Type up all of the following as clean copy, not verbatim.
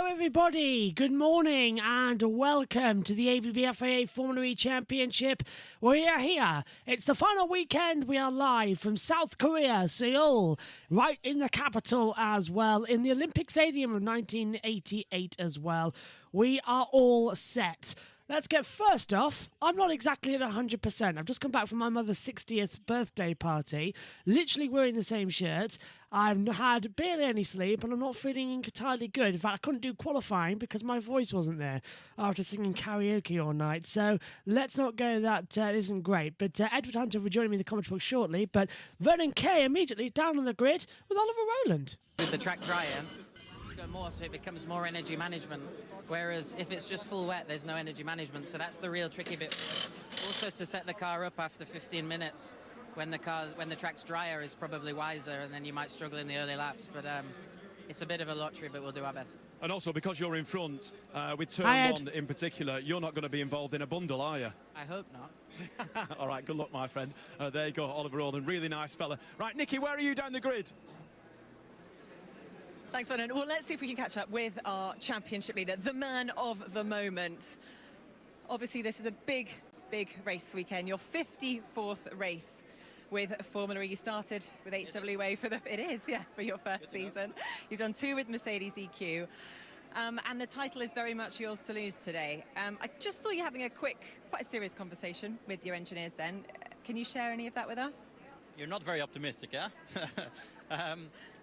everybody, good morning and welcome to the AVBFAA Formula E Championship. We are here. It's the final weekend. We are live from South Korea, Seoul, right in the capital as well, in the Olympic Stadium of 1988 as well. We are all set. Let's get first off, I'm not exactly at 100%. I've just come back from my mother's 60th birthday party, literally wearing the same shirt. I've had barely any sleep and I'm not feeling entirely good. In fact, I couldn't do qualifying because my voice wasn't there after singing karaoke all night. So let's not go that isn't great. But Edward Hunter will join me in the commentary box shortly. But Vernon Kay immediately down on the grid with Oliver Rowland. With the track drier, more, so it becomes more energy management, whereas if it's just full wet there's no energy management, so that's the real tricky bit. Also, to set the car up after 15 minutes when the track's drier is probably wiser, and then you might struggle in the early laps, but it's a bit of a lottery, but we'll do our best. And also, because you're in front with turn one in particular, you're not going to be involved in a bundle, are you? I hope not. All right, good luck, my friend. There you go, Oliver Rowland, really nice fella. Right, Nikki, where are you down the grid? Thanks, Vandoorne. Well, let's see if we can catch up with our championship leader, the man of the moment. Obviously, this is a big, big race weekend. Your 54th race with Formula E. You started with HWA for your first season. You've done 2 with Mercedes EQ. And the title is very much yours to lose today. I just saw you having a quite a serious conversation with your engineers then. Can you share any of that with us? You're not very optimistic, yeah?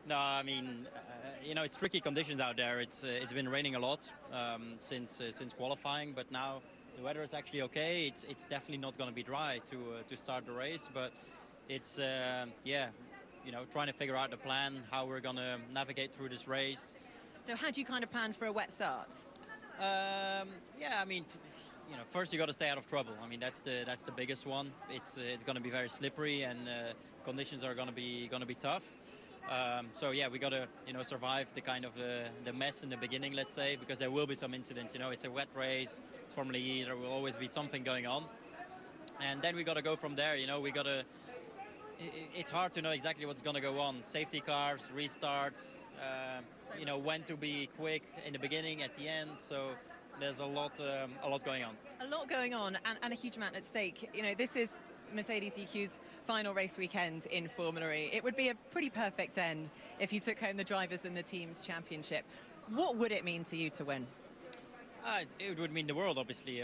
No, I mean, you know, it's tricky conditions out there. It's been raining a lot since qualifying, but now the weather is actually okay. It's definitely not going to be dry to start the race, but it's yeah, you know, trying to figure out the plan, how we're going to navigate through this race. So how do you kind of plan for a wet start? Yeah, I mean, you know, first you got to stay out of trouble. I mean, that's the biggest one. It's going to be very slippery, and conditions are going to be tough. So yeah, we got to, you know, survive the kind of the mess in the beginning, let's say, because there will be some incidents. You know, it's a wet race, it's Formula E, there will always be something going on, and then we got to go from there. You know, we got to. It's hard to know exactly what's going to go on. Safety cars, restarts. You know, when to be quick in the beginning, at the end. So there's a lot going on. A lot going on, and a huge amount at stake. You know, this is Mercedes EQ's final race weekend in Formula E. It would be a pretty perfect end if you took home the drivers and the team's championship. What would it mean to you to win? It would mean the world, obviously.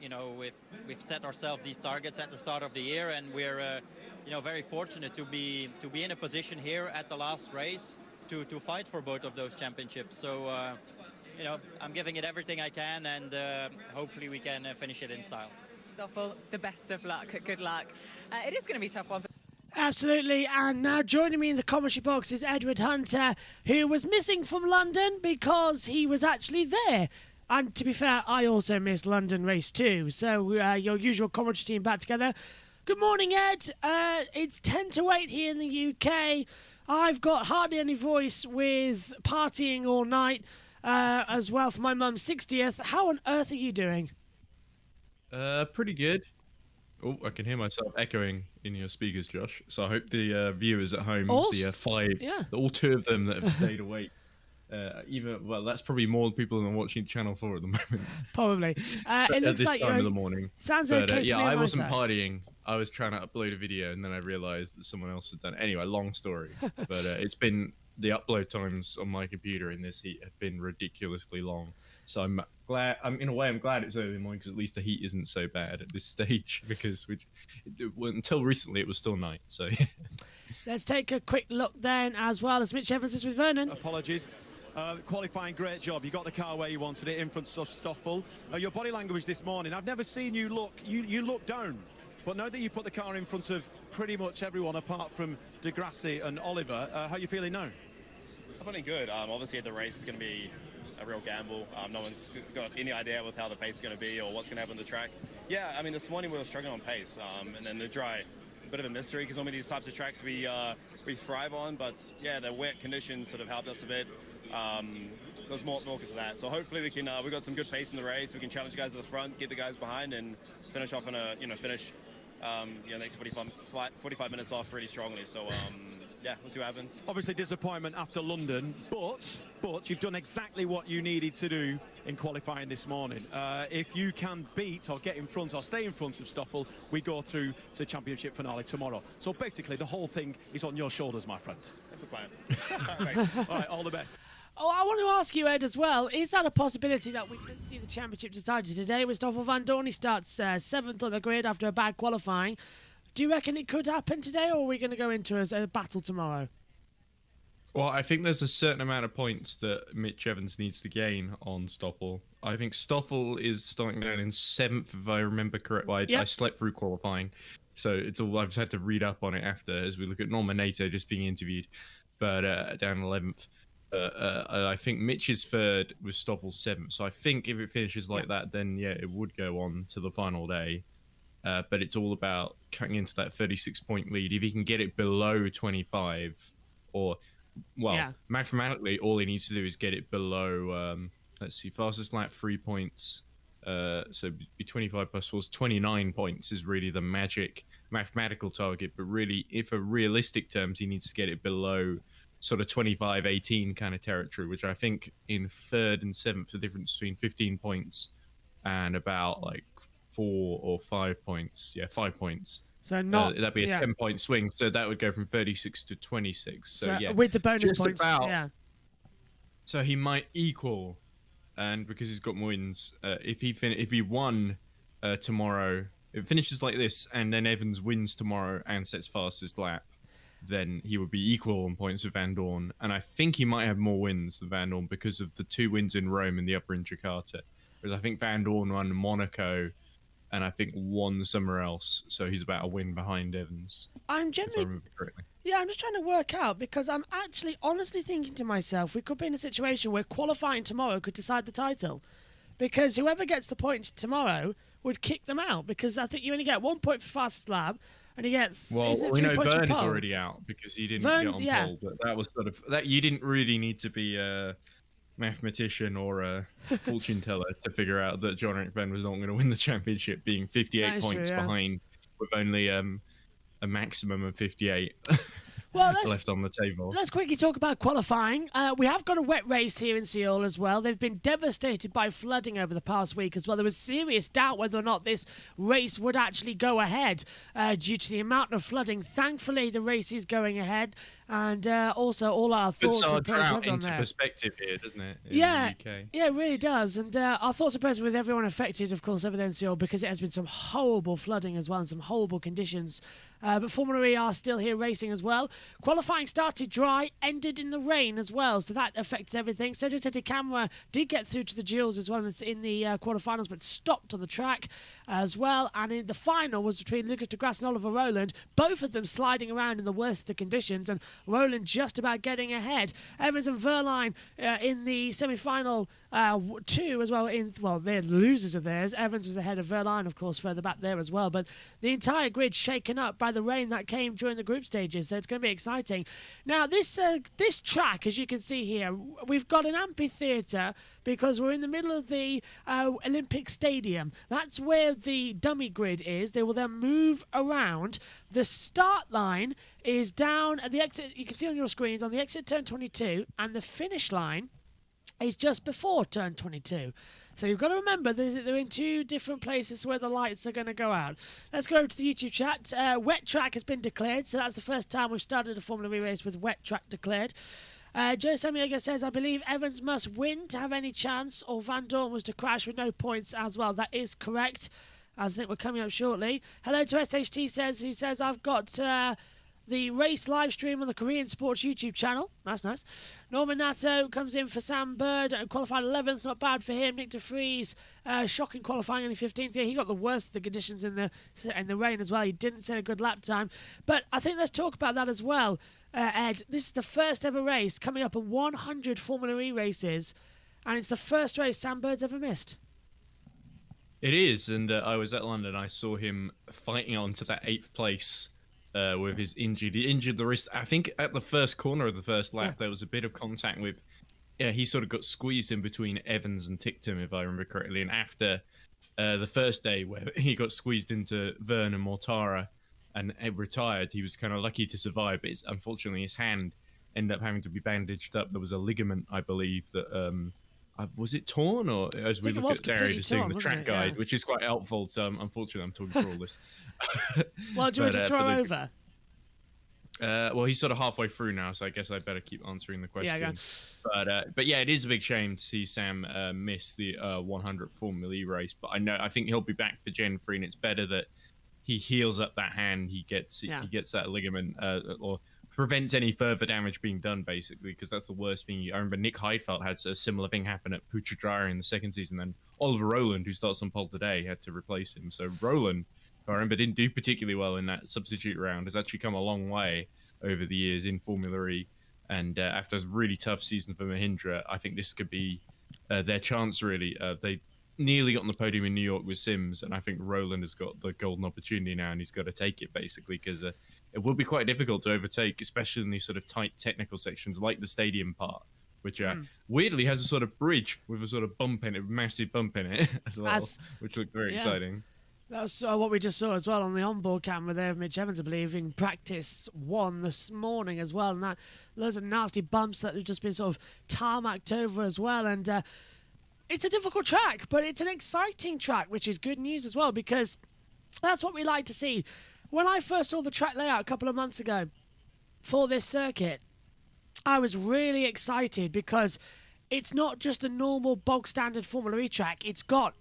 You know, we've set ourselves these targets at the start of the year, and we're you know, very fortunate to be in a position here at the last race to fight for both of those championships. So you know, I'm giving it everything I can, and hopefully we can finish it in style. Stoffel, the best of luck. Good luck. It is going to be a tough one. Absolutely, and now joining me in the commentary box is Edward Hunter, who was missing from London because he was actually there. And to be fair, I also missed London race 2, so your usual commentary team back together. Good morning, Ed. It's 10 to 8 here in the UK. I've got hardly any voice with partying all night as well for my mum's 60th. How on earth are you doing? Pretty good. Oh, I can hear myself echoing in your speakers, Josh. So I hope the viewers at home, all 2 of them that have stayed awake, well, that's probably more people than watching Channel 4 at the moment. Probably. It looks at this like time of the morning. Sounds but, okay to yeah, me I on my wasn't side. partying. I was trying to upload a video, and then I realised that someone else had done it. Anyway, long story. But it's been, the upload times on my computer in this heat have been ridiculously long. So I'm glad, in a way, I'm glad it's early morning, because at least the heat isn't so bad at this stage, because until recently it was still night. So Let's take a quick look then as well as Mitch Evans is with Vernon. Apologies. Qualifying, great job. You got the car where you wanted it, in front of Stoffel. Your body language this morning, I've never seen you look, you look down. But now that you put the car in front of pretty much everyone apart from Degrassi and Oliver, how are you feeling now? I'm feeling good. Obviously the race is going to be a real gamble. No one's got any idea with how the pace is going to be or what's going to happen on the track. Yeah, I mean, this morning we were struggling on pace, and then the dry, a bit of a mystery, because normally these types of tracks we thrive on, but yeah, the wet conditions sort of helped us a bit. There's more because of that. So hopefully we can, we got some good pace in the race. We can challenge guys at the front, get the guys behind, and finish off on a, next 45 minutes off really strongly. So yeah, we'll see what happens. Obviously disappointment after London, but you've done exactly what you needed to do in qualifying this morning. If you can beat or get in front or stay in front of Stoffel, we go through to the championship finale tomorrow. So basically the whole thing is on your shoulders, my friend. That's the plan. All right, all the best. Oh, I want to ask you, Ed, as well. Is that a possibility that we could see the championship decided today with Stoffel Vandoorne? He starts 7th on the grid after a bad qualifying. Do you reckon it could happen today, or are we going to go into a battle tomorrow? Well, I think there's a certain amount of points that Mitch Evans needs to gain on Stoffel. I think Stoffel is starting down in 7th, if I remember correctly. I slept through qualifying, so it's all I've had to read up on it after as we look at Norman Nato just being interviewed, but down 11th. I think Mitch is 3rd with Stoffel 7th, so I think if it finishes like that, then yeah, it would go on to the final day. But it's all about cutting into that 36-point lead. If he can get it below 25, or, well, mathematically, all he needs to do is get it below, let's see, fastest lap, 3 points. So be 25 plus 4 is 29 points is really the magic mathematical target. But really, if for realistic terms, he needs to get it below sort of 25, 18 kind of territory, which I think in 3rd and 7th, the difference between 15 points and about like 4 or 5 points. Yeah, 5 points. So not that'd be a 10-point swing. So that would go from 36 to 26. So yeah, with the bonus just points. About, so he might equal, and because he's got more wins, if he won tomorrow, if it finishes like this, and then Evans wins tomorrow and sets fastest lap, then he would be equal on points with Vandoorne. And I think he might have more wins than Vandoorne because of the 2 wins in Rome and the other in Jakarta. Whereas I think Vandoorne won Monaco and I think 1 somewhere else. So he's about a win behind Evans. I'm generally... Yeah, I'm just trying to work out because I'm actually honestly thinking to myself, we could be in a situation where qualifying tomorrow could decide the title. Because whoever gets the points tomorrow would kick them out. Because I think you only get 1 point for fastest lap. And he gets. Well, we know Burch is already out because he didn't get on pole. But that was sort of that. You didn't really need to be a mathematician or a fortune teller to figure out that John-Eric Venn was not going to win the championship, being 58 points behind with only a maximum of 58. Well, left on the table. Let's quickly talk about qualifying. We have got a wet race here in Seoul as well. They've been devastated by flooding over the past week as well. There was serious doubt whether or not this race would actually go ahead due to the amount of flooding. Thankfully, the race is going ahead. And also all our thoughts and prayers with everyone into perspective here, doesn't it? Yeah, it really does. And our thoughts and prayers with everyone affected, of course, over there in Seoul, because it has been some horrible flooding as well and some horrible conditions. But Formula E are still here racing as well. Qualifying started dry, ended in the rain as well, so that affected everything. Sergio Camera did get through to the duels as well as in the quarterfinals, but stopped on the track as well. And in the final was between Lucas de Grasse and Oliver Rowland, both of them sliding around in the worst of the conditions, and Rowland just about getting ahead. Evans and Verline in the semi-final 2 as well. They're losers of theirs. Evans was ahead of Verline, of course, further back there as well. But the entire grid shaken up by the rain that came during the group stages, so it's going to be exciting. Now, this track, as you can see here, we've got an amphitheatre because we're in the middle of the Olympic Stadium. That's where the dummy grid is. They will then move around. The start line is down at the exit. You can see on your screens on the exit turn 22, and the finish line is just before turn 22. So you've got to remember they're in 2 different places where the lights are going to go out. Let's go over to the YouTube chat. Wet track has been declared, so that's the first time we've started a Formula E race with wet track declared. Joe Samiega says, I believe Evans must win to have any chance, or Vandoorne was to crash with no points as well. That is correct, as I think we're coming up shortly. Hello to SHT who says, I've got the race live stream on the Korean Sports YouTube channel. That's nice. Norman Nato comes in for Sam Bird, qualified 11th. Not bad for him. Nick de Vries, shocking qualifying, only 15th. Yeah, he got the worst of the conditions in the rain as well. He didn't set a good lap time. But I think let's talk about that as well, Ed. This is the first ever race coming up on 100 Formula E races, and it's the first race Sam Bird's ever missed. It is, and I was at London. I saw him fighting on to that 8th place with his injured. He injured the wrist. I think at the first corner of the first lap, there was a bit of contact with. Yeah, he sort of got squeezed in between Evans and Ticktum, if I remember correctly. And after the first day, where he got squeezed into Verne and Mortara, and retired. He was kind of lucky to survive, but unfortunately his hand ended up having to be bandaged up. There was a ligament, I believe, that was it torn, or as we look at Derry just doing the track guide, which is quite helpful. So unfortunately, I'm talking through all this. Well, do you want to throw over? Well, he's sort of halfway through now, so I guess I better keep answering the question. Yeah, but yeah, it is a big shame to see Sam miss the 100 Formula E race. But I think he'll be back for Gen 3, and it's better that he heals up that hand. He gets that ligament or prevents any further damage being done, basically, because that's the worst thing. I remember Nick Heidfeld had a similar thing happen at Puigdemont in the second season. Then Oliver Rowland, who starts on pole today, had to replace him. So Rowland, who I remember didn't do particularly well in that substitute round, has actually come a long way over the years in Formula E. And after a really tough season for Mahindra, I think this could be their chance, really. They nearly got on the podium in New York with Sims, and I think Rowland has got the golden opportunity now, and he's got to take it, basically, because it will be quite difficult to overtake, especially in these sort of tight technical sections like the stadium part, which weirdly has a sort of bridge with a sort of bump in it, a massive bump in it as well, which looked very exciting. That was what we just saw as well on the onboard camera there of Mitch Evans, I believe, in practice 1 this morning as well. And that loads of nasty bumps that have just been sort of tarmacked over as well. And it's a difficult track, but it's an exciting track, which is good news as well, because that's what we like to see. When I first saw the track layout a couple of months ago for this circuit, I was really excited because it's not just the normal bog standard Formula E track. It's got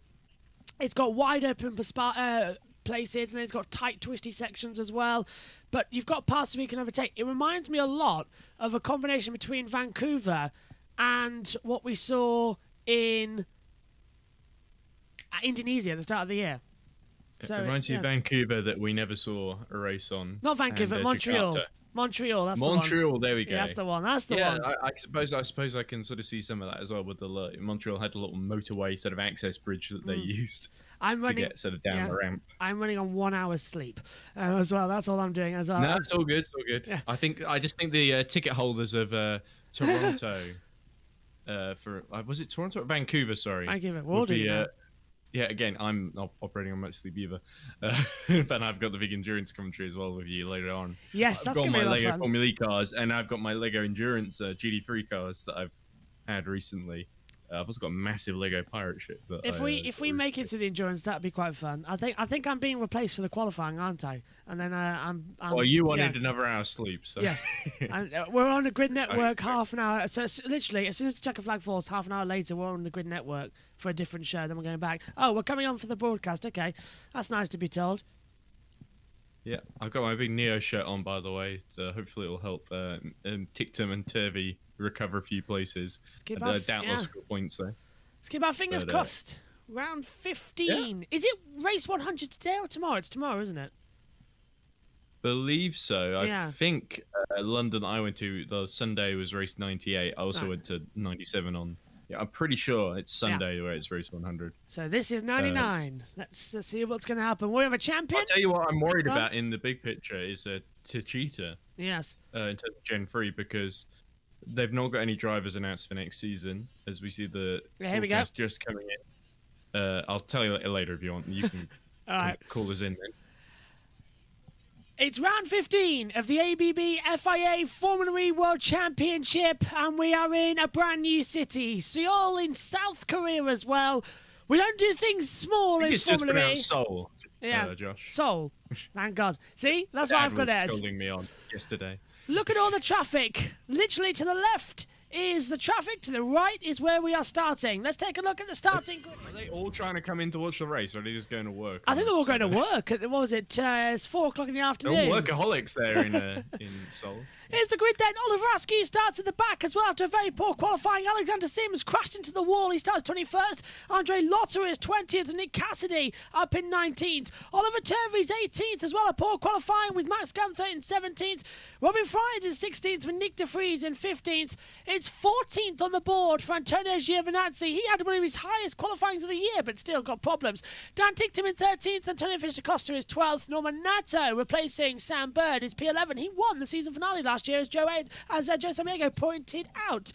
wide open places, and it's got tight twisty sections as well, but you've got parts where you can overtake. It reminds me a lot of a combination between Vancouver and what we saw in Indonesia at the start of the year. So, it reminds you of Vancouver that we never saw a race on. Not Vancouver, Montreal. Jakarta. Montreal, that's Montreal, the one. there we go. Yeah, that's the one. That's the one. I suppose I can sort of see some of that as well with the Montreal had a little motorway sort of access bridge that they used to get sort of down the ramp. I'm running on 1 hour's sleep as well. That's all I'm doing as well. No, it's all good. It's all good. Yeah. I just think the ticket holders of Toronto for was it Toronto or Vancouver? Sorry, Vancouver. We'll do that. Yeah, again, I'm not operating on much sleep either. But I've got the big endurance commentary as well with you later on. Yes, that's going to be a lot of fun. I've got my Lego Formula E cars, and I've got my Lego Endurance GT3 cars that I've had recently. I've also got a massive Lego pirate ship. If we make it through the endurance, that'd be quite fun. I think I'm being replaced for the qualifying, aren't I? And then I'm well, you wanted another hour's sleep, so yes. We're on the grid network half an hour. So literally, as soon as the checker flag falls, half an hour later, we're on the grid network for a different show. Then we're going back. Oh, we're coming on for the broadcast. Okay, that's nice to be told. Yeah, I've got my big Neo shirt on, by the way. So hopefully it'll help Tictum and Turvey recover a few places. Doubtless score points there. Let's keep our fingers crossed. Round 15. Is it race 100 today or tomorrow? It's tomorrow, isn't it? Believe so. I think London I went to, the Sunday was race 98. I also went to 97 on... Yeah, I'm pretty sure it's Sunday where it's race 100. So this is 99. Let's see what's going to happen. We have a champion. I'll tell you what I'm worried about in the big picture is Techeetah. Yes. In terms of Gen 3, because they've not got any drivers announced for next season, as we see the forecast just coming in. I'll tell you later if you want. You can call us in then. It's round 15 of the ABB FIA Formula E World Championship, and we are in a brand new city, Seoul in South Korea as well. We don't do things small in Formula E. Seoul, Josh. Seoul. Thank God. See, that's why I've got it. Scolding me on yesterday. Look at all the traffic. Literally to the left is the traffic, to the right is where we are starting. Let's take a look at the starting grid. Are they all trying to come in to watch the race, or are they just going to work? I think they're all going to work. What was it? It's 4 o'clock in the afternoon. They're all workaholics there in Seoul. Here's the grid then. Oliver Askew starts at the back as well after a very poor qualifying. Alexander Sims crashed into the wall. He starts 21st. Andre Lotter is 20th and Nick Cassidy up in 19th. Oliver Turvey's 18th as well. A poor qualifying with Max Gunther in 17th. Robin Fried is 16th with Nick De Vries in 15th. It's 14th on the board for Antonio Giovinazzi. He had one of his highest qualifyings of the year, but still got problems. Dan Ticktum in 13th. Antonio Fischer-Costa is 12th. Norman Nato replacing Sam Bird is P11. He won the season finale last year, as Joe Samego pointed out.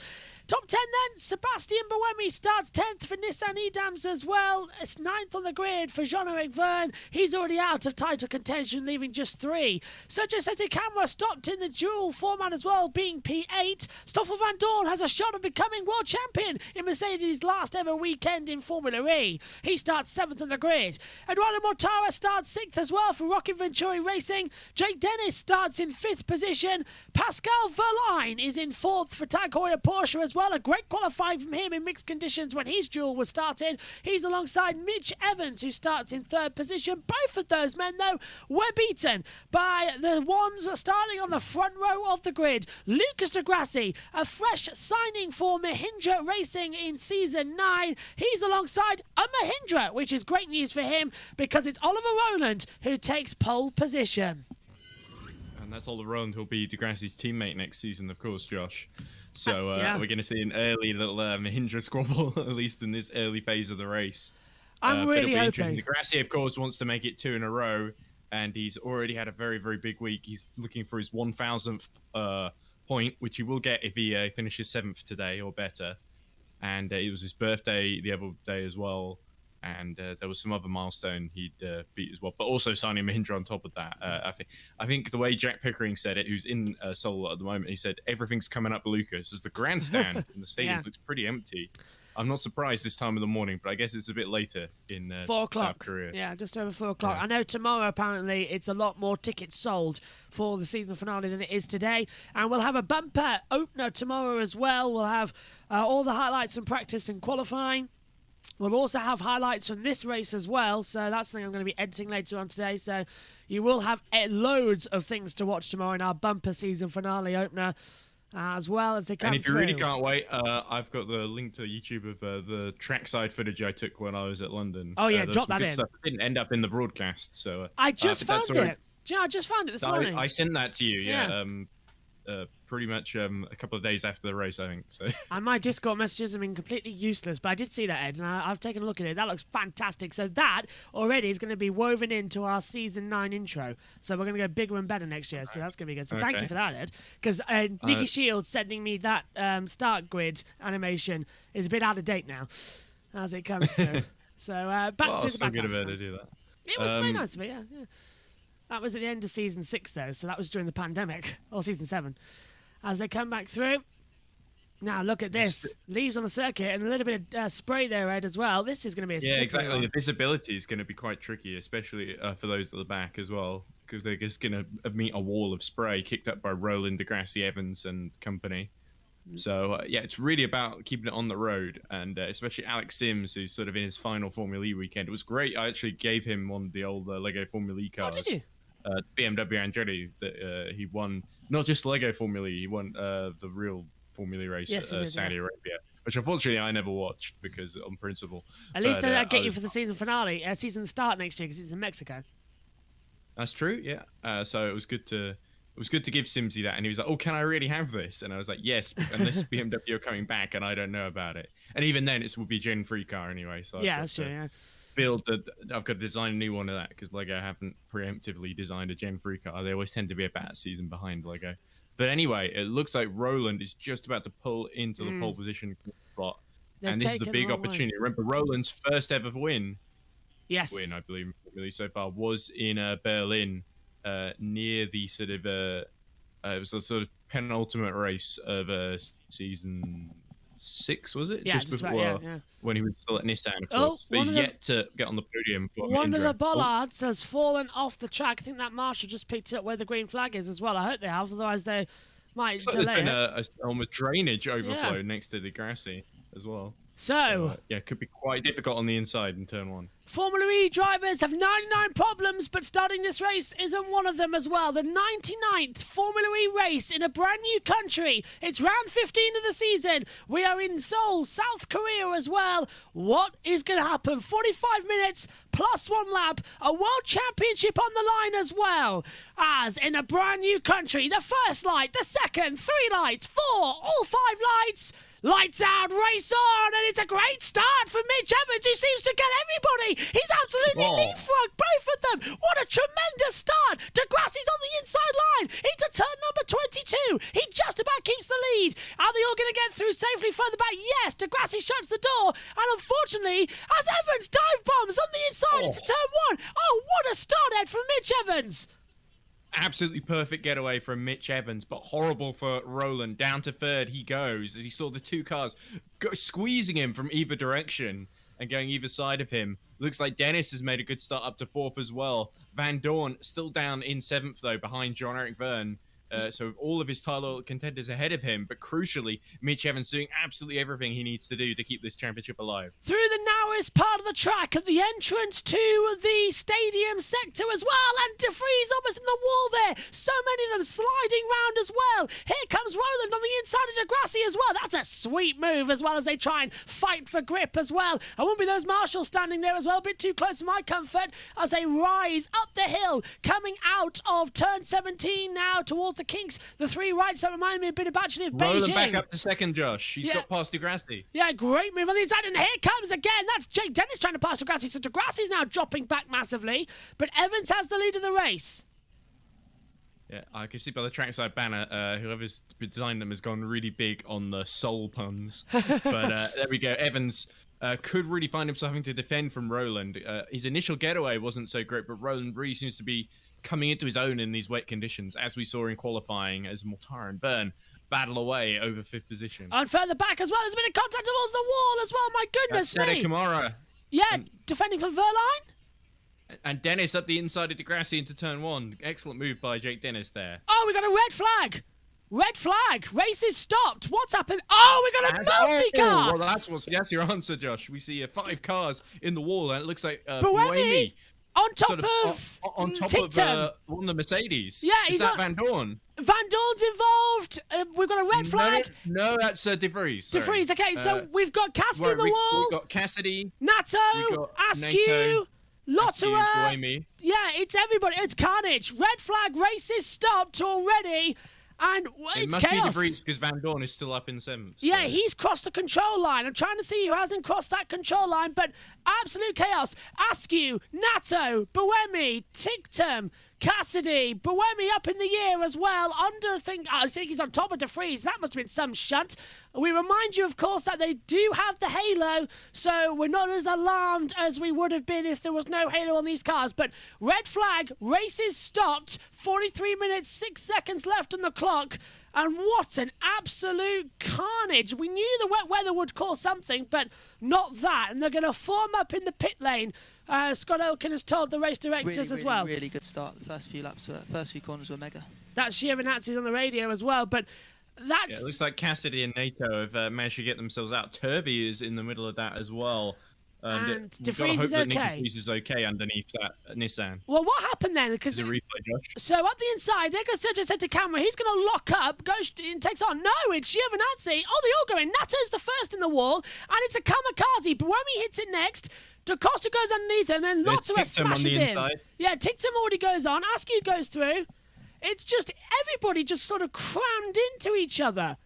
Top 10 then, Sebastian Buemi starts 10th for Nissan Edams as well. It's 9th on the grid for Jean-Eric Verne. He's already out of title contention, leaving just 3. Sergio Sette Camara stopped in the dual format as well, being P8. Stoffel Vandoorne has a shot of becoming world champion in Mercedes' last ever weekend in Formula E. He starts 7th on the grid. Eduardo Mortara starts 6th as well for Rocket Venturi Racing. Jake Dennis starts in 5th position. Pascal Verlaine is in 4th for Tag Heuer Porsche as well. A great qualifying from him in mixed conditions when his duel was started. He's alongside Mitch Evans, who starts in 3rd position. Both of those men, though, were beaten by the ones starting on the front row of the grid. Lucas de Grassi, a fresh signing for Mahindra Racing in Season 9. He's alongside a Mahindra, which is great news for him because it's Oliver Rowland who takes pole position. And that's Oliver Rowland, who'll be Degrassi's teammate next season, of course, Josh. So yeah. we're going to see an early little Mahindra squabble, at least in this early phase of the race. I'm really hoping. Degrassi, of course, wants to make it 2 in a row, and he's already had a very, very big week. He's looking for his 1,000th point, which he will get if he finishes 7th today or better. And it was his birthday the other day as well. And there was some other milestone he'd beat as well, but also signing Mahindra on top of that. I think the way Jack Pickering said it, who's in Seoul at the moment, he said everything's coming up Lucas as the grandstand in the stadium looks pretty empty. I'm not surprised this time of the morning, but I guess it's a bit later in 4 o'clock. South Korea. Yeah, just over 4 o'clock. Yeah. I know tomorrow apparently it's a lot more tickets sold for the season finale than it is today, and we'll have a bumper opener tomorrow as well. We'll have all the highlights from practice and qualifying. We'll also have highlights from this race as well, so that's something I'm going to be editing later on today. So you will have loads of things to watch tomorrow in our bumper season finale opener, as well as they come And if you through. really can't wait, I've got the link to YouTube of the trackside footage I took when I was at London. Oh yeah, there's drop some that good in. Stuff that didn't end up in the broadcast, so I just but that's found already- it. Do you know, I just found it this morning. I sent that to you, Yeah. pretty much a couple of days after the race, I think. So. And my Discord messages have been completely useless, but I did see that, Ed, and I've taken a look at it. That looks fantastic. So that already is going to be woven into our Season 9 intro. So we're going to go bigger and better next year, so that's going to be good. So thank you for that, Ed. Because Nikki Shields sending me that start grid animation is a bit out of date now, as it comes through. So back Well, to it's the still back good of half her now. to do that. It was very nice of it, yeah. That was at the end of Season 6, though, so that was during the pandemic, or Season 7. As they come back through. Now, look at this. Leaves on the circuit and a little bit of spray there, Ed, as well. This is going to be a slippery exactly. one. The visibility is going to be quite tricky, especially for those at the back as well, because they're just going to meet a wall of spray kicked up by Roland, Degrassi, Evans and company. So, it's really about keeping it on the road, and especially Alex Sims, who's sort of in his final Formula E weekend. It was great. I actually gave him one of the old Lego Formula E cars. Oh, did you? BMW Andretti that he won, not just Lego Formula E, he won the real Formula E race Yes, he at did, Saudi Arabia, which unfortunately I never watched because on principle. At least But, I'll get I you was- for the season finale, season start next year, because it's in Mexico. That's true, yeah. So it was good to give Simsy that, and he was like, "Oh, can I really have this?" And I was like, "Yes, unless BMW are coming back, and I don't know about it." And even then, it will be Gen 3 car anyway. So Yeah, that's true, yeah. I've got to design a new one of that because Lego haven't preemptively designed a Gen 3 car. They always tend to be a bad season behind Lego. But anyway, it looks like Roland is just about to pull into the pole position spot. They've And this is the taken big a long way. opportunity. Remember, Roland's first ever win, Yes. I believe, really so far, was in Berlin, near the sort of, it was the sort of penultimate race of season 6, was it? Yeah, just just about, before, yeah. when he was still at Nissan, of Oh, course. But one he's of the- yet to get on the podium for One of Mahindra. the bollards has fallen off the track. I think that marshal just picked up where the green flag is as well. I hope they have, otherwise they might So there's delay been it. almost drainage overflow Yeah. next to the Degrassi as well. So, It could be quite difficult on the inside in turn 1. Formula E drivers have 99 problems, but starting this race isn't one of them as well. The 99th Formula E race in a brand new country. It's round 15 of the season. We are in Seoul, South Korea as well. What is going to happen? 45 minutes plus 1 lap. A world championship on the line as well. As in a brand new country, the first light, the second, 3 lights, 4, all 5 lights. Lights out, race on, and it's a great start for Mitch Evans, who seems to get everybody. He's absolutely leapfrogged both of them. What a tremendous start. Degrassi's on the inside line into turn number 22. He just about keeps the lead. Are they all going to get through safely further back? Yes, Degrassi shuts the door, and unfortunately, as Evans dive bombs on the inside into turn 1. Oh, what a start, Ed, from Mitch Evans. Absolutely perfect getaway from Mitch Evans, but horrible for Roland. Down to third he goes as he saw the two cars squeezing him from either direction and going either side of him. Looks like Dennis has made a good start up to fourth as well. Vandoorne still down in seventh, though, behind John-Eric Verne. So all of his title contenders ahead of him, but crucially, Mitch Evans doing absolutely everything he needs to do to keep this championship alive. Through the narrowest part of the track at the entrance to the stadium sector as well, and De Vries almost in the wall there. So many of them sliding round as well. Here comes Roland on the inside of Degrassi as well. That's a sweet move as well as they try and fight for grip as well. I won't be those marshals standing there as well, a bit too close for my comfort as they rise up the hill, coming out of turn 17 now towards the kinks. The three rights that remind me a bit of actually of Beijing. Roland back up to second, Josh. He's got past Degrassi. Yeah, great move on the inside, and here comes again. That's Jake Dennis trying to pass Degrassi, so Degrassi's now dropping back massively, but Evans has the lead of the race. Yeah, I can see by the trackside banner, whoever's designed them has gone really big on the soul puns. But there we go. Evans could really find himself having to defend from Roland. His initial getaway wasn't so great, but Roland really seems to be coming into his own in these wet conditions, as we saw in qualifying as Mortara and Verne battle away over fifth position. And further back as well, there's a bit of contact towards the wall as well, my goodness me. Kamara. Yeah, defending for Verline. And Dennis up the inside of Degrassi into turn 1. Excellent move by Jake Dennis there. Oh, we got a red flag. Red flag. Race is stopped. What's happened? Oh, we got a multi-car. Well, that's your answer, Josh. We see 5 cars in the wall, and it looks like Buemi on top of on top Tictum. of one of the Mercedes. Yeah, is that Vandoorne? Vandoorne's involved. We've got a red flag. No, that's De Vries. De Vries. Okay, so we've got Cassidy in the wall. We've got Cassidy. Nato. Askew. Lotterer. Yeah, it's everybody. It's carnage. Red flag. Race is stopped already. And it's must chaos. be De Vries because Vandoorne is still up in 7th. Yeah, he's crossed the control line. I'm trying to see who hasn't crossed that control line, but absolute chaos. Askew, Nato, Buemi, Tictum, Cassidy, Buemi up in the year as well. I think he's on top of De Vries. That must have been some shunt. We remind you, of course, that they do have the halo, so we're not as alarmed as we would have been if there was no halo on these cars. But red flag, race is stopped. 43 minutes, 6 seconds left on the clock. And what an absolute carnage. We knew the wet weather would cause something, but not that. And they're going to form up in the pit lane. Scott Elkin has told the race directors as well. Really good start. The first few laps, first few corners were mega. That's Giovinazzi's on the radio as well, but that's... Yeah, it looks like Cassidy and Nato have managed to get themselves out. Turvey is in the middle of that as well. And De we've got to Vries hope is that okay. De Vries is okay underneath that Nissan. Well, what happened then? Because It's a replay, Josh. so up the inside, there goes Sergio said to camera, he's going to lock up, goes and takes on. No, it's Giovinazzi. Oh, they all go in. Nato's the first in the wall, and it's a kamikaze. Buemi hits it next. Da Costa goes underneath him, and Lotterer smashes in. Yeah, Tictum already goes on. Askew goes through. It's just everybody just sort of crammed into each other.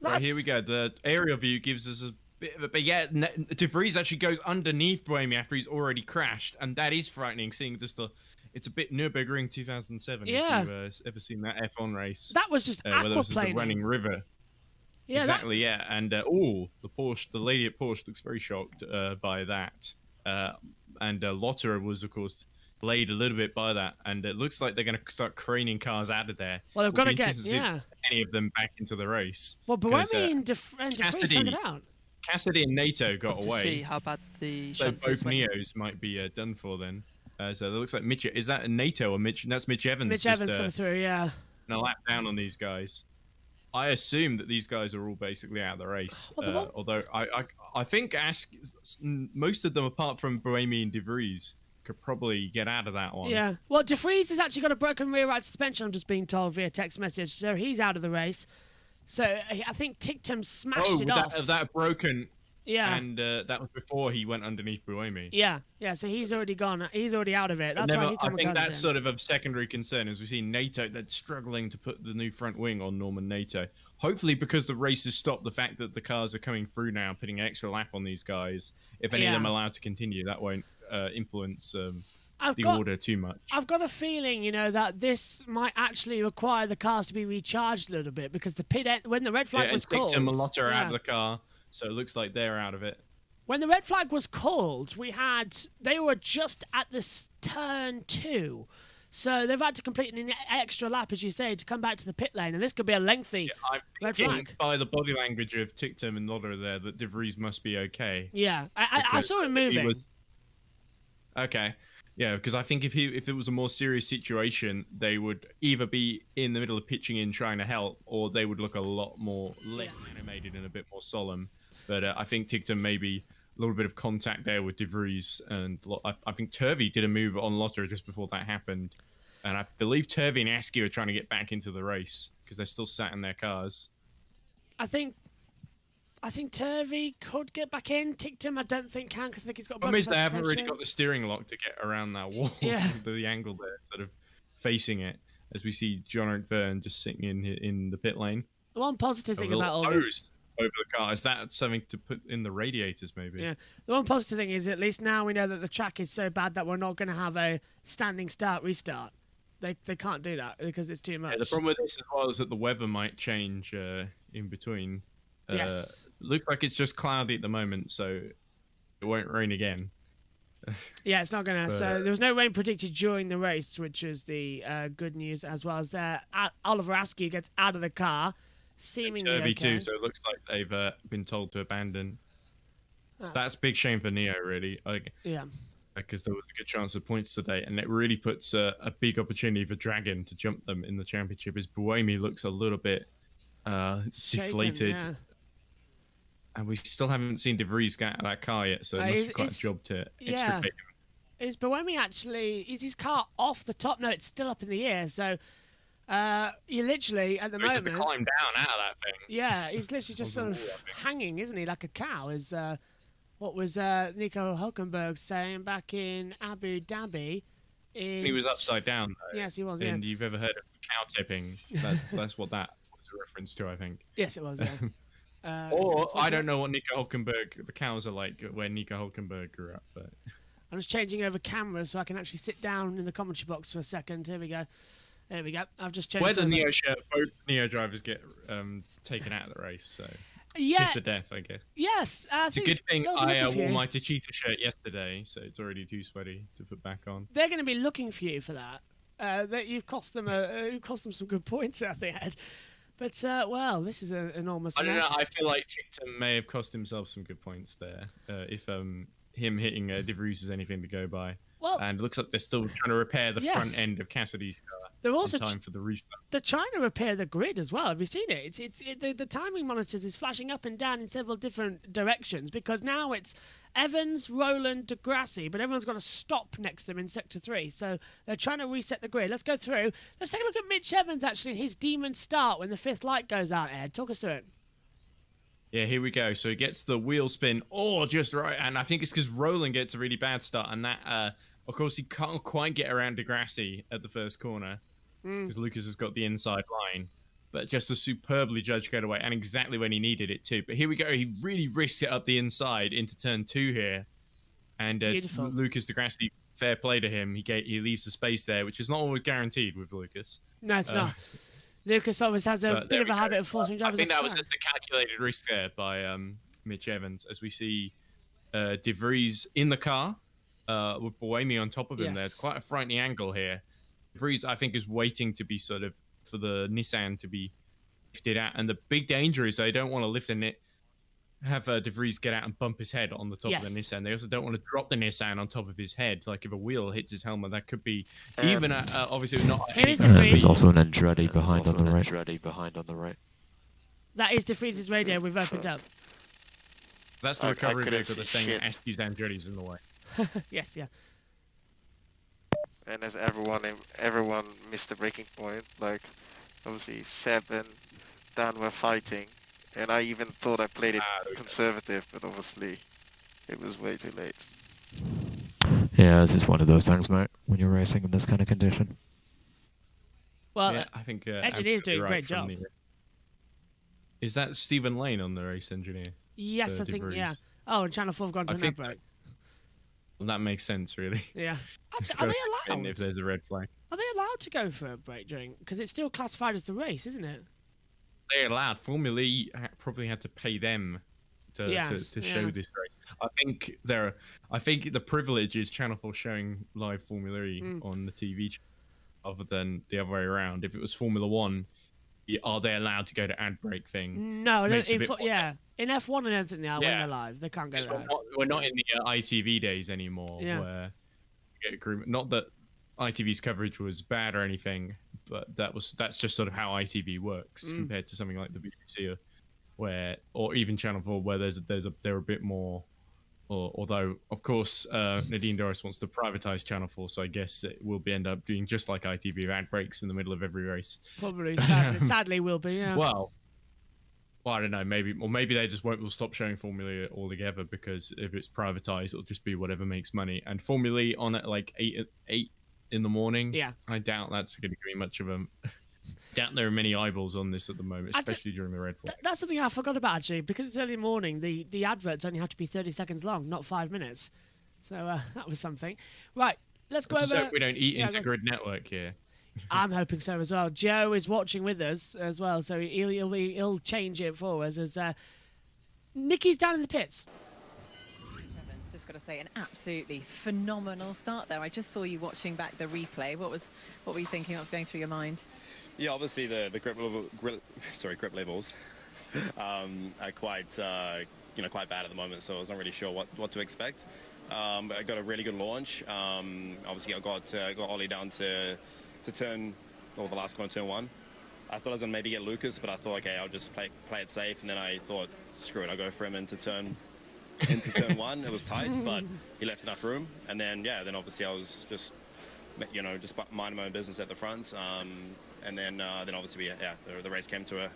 Right, here we go. The aerial view gives us a bit of a... But yeah, De Vries actually goes underneath Buemi after he's already crashed, and that is frightening, seeing just the... It's a bit Nürburgring 2007, yeah. if you've ever seen that F1 race. That was just where there was just a aquaplaning. running river. Yeah, exactly, yeah. And, the lady at Porsche looks very shocked by that. And Lotterer was, of course, delayed a little bit by that. And it looks like they're going to start craning cars out of there. Well, they've got to get, any of them back into the race. Well, Buemi and De Vries found it out. Cassidy and Nato got away. To see how bad the so shunt both is Neos might be done for then. So it looks like Mitch... Is that a Nato or Mitch? That's Mitch Evans. Mitch Evans coming through, yeah. And a lap down on these guys. I assume that these guys are all basically out of the race. Although I think most of them, apart from Buemi and De Vries, could probably get out of that one. Yeah. Well, De Vries has actually got a broken rear right suspension, I'm just being told via text message, so he's out of the race. So I think Tictum smashed it off. That broken... Yeah. And that was before he went underneath Buemi. Yeah, so he's already gone. He's already out of it. That's why he I think that's sort of secondary concern, as we see Nato that's struggling to put the new front wing on Norman Nato. Hopefully, because the race has stopped, the fact that the cars are coming through now, putting an extra lap on these guys, if any of them are allowed to continue, that won't influence order too much. I've got a feeling, that this might actually require the cars to be recharged a little bit because the when the red flag was called, and Malotta are out of the car, so it looks like they're out of it. When the red flag was called, they were just at this turn 2. So they've had to complete an extra lap, as you say, to come back to the pit lane, and this could be a lengthy red flag. By the body language of Tictum and Lodder there, that De Vries must be okay. Yeah, I saw him moving. Okay, yeah, because I think if it was a more serious situation, they would either be in the middle of pitching in trying to help, or they would look a lot more less animated and a bit more solemn. But I think Tictum maybe a little bit of contact there with De Vries, and I think Turvey did a move on Lotter just before that happened. And I believe Turvey and Askew are trying to get back into the race because they're still sat in their cars. I think Turvey could get back in. Tictum, I don't think can because I think he's got. Problem is they haven't really got the steering lock to get around that wall. Yeah, the angle there, sort of facing it, as we see John Verne just sitting in the pit lane. The one positive thing about all this over the car, is that something to put in the radiators maybe? Yeah, the one positive thing is at least now we know that the track is so bad that we're not going to have a standing start restart. They can't do that because it's too much. Yeah, the problem with this as well is that the weather might change in between. Yes. Looks like it's just cloudy at the moment, so it won't rain again. Yeah, it's not going to. So there was no rain predicted during the race, which is the good news, as well as Oliver Askew gets out of the car, seemingly okay. too, so it looks like they've been told to abandon. So that's a big shame for Neo, really. Yeah. Because there was a good chance of points today, and it really puts a big opportunity for Dragon to jump them in the championship. As Buemi looks a little bit deflated, yeah. And we still haven't seen De Vries get out of that car yet, so it must be quite a job to extricate him. Is Buemi is his car off the top? No, it's still up in the air. So you literally at the moment to climb down out of that thing. Yeah, he's literally just sort of hanging, isn't he, like a cow? Is what was Nico Hulkenberg saying back in Abu Dhabi? He was upside down, though. Yes, he was. And you've ever heard of cow tipping? That's what that was a reference to, I think. Yes, it was. Yeah. Or I don't know what Nico Hulkenberg, the cows are like where Nico Hulkenberg grew up. But I'm just changing over cameras so I can actually sit down in the commentary box for a second. Here we go. There we go. I've just changed. Where the Neo shirt, both Neo drivers get taken out of the race. So kiss of death, I guess. Yes, it's a good thing I wore my Tachita shirt yesterday, so it's already too sweaty to put back on. They're going to be looking for you for that. That you've cost them some good points at the end. But well, this is an enormous. I don't know. I feel like Tictum may have cost himself some good points there. If him hitting De Vries is anything to go by. Well, and it looks like they're still trying to repair the front end of Cassidy's car. They're also in time for the restart. They're trying to repair the grid as well. Have you seen it? The timing monitors is flashing up and down in several different directions because now it's Evans, Rowland, Degrassi, but everyone's got to stop next to them in Sector 3. So they're trying to reset the grid. Let's go through. Let's take a look at Mitch Evans, actually, in his demon start when the fifth light goes out, Ed. Talk us through it. Yeah, here we go. So he gets the wheel spin, just right. And I think it's because Rowland gets a really bad start. And that, of course, he can't quite get around Degrassi at the first corner because Lucas has got the inside line. But just a superbly judged getaway, and exactly when he needed it too. But here we go. He really risks it up the inside into turn 2 here. And Lucas Degrassi, fair play to him. He leaves the space there, which is not always guaranteed with Lucas. No, it's not. Lucas always has a bit of a habit of forcing drivers. I think that was just a calculated risk there by Mitch Evans, as we see De Vries in the car with Buemi on top of him. Yes. There's quite a frightening angle here. De Vries, I think, is waiting to be sort of for the Nissan to be lifted out. And the big danger is they don't want to lift have De Vries get out and bump his head on the top of the Nissan. They also don't want to drop the Nissan on top of his head. Like if a wheel hits his helmet, that could be even obviously not. There's also an Andretti behind on the right. That is De Vries' radio. We've opened up. That's the recovery vehicle. The same Askew's Andretti's in the way. Yes, yeah. And as everyone missed the breaking point, like obviously Seb and Dan were fighting, and I even thought I played it conservative, but obviously it was way too late. Yeah, it's just one of those things, mate, when you're racing in this kind of condition. Well, yeah, I think engineer's doing a great job. Is that Stephen Lane on the race engineer? Yes, I think, yeah. Oh, and Channel 4 have gone to an ad break. Well, that makes sense, really. Yeah. Actually, Go are they in allowed? if there's a red flag? Are they allowed to go for a break during? Because it's still classified as the race, isn't it? They're allowed. Formula E probably had to pay them to show this race. I think the privilege is Channel 4 showing live Formula E on the TV channel, other than the other way around. If it was Formula 1, are they allowed to go to ad break thing? No, in F1 I don't think they are when they're live. They can't go to ad. We're not in the ITV days anymore, where you get agreement. Not that ITV's coverage was bad or anything, but that's just sort of how ITV works compared to something like the BBC, or even Channel 4, where they're a bit more. Although, of course, Nadine Dorris wants to privatize Channel 4, so I guess it will end up doing just like ITV, with ad breaks in the middle of every race. Probably, sadly, will be. Yeah. Well, I don't know. Maybe they just will stop showing Formula E altogether, because if it's privatized, it'll just be whatever makes money. And Formula E on at like 8 in the morning. Yeah, I doubt that's going to be much of a. Doubt there are many eyeballs on this at the moment, especially during the red flag. That's something I forgot about, actually, because it's early morning. The adverts only have to be 30 seconds long, not 5 minutes. So that was something. Right, let's go over. So we don't eat into Grid Network here. I'm hoping so as well. Joe is watching with us as well, so he'll change it for us as Nicky's down in the pits. Just got to say, an absolutely phenomenal start there. I just saw you watching back the replay. What were you thinking? What was going through your mind? Yeah, obviously the grip levels are quite quite bad at the moment, so I was not really sure what to expect. But I got a really good launch. Obviously I got Ollie down to turn, or the last corner, turn 1. I thought I was gonna maybe get Lucas, but I thought, okay, I'll just play it safe, and then I thought, screw it, I'll go for him into turn 1. It was tight, but he left enough room, and then obviously I was just minding my own business at the front, and then obviously the race came to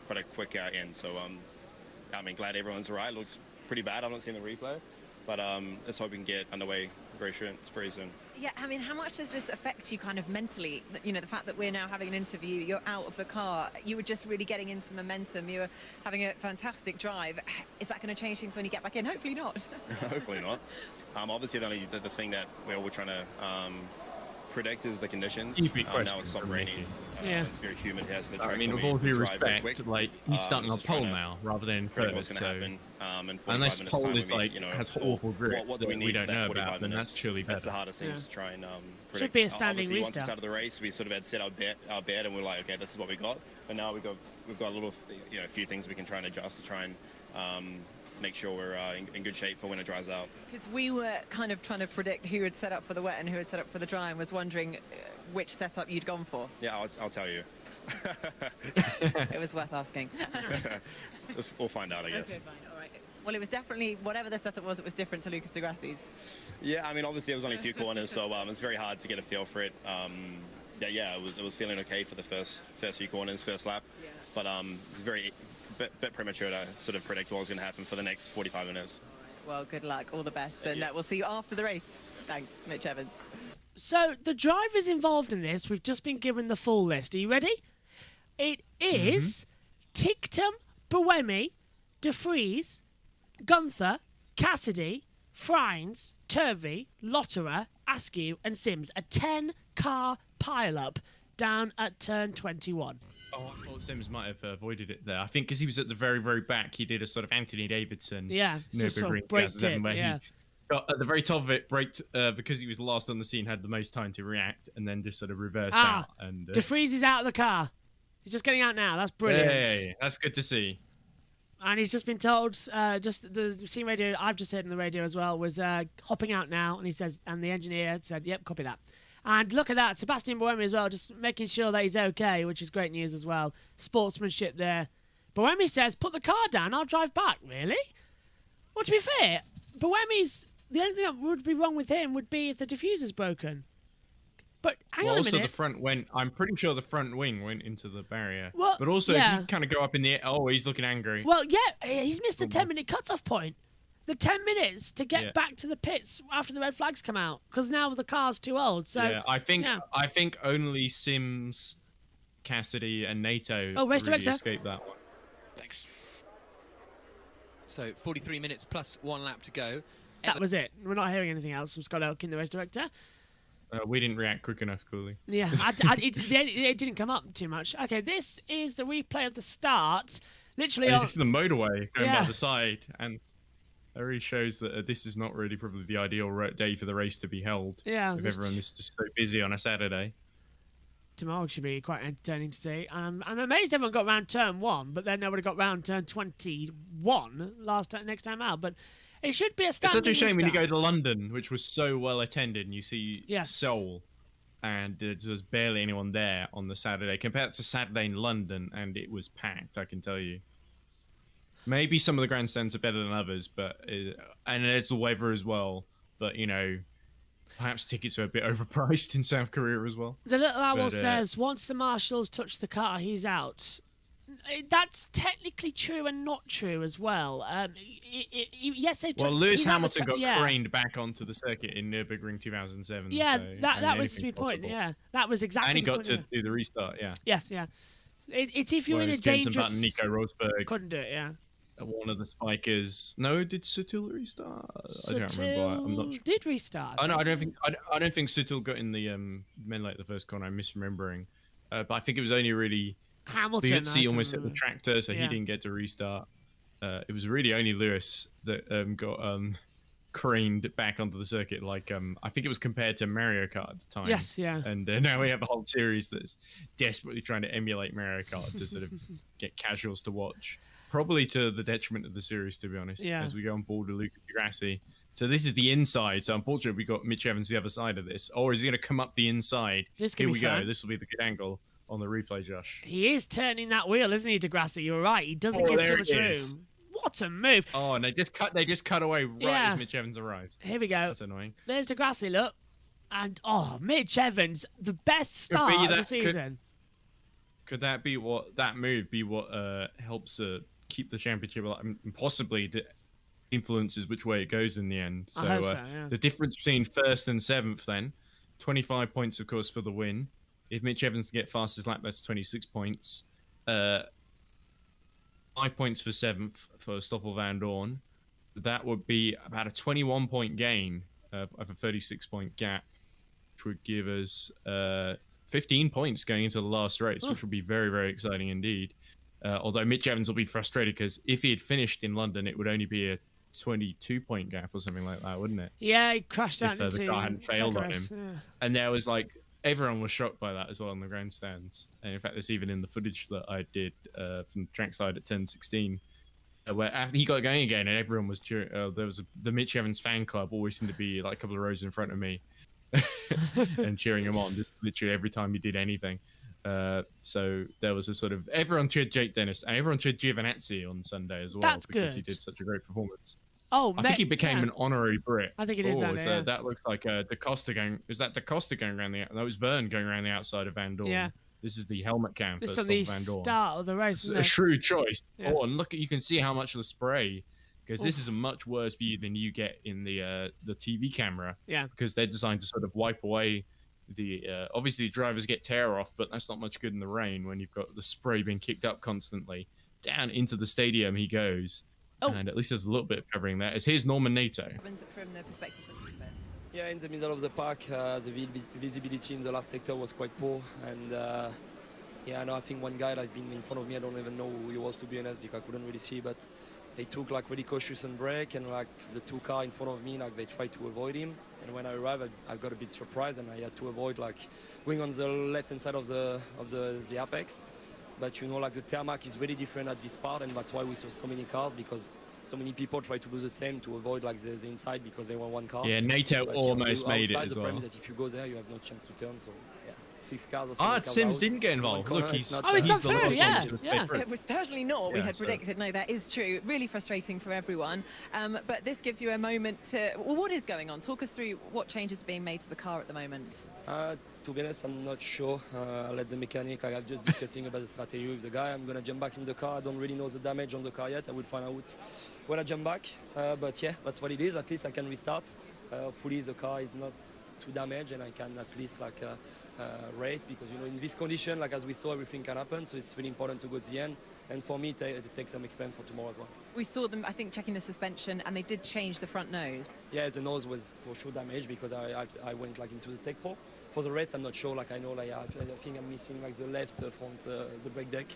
quite a quick end. So I mean, glad everyone's all right. Looks pretty bad. I've not seen the replay, but let's hope we can get underway very soon. Yeah, I mean, how much does this affect you kind of mentally? You know, the fact that we're now having an interview, you're out of the car, you were just really getting into momentum, you were having a fantastic drive. Is that going to change things when you get back in? Hopefully not. Hopefully not. Obviously, the thing that we're all trying to predict is the conditions. Now it's stopped raining. It's very humid here, so the track. I mean, with all due respect, like he's starting on pole now rather than third. What's going to happen? Unless pole is like has awful grip, what do we need? We don't know about. Then that's surely better. That's the hardest thing to try and predict. Should be a standing restart. Once we started the race, we sort of had set our bet, and we're like, okay, this is what we got. But now we've got a little, a few things we can try and adjust to try and make sure we're in good shape for when it dries out. Because we were kind of trying to predict who had set up for the wet and who had set up for the dry, and was wondering which setup you'd gone for. Yeah, I'll tell you. It was worth asking. We'll find out, I guess. Okay, fine, all right. Well, it was definitely, whatever the setup was, it was different to Lucas de Grassi's. Yeah, I mean, obviously it was only a few corners, so it's very hard to get a feel for it. It was feeling okay for the first few corners, first lap, but bit premature to sort of predict what was going to happen for the next 45 minutes. Well, good luck, all the best, and we'll see you after the race. Thanks, Mitch Evans. So the drivers involved in this, we've just been given the full list. Are you ready? It is Ticktum, Buemi, De Vries, Gunther, Cassidy, Frines, Turvey, Lotterer, Askew and Sims. A 10-car pile-up down at turn 21. Oh, I thought Sims might have avoided it there. I think because he was at the very, very back, he did a sort of Anthony Davidson. Yeah, just sort of braked it, he got at the very top of it, braked because he was the last on the scene, had the most time to react, and then just sort of reversed out. And De Vries is out of the car. He's just getting out now. That's brilliant. Hey, that's good to see. And he's just been told, just the scene radio I've just heard in the radio as well, was hopping out now. And he says, and the engineer said, yep, copy that. And look at that, Sebastian Buemi as well, just making sure that he's okay, which is great news as well. Sportsmanship there. Buemi says, put the car down, I'll drive back. Really? Well, to be fair, Buemi's, the only thing that would be wrong with him would be if the diffuser's broken. But hang on a minute. Also, the front went, I'm pretty sure the front wing went into the barrier. Well, but also, if you kind of go up in the air, oh, he's looking angry. Well, yeah, he's missed the 10-minute cutoff point. The 10 minutes to get back to the pits after the red flags come out, because now the car's too old. So yeah, I think only Sims, Cassidy, and NATO really escaped that one. Thanks. So 43 minutes plus 1 lap to go. That was it. We're not hearing anything else from Scott Elkin, the race director. We didn't react quick enough, clearly. Yeah, it didn't come up too much. Okay, this is the replay of the start. Literally, This is the motorway going Yeah. by the side, and it really shows that this is not really probably the ideal day for the race to be held. Yeah, if this- everyone is just so busy on a Saturday. tomorrow should be quite entertaining to see. I'm amazed everyone got round turn 1, but then nobody got round turn 21 next time out. But it should be a It's standing such a shame when you start. go to London, which was so well attended, and you see Yes. Seoul, and there was barely anyone there on the Saturday compared to Saturday in London, and it was packed. I can tell you. Maybe some of the grandstands are better than others, but and it's the weather as well. But you know, perhaps tickets are a bit overpriced in South Korea as well. The little owl But, says once the marshals touch the car, he's out. That's technically true and not true as well. Yes, they. Well, touched- Lewis he's out the Hamilton ca- got yeah. craned back onto the circuit in Nürburgring 2007. Yeah, so, that was anything's my point. possible. Yeah, that was exactly. And he the got point, to yeah. do the restart. Yeah. Yes, yeah. It's if you're Whereas in a Jenson dangerous. Button, Nico Rosberg, Couldn't do it. Yeah. one of the spikers. No, did Sutil restart? I don't remember. I'm not sure. Did restart. Oh no, I don't think Sutil got in the men like the first corner. I'm misremembering, but I think it was only really Hamilton. Liuzzi almost hit the tractor, so Yeah. he didn't get to restart. It was really only Lewis that got craned back onto the circuit. Like I think it was compared to Mario Kart at the time. Yes, yeah. And now we have a whole series that's desperately trying to emulate Mario Kart to sort of get casuals to watch. Probably to the detriment of the series, to be honest. Yeah. As we go on board with Luca Di Grassi. So this is the inside. So unfortunately, we got Mitch Evans the other side of this. Or is he going to come up the inside? This could Here be we fun. go. This will be the good angle on the replay, Josh. He is turning that wheel, isn't he, Degrassi? You're right. He doesn't give there too much it room. is. What a move! Oh, and they just cut away right Yeah. as Mitch Evans arrives. Here we go. That's annoying. There's Degrassi. Look, and Mitch Evans, the best Could be start of the that- season. Could that be what that move be? What helps keep the championship alive, and possibly influences which way it goes in the end. So, I hope so, yeah. the difference between first and seventh, then 25 points, of course, for the win. If Mitch Evans can get fastest lap, that's 26 points. 5 points for seventh for Stoffel Vandoorne. That would be about a 21-point gain of a 36-point gap, which would give us 15 points going into the last race, which would be very, very exciting indeed. Although Mitch Evans will be frustrated because if he had finished in London, it would only be a 22-point gap or something like that, wouldn't it? Yeah, he crashed out If the into car hadn't failed on him. second race, And there was like, everyone was shocked by that as well in the grandstands. And in fact, there's even in the footage that I did from trackside at 10:16, where after he got going again and everyone was cheering. There was the Mitch Evans fan club always seemed to be like a couple of rows in front of me and cheering him on just literally every time he did anything. So there was a sort of, everyone cheered Jake Dennis and everyone cheered Giovinazzi on Sunday as well. That's because he good. did such a great performance. Oh, I think he became an honorary Brit. I think he did that, yeah. That looks like DaCosta going. Is that DaCosta going around the? That was Verne going around the outside of Vandoorne. Yeah. This is the helmet cam for This is Stoffel the Vandoorne. start of the race, isn't A it? shrewd choice. Yeah. Oh, and look, you can see how much of the spray, because this is a much worse view than you get in the TV camera. Yeah. Because they're designed to sort of wipe away the. Obviously, drivers get tear off, but that's not much good in the rain when you've got the spray being kicked up constantly. Down into the stadium he goes. Oh. And at least there's a little bit of covering there. Here's Norman Nato. From the perspective of the event. Yeah, in the middle of the pack, the visibility in the last sector was quite poor. And yeah, I think one guy that's been in front of me, I don't even know who he was, to be honest, because I couldn't really see. But they took like really cautious on brake, and like the two cars in front of me, like they tried to avoid him. And when I arrived, I got a bit surprised, and I had to avoid like going on the left-hand side of the apex. But you know, like the tarmac is really different at this part, and that's why we saw so many cars, because so many people try to do the same to avoid like the inside because they want one car. Yeah, Nato But, almost made it outside, as the problem well. is that if you go there, you have no chance to turn. So yeah, 6 cars or 7 Ah, cars Sims out, didn't get one involved. corner, Look, it's he's not he's the gone last through, one yeah, to stay yeah. through. It was totally not what we Yeah, had so- predicted. No, that is true. Really frustrating for everyone. But this gives you a moment to... Well, what is going on? Talk us through what changes are being made to the car at the moment. To be honest, I'm not sure. I'll let the mechanic, like I'm just discussing about the strategy with the guy. I'm going to jump back in the car. I don't really know the damage on the car yet. I will find out when I jump back. But yeah, that's what it is. At least I can restart. Hopefully the car is not too damaged and I can at least like race, because you know in this condition, like as we saw, everything can happen. So it's really important to go to the end. and for me, it takes some expense for tomorrow as well. We saw them, I think, checking the suspension, and they did change the front nose. Yeah, the nose was for sure damaged because I went like into the tech pro. For the rest, I'm not sure. Like I know, like I think I'm missing like the left front, the brake deck.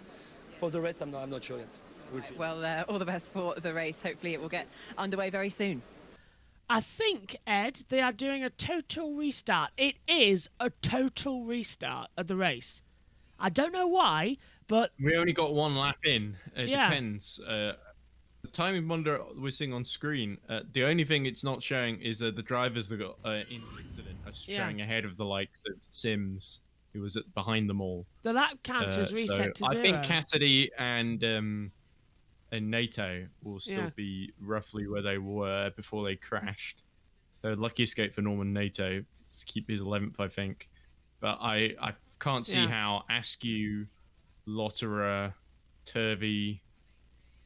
For the rest, I'm not sure yet. We'll see. Well, all the best for the race. Hopefully, it will get underway very soon. I think, Ed, they are doing a total restart. It is a total restart of the race. I don't know why, but we only got one lap in. It Yeah. depends. The timing monitor we're seeing on screen, the only thing it's not showing is the drivers that got in the incident are showing ahead of the likes of Sims, who was behind them all. the lap count is reset to 0. I think Cassidy and NATO will still be roughly where they were before they crashed. So lucky escape for Norman NATO to keep his 11th, I think. But I can't see how Askew, Lotterer, Turvey,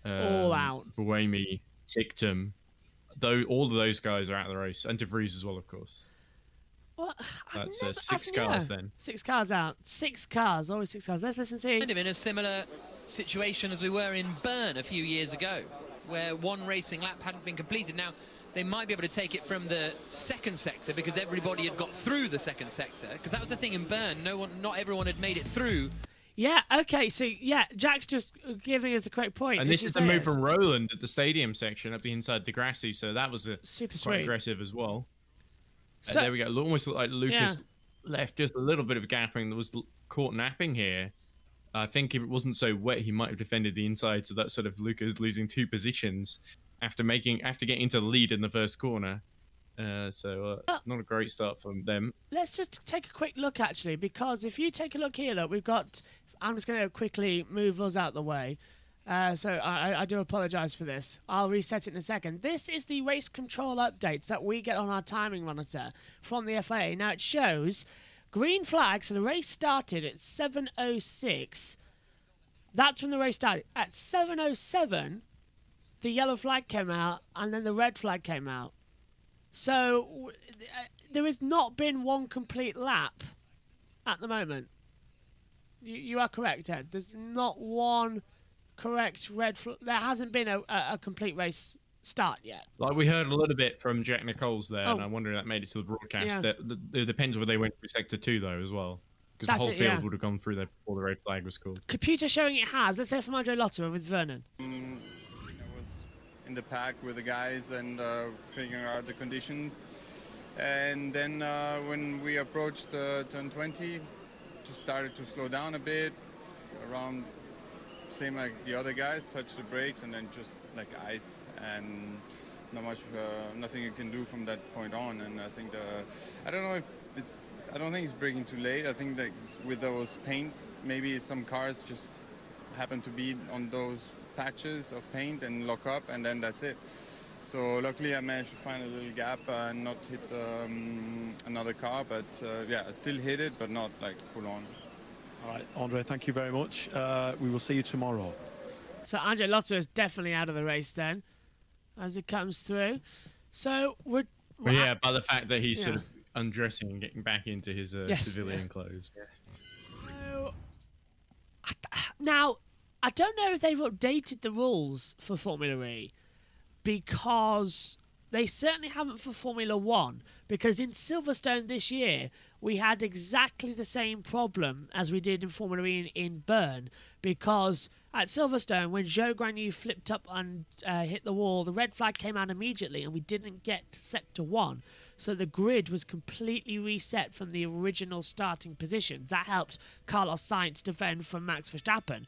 all out. Buemi, Tictum, though all of those guys are out of the race, and De Vries as well, of course. Well, That's 6 cars then. 6 cars out. 6 cars. Always 6 cars. Let's listen to see. Kind of in a similar situation as we were in Burn a few years ago, where one racing lap hadn't been completed. Now, they might be able to take it from the second sector because everybody had got through the second sector. Because that was the thing in Burn. Not everyone had made it through. Yeah, okay, so, yeah, Jack's just giving us the correct point. And this is the move from Roland at the stadium section up the inside Degrassi, so that was super quite sweet. aggressive as well. So, there we go. It almost looked like Lucas left just a little bit of gapping that was caught napping here. I think if it wasn't so wet, he might have defended the inside, so that's sort of Lucas losing 2 positions after getting into the lead in the first corner. Not a great start from them. let's just take a quick look, actually, because if you take a look here, look, we've got... I'm just going to quickly move us out the way. So I do apologise for this. I'll reset it in a second. This is the race control updates that we get on our timing monitor from the FIA. Now, it shows green flag, so the race started at 7:06. That's when the race started. At 7:07, the yellow flag came out, and then the red flag came out. So there has not been one complete lap at the moment. You are correct, Ed. There's not one correct red flag. There hasn't been a complete race start yet. Like we heard a little bit from Jack Nichols there, and I wonder if that made it to the broadcast. It depends whether they went through Sector 2, though, as well. Because the whole field would have gone through there before the red flag was called. Computer showing it has. Let's say from Andre Lotterer with Vernon. I was in the pack with the guys and figuring out the conditions. And then when we approached turn 20, just started to slow down a bit, around same like the other guys, touch the brakes and then just like ice, and not much, nothing you can do from that point on. And I think I don't know if it's, I don't think it's braking too late. I think that with those paints, maybe some cars just happen to be on those patches of paint and lock up, and then that's it. So luckily I managed to find a little gap and not hit another car, but yeah, I still hit it, but not like full on. All right, Andre, thank you very much. We will see you tomorrow. So Andre Lotterer is definitely out of the race then, as it comes through. So we're yeah, by the fact that he's sort of undressing and getting back into his civilian clothes. So, now, I don't know if they've updated the rules for Formula E, because they certainly haven't for Formula 1, because in Silverstone this year, we had exactly the same problem as we did in Formula E in Burn, because at Silverstone, when Joe Granu flipped up and hit the wall, the red flag came out immediately, and we didn't get to Sector 1. So the grid was completely reset from the original starting positions. That helped Carlos Sainz defend from Max Verstappen.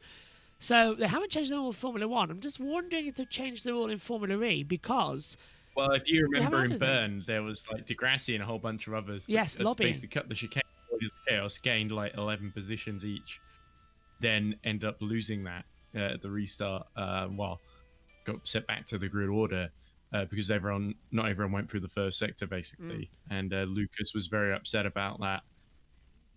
So they haven't changed the rule in Formula 1. I'm just wondering if they've changed the rule in Formula E, because... Well, if you remember in Burn, there was like Degrassi and a whole bunch of others that lobbying. basically cut the chicane, chaos, gained like 11 positions each, then ended up losing that at the restart. Got set back to the grid order because not everyone went through the first sector, basically. And Lucas was very upset about that.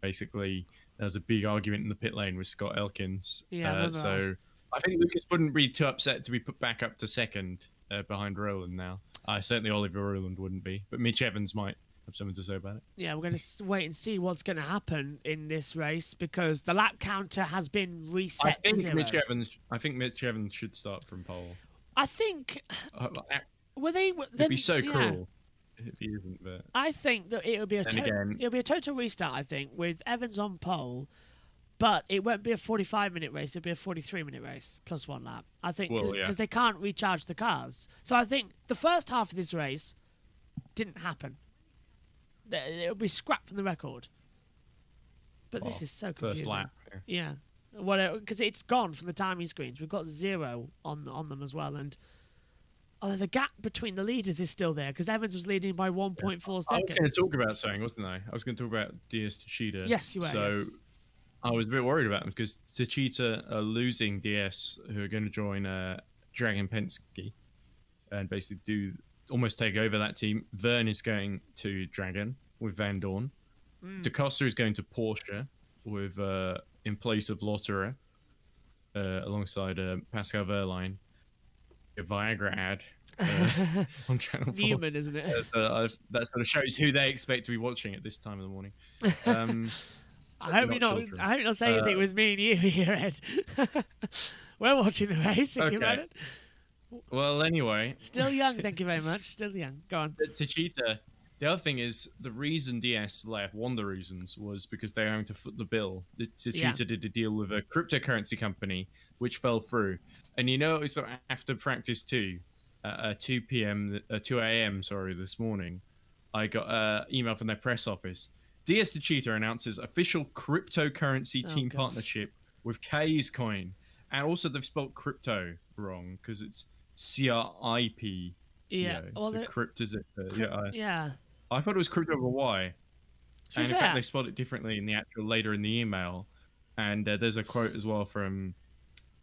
Basically, there was a big argument in the pit lane with Scott Elkins. So I think Lucas wouldn't be too upset to be put back up to second behind Roland now. Certainly Oliver Roland wouldn't be, but Mitch Evans might have something to say about it. Yeah, we're going to wait and see what's going to happen in this race because the lap counter has been reset to 0. I think Mitch Evans should start from pole. I think... It'd be so cruel if he isn't, but... I think that it'll be a total restart, I think, with Evans on pole, but it won't be a 45-minute race, it'll be a 43-minute race, plus 1 lap. I think, because they can't recharge the cars. So I think the first half of this race didn't happen. It'll be scrapped from the record. But this is so confusing. First lap. Yeah. Well, because it's gone from the timing screens. We've got 0 on them as well, and the gap between the leaders is still there because Evans was leading by 1.4 seconds. I was going to talk about something, wasn't I? I was going to talk about DS Techeetah. Yes, you were. So yes. I was a bit worried about them because Techeetah are losing DS, who are going to join Dragon Penske and basically almost take over that team. Vern is going to Dragon with Vandoorne. DaCosta is going to Porsche with in place of Lotterer alongside Pascal Wehrlein. A Viagra ad on Channel 4. Newman, isn't it? That sort of shows who they expect to be watching at this time of the morning. I hope you're not saying anything with me and you here, Ed. We're watching the race. Think about it. Well, anyway. Still young, thank you very much. Still young. Go on. Techeetah. The other thing is, the reason DS left, one of the reasons, was because they were having to foot the bill. Techeetah did a deal with a cryptocurrency company, which fell through. And it was after practice 2, 2 a.m. this morning, I got an email from their press office. DS Techeetah announces official cryptocurrency team partnership with K's Coin. And also they've spelled crypto wrong because it's CRIPTO. Yeah. Well, so crypto is it? Yeah. I thought it was crypto with a Y. And in fact, they spelled it differently in the actual later in the email. And there's a quote as well from...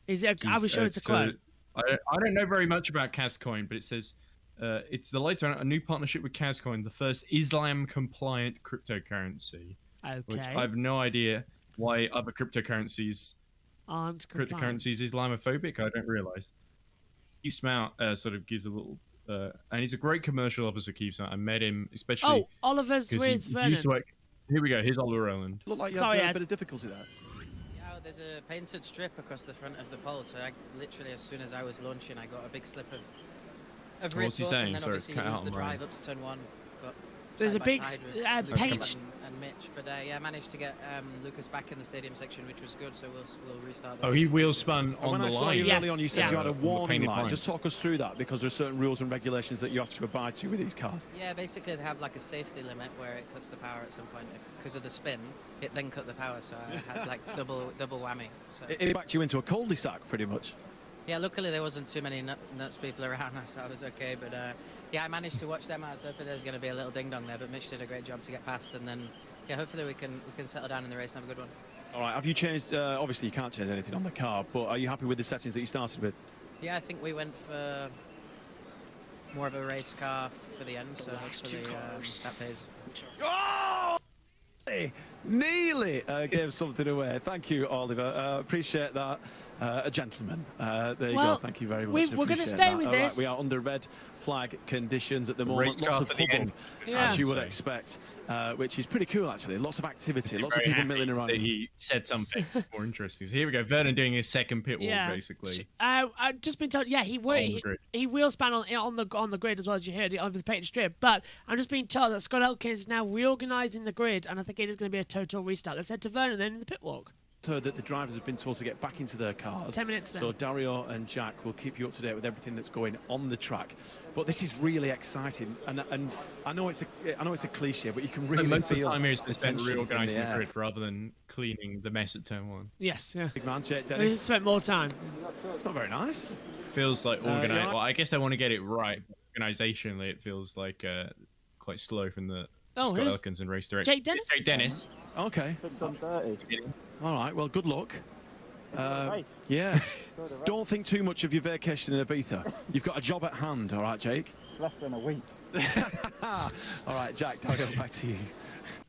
Are we sure it's a quote? I don't know very much about Cascoin, but it says it's the later a new partnership with Cascoin, the first Islam-compliant cryptocurrency. Okay. Which I have no idea why other cryptocurrencies aren't cryptocurrencies Islamophobic. I don't realize. Keith Smout sort of gives a little, and he's a great commercial officer. Keith Smout. I met him especially. Oh, Oliver's with Vernon. Here we go. Here's Oliver Rowland. Look like you had a bit of difficulty there. There's a painted strip across the front of the pole, so literally as soon as I was launching, I got a big slip of rip. What's he saying? And then Sorry, obviously cut out the on drive up to turn 1. Got there's a big paint and Mitch, but I managed to get Lucas back in the stadium section, which was good. So we'll restart. Oh, he wheel spun on the line. When I saw you early on, you said you had a warning light. Just talk us through that because there are certain rules and regulations that you have to abide to with these cars. Yeah, basically they have like a safety limit where it cuts the power at some point. Because of the spin, it then cut the power, so I had like double whammy. So. It backed you into a cul-de-sac, pretty much. Yeah, luckily there wasn't too many nuts people around, so I was okay. But yeah, I managed to watch them. I was hoping there was going to be a little ding-dong there, but Mitch did a great job to get past, and then yeah, hopefully we can settle down in the race and have a good one. All right, have you changed? Obviously, you can't change anything on the car, but are you happy with the settings that you started with? Yeah, I think we went for more of a race car for the end, so hopefully that pays. Oh! Nearly gave something away. Thank you, Oliver. Appreciate that. A gentleman. There you go. Thank you very much. We're going to stay with this. Right, we are under red flag conditions at the moment. Lots of hubbub, as you would expect, which is pretty cool, actually. Lots of activity, lots of people milling around. He said something more interesting. So here we go. Vernon doing his second pit wall, basically. I've just been told, he wheel span on the grid as well, as you heard, over the painted strip. But I'm just being told that Scott Elkins is now reorganising the grid, and I think it is going to be a total restart. Let's head to Vernon then in the pit walk. Heard that the drivers have been told to get back into their cars. 10 minutes then. So Dario and Jack will keep you up to date with everything that's going on the track. But this is really exciting, and I know it's a cliche, but you can really most feel of the time here is spent tension reorganising in the grid rather than cleaning the mess at turn 1. Yes, yeah. Big man, Jake We Dennis. just spent more time. It's not very nice. Feels like organised. Well, I guess they want to get it right. Organisationally, it feels like quite slow from the Scott Elkins and race director. Jake Dennis? Jake Dennis. Okay. All right, well, good luck. Yeah. Don't think too much of your vacation in Ibiza. You've got a job at hand, all right, Jake? Less than a week. All right, Jack, I'll go back to you.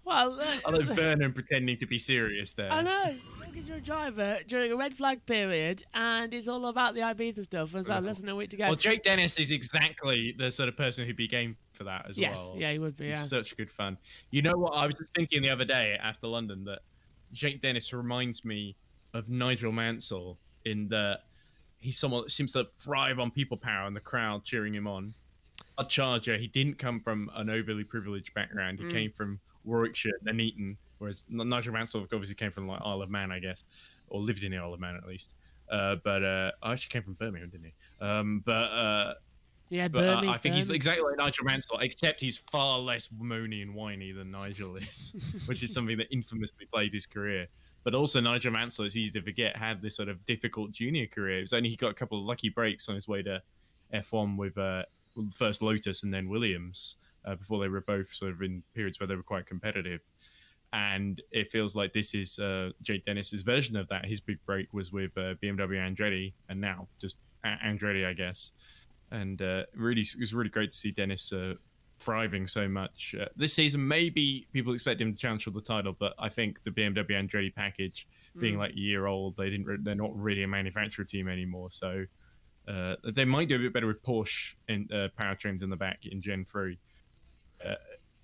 Well, I love Vernon pretending to be serious there. I know. Look at your driver during a red flag period, and it's all about the Ibiza stuff as well. Less than a week to go. Well, Jake Dennis is exactly the sort of person who'd be game for that as Yes, well. yeah, he would be. It's Yeah. such good fun. You know what? I was just thinking the other day after London that Jake Dennis reminds me of Nigel Mansell in that he's someone that seems to thrive on people power and the crowd cheering him on. A Charger, he didn't come from an overly privileged background. He came from Warwickshire, Nuneaton, whereas Nigel Mansell obviously came from like Isle of Man, I guess, or lived in the Isle of Man at least. But actually came from Birmingham, didn't he? Yeah, But I think he's exactly like Nigel Mansell, except he's far less moany and whiny than Nigel is, which is something that infamously played his career. But also Nigel Mansell, it's easy to forget, had this sort of difficult junior career. It was only he got a couple of lucky breaks on his way to F1 with first Lotus and then Williams before they were both sort of in periods where they were quite competitive. And it feels like this is Jake Dennis's version of that. His big break was with BMW Andretti, and now just Andretti, I guess. And really, it was really great to see Dennis thriving so much this season. Maybe people expect him to challenge for the title, but I think the BMW Andretti package, being like a year old, they're not really a manufacturer team anymore. So they might do a bit better with Porsche and powertrains in the back in Gen 3.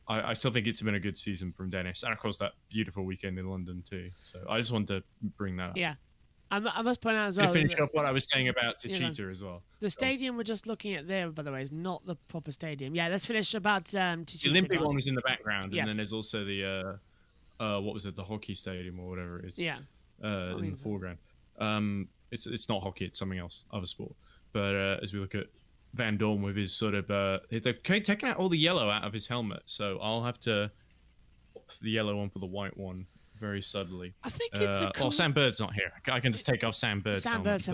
I still think it's been a good season from Dennis, and of course that beautiful weekend in London too. So I just wanted to bring that up. Yeah. I must point out as well. To finish off what I was saying about Techeetah as well. The stadium we're just looking at there, by the way, is not the proper stadium. Yeah, let's finish about Techeetah. The Olympic one was in the background, Yes. and then there's also the what was it, the hockey stadium or whatever it is. Yeah. In the foreground. It's not hockey, it's something else, other sport. But as we look at Vandoorne with his sort of they've taken out all the yellow out of his helmet, so I'll have to pop the yellow one for the white one very subtly. I think it's Sam Bird's not here. I can just take off Sam Bird's helmet.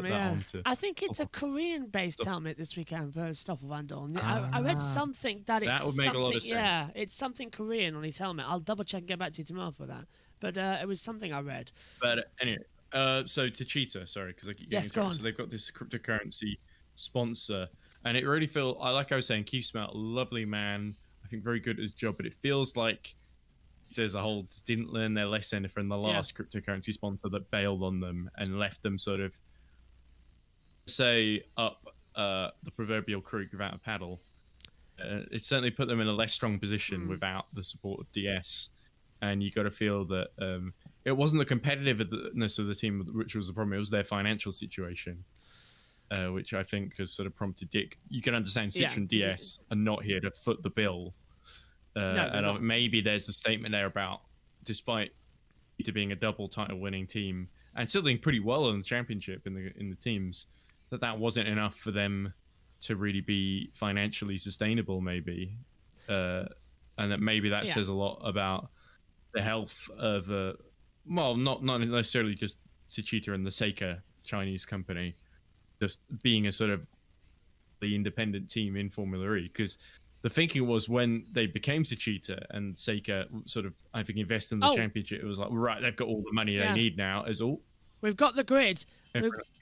I think it's a Korean-based helmet this weekend for Stoffel Vandoorne. I read something that it's would make a lot of sense. Yeah, it's something Korean on his helmet. I'll double check and get back to you tomorrow for that. But it was something I read. But anyway, so Techeetah, sorry, because I keep getting go on. So they've got this cryptocurrency sponsor, and it really feels, like I was saying, Keith Smelt, lovely man. I think very good at his job, but it feels like as a whole didn't learn their lesson from the last cryptocurrency sponsor that bailed on them and left them sort of up the proverbial creek without a paddle. It certainly put them in a less strong position without the support of DS, and you got to feel that it wasn't the competitiveness of the team which was the problem, it was their financial situation, which I think has sort of prompted Dick. You can understand Citroen and DS are not here to foot the bill. And maybe there's a statement there about, despite it being a double title winning team and still doing pretty well in the championship in the teams, that wasn't enough for them to really be financially sustainable, maybe. And that maybe that says a lot about the health of not necessarily just Techeetah and the Seika Chinese company, just being a sort of the independent team in Formula E, because the thinking was when they became Techeetah and Seika sort of, I think, invested in the championship, it was like, right, they've got all the money they need now. We've got the grid.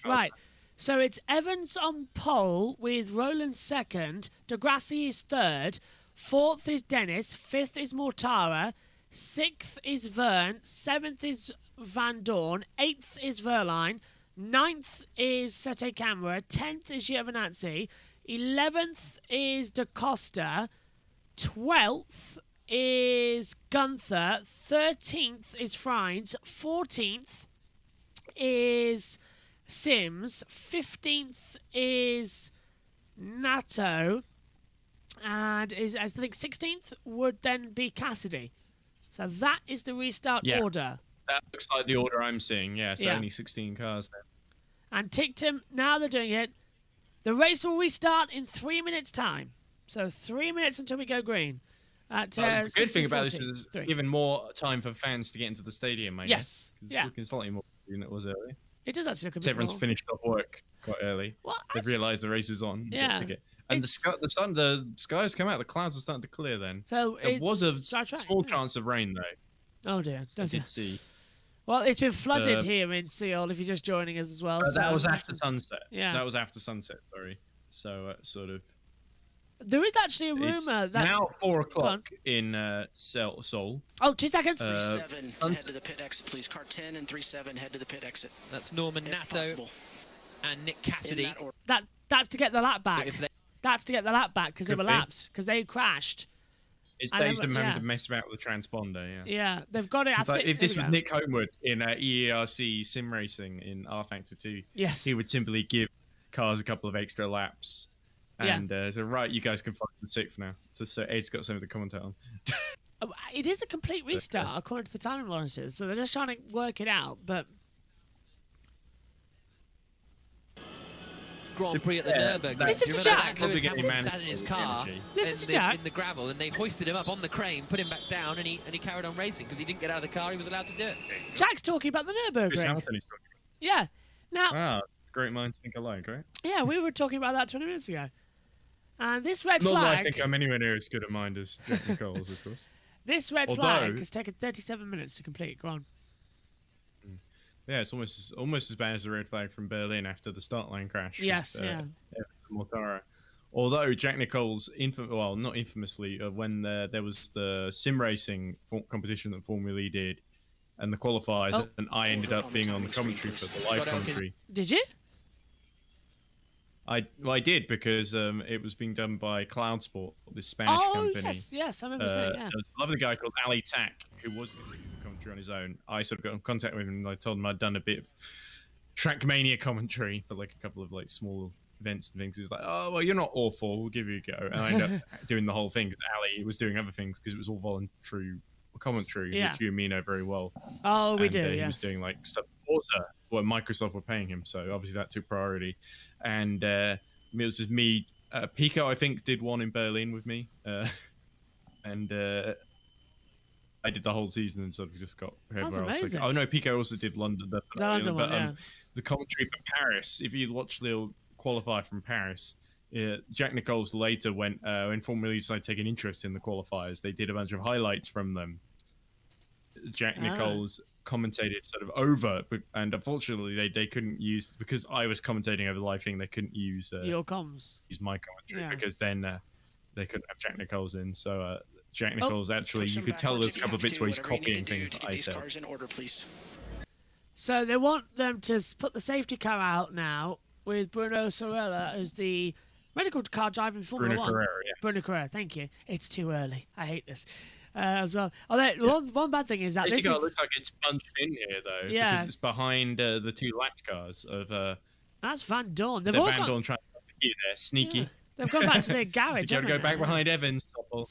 Right. So it's Evans on pole with Roland second. Degrassi is third. Fourth is Dennis. Fifth is Mortara. Sixth is Verne. Seventh is Vandoorne. Eighth is Verline. Ninth is Sete Camera. 10th is Giovinazzi. 11th is Da Costa. 12th is Gunther. 13th is Freins. 14th is Sims. 15th is Nato. And I think 16th would then be Cassidy. So that is the restart order. That looks like the order I'm seeing, so only 16 cars there. And Tictum, now they're doing it. The race will restart in 3 minutes' time. So 3 minutes until we go green. The good thing about this is even more time for fans to get into the stadium, I guess. Yes. It's looking slightly more than it was early. It does actually look a bit Everyone's more. finished off work quite early. They've realised the race is on. Yeah. And the skies come out. The clouds are starting to clear then. So there was a small chance of rain, though. Oh, dear. I did see. Well, it's been flooded here in Seoul, if you're just joining us as well. That was after sunset. Yeah. That was after sunset, sorry. So, sort of... There is actually a rumour that... now 4 o'clock in Seoul. Oh, 2 seconds. 3-7, head to the pit exit, please. Car 10 and 3-7, head to the pit exit. That's Norman Nato and Nick Cassidy. That's to get the lap back. That's to get the lap back because they Could were be. lapped because they crashed. It And saves then- them having yeah. to mess about with the transponder, yeah. Yeah, they've got it. I It's like, think, if this there was we go. Nick Homewood in EERC sim racing in R Factor 2, Yes. he would simply give cars a couple of extra laps. Yeah. And so, right, you guys can focus on 6th now. So Ed's got something to commentate on. It is a complete restart according to the timing monitors, so they're just trying to work it out. But Grand Prix at the Yeah, Nürburgring. Listen Do you to remember Jack. that? Lewis Probably Hamilton getting sat in his manifold car energy. Listen in to the, Jack. in the gravel, and they hoisted him up on the crane, put him back down, and he carried on racing because he didn't get out of the car. He was allowed to do it. Jack's talking about the Chris Nürburgring. Hamilton is talking. Yeah. Now, Wow, great minds think alike, right? yeah, we were talking about that 20 minutes ago. And this red Not that I flag, think I'm anywhere near as good a mind as Jack Nichols, of course. this red Although- flag has taken 37 minutes to complete. Go on. Yeah, it's almost as bad as the red flag from Berlin after the start line crash. Yes, with, yeah. Mortara. Although Jack Nichols, not infamously, when there was the sim racing competition that Formula E did, and the qualifiers, Oh. and I ended up being on the commentary for the live commentary. Did you? I did because it was being done by Cloud Sport, this Spanish Oh, company. yes, I remember saying, yeah. There was a lovely guy called Ali Tack who was doing the commentary on his own. I sort of got in contact with him and I told him I'd done a bit of Trackmania commentary for like a couple of like small events and things. He's like, oh, well, you're not awful. We'll give you a go. And I ended up doing the whole thing because Ali was doing other things because it was all voluntary commentary, Yeah. which you and me know very well. Oh, we And, do, He yes. was doing like stuff for Forza, where Microsoft were paying him, so obviously that took priority. And it was just me. Pico, I think, did one in Berlin with me, and I did the whole season and sort of just got That's whoever else. amazing. Oh no, Pico also did London. The London one, yeah. The commentary for Paris. If you watch the qualifier from Paris. Jack Nichols later went when Formula E decided to take an interest in the qualifiers. They did a bunch of highlights from them. Jack Nichols commentated sort of over, and unfortunately they couldn't use, because I was commentating over the live thing. They couldn't use Your comms. use my commentary Yeah. because then they couldn't have Jack Nichols in. So Jack Nichols actually, you could tell there's a couple of bits where he's copying things that I said. Cars in order, please. So they want them to put the safety car out now with Bruno Sorella as the medical car driver in Formula Bruno 1. Carrera, yes. Bruno Carrera, thank you. It's too early. I hate this. As well. Although, one bad thing is that Safety this car is... looks like it's punched in here though, Yeah. because it's behind the two lapped cars of That's Vandoorne. They've the all Vandoorne gone, trying to get there, sneaky. Yeah. They've gone back to their garage, You got to haven't go they? back behind Evans. Topple.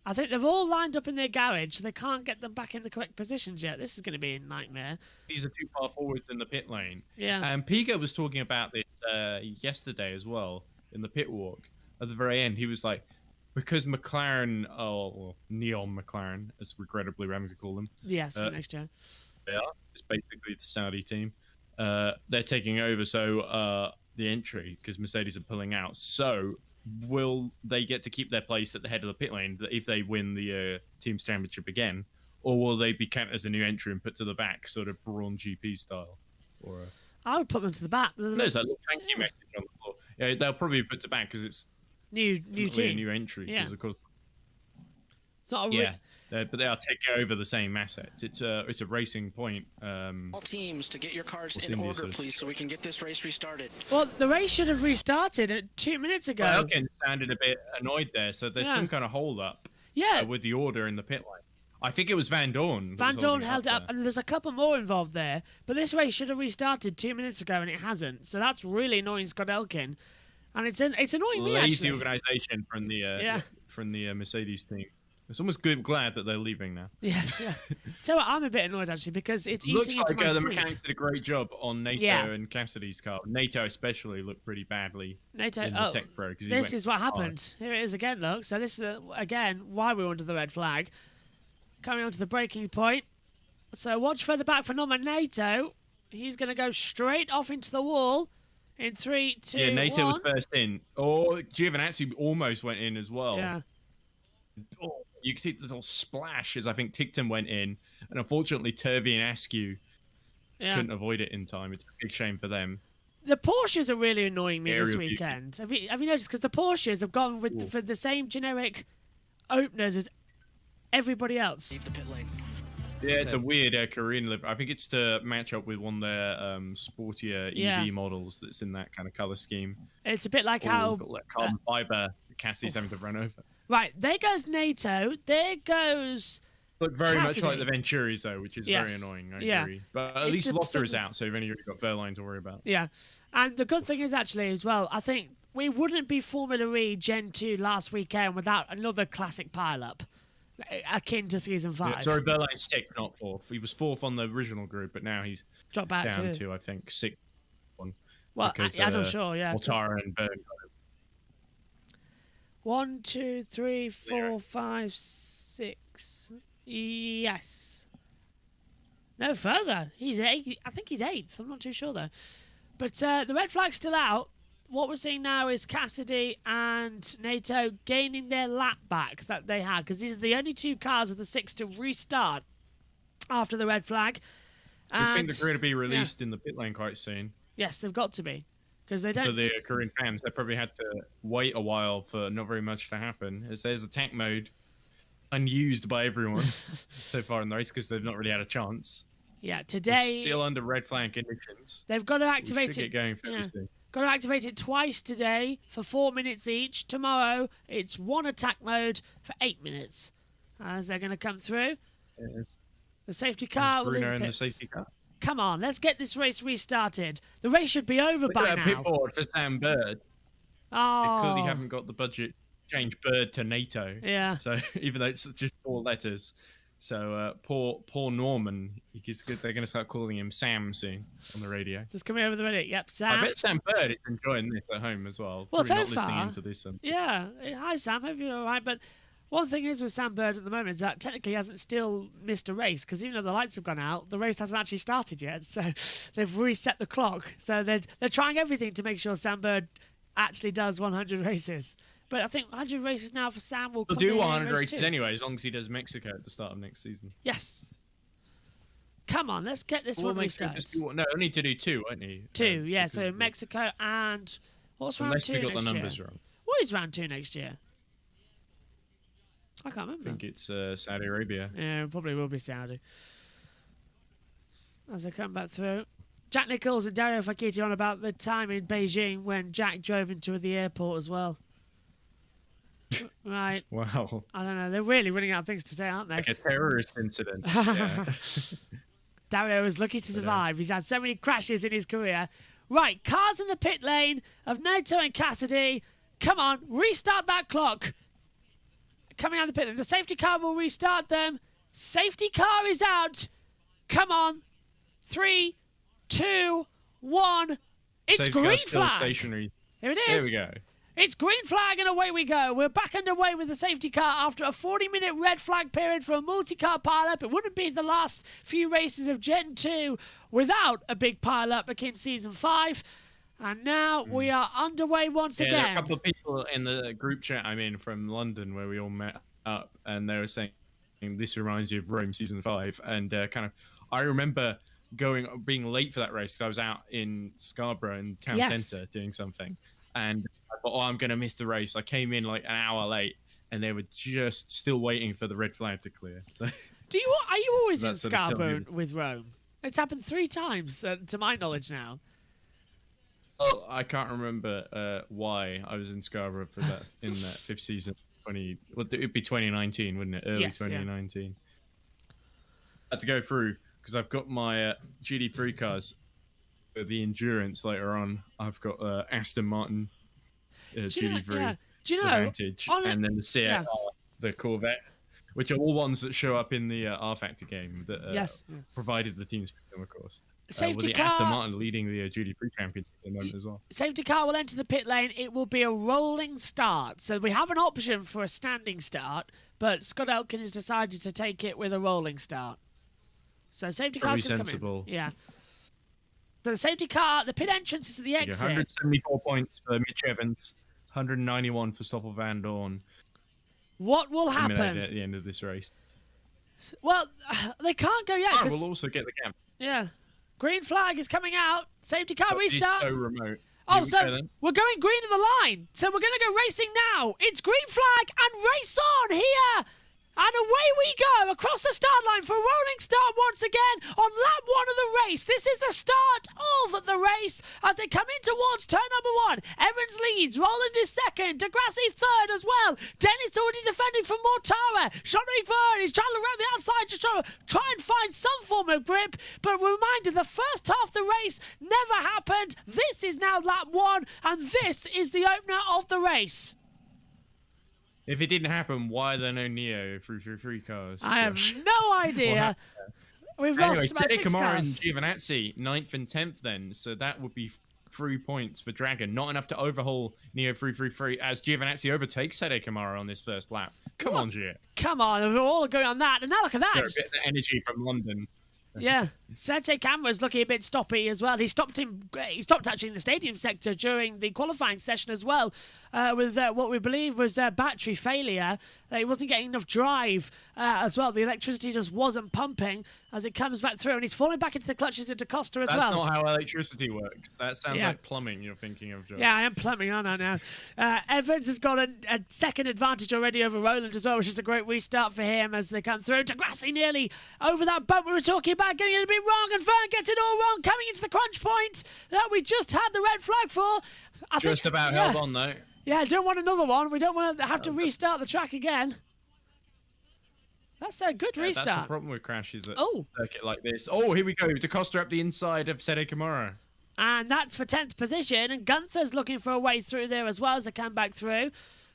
I think they've all lined up in their garage, so they can't get them back in the correct positions yet. This is going to be a nightmare. These are too far forwards in the pit lane. Yeah. And Pico was talking about this yesterday as well in the pit walk. At the very end, he was like, because McLaren, well, Neon McLaren, as regrettably we're having to call them. Yes, for next year. They are. It's basically the Saudi team. They're taking over, so the entry, because Mercedes are pulling out. So will they get to keep their place at the head of the pit lane if they win the team's championship again? Or will they be counted as a new entry and put to the back, sort of Braun GP style? Or I would put them to the back. there's that little thank you message on the floor. Yeah, they'll probably be put to back because it's new definitely team. a new entry. Yeah. Because of course, It's not a yeah, but they are taking over the same assets. It's a racing point. All teams to get your cars What's in India order, says? please, so we can get this race restarted. Well, the race should have restarted 2 minutes ago. Well, Elkin sounded a bit annoyed there, so there's Yeah. some kind of hold up. Yeah. With the order in the pit lane. I think it was Vandoorne. Vandoorne held it up, and there's a couple more involved there. But this race should have restarted 2 minutes ago, and it hasn't. So that's really annoying Scott Elkin. And it's annoying me, Lazy actually. organisation from the Mercedes team. It's almost glad that they're leaving now. Yes, yeah. So I'm a bit annoyed, actually, because it's Looks eating like into my the sleep. mechanics did a great job on NATO Yeah. and Cassidy's car. NATO especially looked pretty badly NATO, in the Tech Pro. This is what happened. Here it is again, look. So this is, again, why we're under the red flag. Coming on to the breaking point. So watch further back for Norman NATO. He's going to go straight off into the wall in 3, 2, Yeah, NATO 1. was first in. Oh, Giovinazzi almost went in as well. Yeah. Oh, you could see the little splash as I think Ticton went in. And unfortunately, Turvey and Askew just Yeah. couldn't avoid it in time. It's a big shame for them. The Porsches are really annoying me this Aerial beauty. weekend. Have you noticed? Because the Porsches have gone with for the same generic openers as everybody else. Leave the pit lane. Yeah, it's So- a weird Korean livery. I think it's to match up with one of their sportier EV models that's in that kind of color scheme. It's a bit like All how... got like carbon fiber Cassidy's having to run over. Right, there goes NATO. There goes... Look very Cassidy. much like the Venturis, though, which is very annoying. I agree. But at It's least the Lotta is same- out, so you've only got Verline to worry about. Yeah, and the good thing is actually as well, I think we wouldn't be Formula E Gen 2 last weekend without another classic pile-up, akin to Season 5. Yeah, sorry, Verline's 6th, not 4th. He was 4th on the original group, but now he's Dropped back down to- to, I think, 6th one. Well, because, I'm not sure, yeah. Mortara and Vern. 1, 2, 3, 4, 5, 6. Yes. No further. He's 8th. I think he's 8th. I'm not too sure though. But the red flag's still out. What we're seeing now is Cassidy and NATO gaining their lap back that they had, because these are the only 2 cars of the 6 to restart after the red flag. I think they're going to be released in the pit lane quite soon. Yes, they've got to be. Because they don't... For the Korean fans, they probably had to wait a while for not very much to happen, as there's attack mode unused by everyone so far in the race because they've not really had a chance. Yeah, We're today... still under red flag conditions. They've got to activate We should it. get going fairly soon. Got to activate it twice today for 4 minutes each. Tomorrow, it's 1 attack mode for 8 minutes. As they're going to come through. Yes. The safety car will Bruno leave in the pits. safety car. Come on, let's get this race restarted. The race should be over Look by at that now. pit board for Sam Bird. They Oh, clearly haven't got the budget to change Bird to NATO. Yeah. So even though it's just 4 letters. So poor Norman, they're going to start calling him Sam soon on the radio. just come here with the minute. Yep, Sam. I bet Sam Bird is enjoying this at home as well. Well, Probably so not listening far, into this. Yeah. Hi, Sam. Hope you're all right. But one thing is with Sam Bird at the moment is that technically he hasn't still missed a race, because even though the lights have gone out, the race hasn't actually started yet. So they've reset the clock. So they're trying everything to make sure Sam Bird actually does 100 races. But I think 100 races now for Sam will He'll come do in 100 race races 2. anyway, as long as he does Mexico at the start of next season. Yes. Come on, let's get this one restarted. No, only to do 2, won't he? 2, yeah. because So of the- Mexico and what's round Unless 2 we got next the numbers year? wrong. What is round 2 next year? I can't I remember. think it's Saudi Arabia. Yeah, it probably will be Saudi. As they come back through. Jack Nichols and Dario Fakiti on about the time in Beijing when Jack drove into the airport as well. Right. Wow. I don't know. They're really running out of things to say, aren't they? Like a terrorist incident. Yeah. Dario is lucky to survive. He's had so many crashes in his career. Right, cars in the pit lane of Nato and Cassidy. Come on, restart that clock. Coming out of the pit lane. The safety car will restart them. Safety car is out. Come on. 3, 2, 1. It's Safety green car's still flag. stationary. Here it There is. we go. It's green flag and away we go. We're back underway with the safety car after a 40-minute red flag period for a multi-car pile-up. It wouldn't be the last few races of Gen 2 without a big pile-up akin Season 5. And now we are underway once Yeah, there are a again. couple of people in the group chat I'm in from London where we all met up, and they were saying this reminds you of Rome Season 5. And I remember being late for that race because I was out in Scarborough in town centre doing something. And I thought, I'm going to miss the race. I came in like an hour late, and they were just still waiting for the red flag to clear. So, Are you always So in that's sort of telling Scarborough you. with Rome? It's happened 3 times, to my knowledge now. well, I can't remember why I was in Scarborough for that in that 5th season. It'd be 2019, wouldn't it? Early Yes, yeah. 2019. I had to go through because I've got my GD3 cars. The endurance later on, I've got Aston Martin GD3 Do you know, Vantage, and then the CFR, yeah. the Corvette, which are all ones that show up in the R Factor game that Yes. provided the teams pick them, of course. Safety with the car- Aston Martin leading the GD3 championship at the moment as well. Safety car will enter the pit lane. It will be a rolling start. So we have an option for a standing start, but Scott Elkin has decided to take it with a rolling start. So safety car's Very going to come sensible. in. Yeah. So the safety car, the pit entrance is at the There you go, exit. 174 points for Mitch Evans, 191 for Stoffel Vandoorne. What will Eliminated happen? at the end of this race? Well, they can't go yet. Oh, 'cause- we'll also get the gap. yeah. Green flag is coming out. Safety car It's restart. so remote. Here Oh, we so go then. we're going green to the line. So we're going to go racing now. It's green flag and race on here. And away we go across the start line for a rolling start once again on lap 1 of the race. This is the start of the race as they come in towards turn number 1. Evans leads, Roland is second, Degrassi third as well. Dennis already defending from Mortara. Jean-Luc Verne is trying to around the outside to try and find some form of grip. But reminder, the first half of the race never happened. This is now lap 1 and this is the opener of the race. If it didn't happen, why are there no Neo through three cars? I have no idea. We've lost about 6 Kamara cars. and Giovinazzi, 9th and 10th then. So that would be 3 points for Dragon. Not enough to overhaul Neo 333 as Giovinazzi overtakes Sede Kamara on this first lap. Come on, Gio. Come on, we're all going on that. And now look at that. So a bit of the energy from London. Yeah, Sete Camera's looking a bit stoppy as well. He stopped actually in the stadium sector during the qualifying session as well, with what we believe was battery failure. He wasn't getting enough drive as well. The electricity just wasn't pumping as it comes back through, and he's falling back into the clutches of DaCosta as well. That's not how electricity works. That sounds like plumbing you're thinking of, Joe. Yeah, I am plumbing, aren't I now? Evans has got a second advantage already over Roland as well, which is a great restart for him as they come through. Degrassi nearly over that bump we were talking about, getting it a bit wrong, and Verne gets it all wrong, coming into the crunch point that we just had the red flag for. Just about held on, though. Yeah, I don't want another one. We don't want to have to restart the track again. That's a good restart. That's the problem with crashes at a circuit like this. Oh, here we go. DaCosta up the inside of Sede Kamara. And that's for 10th position. And Gunther's looking for a way through there as well as they come back through.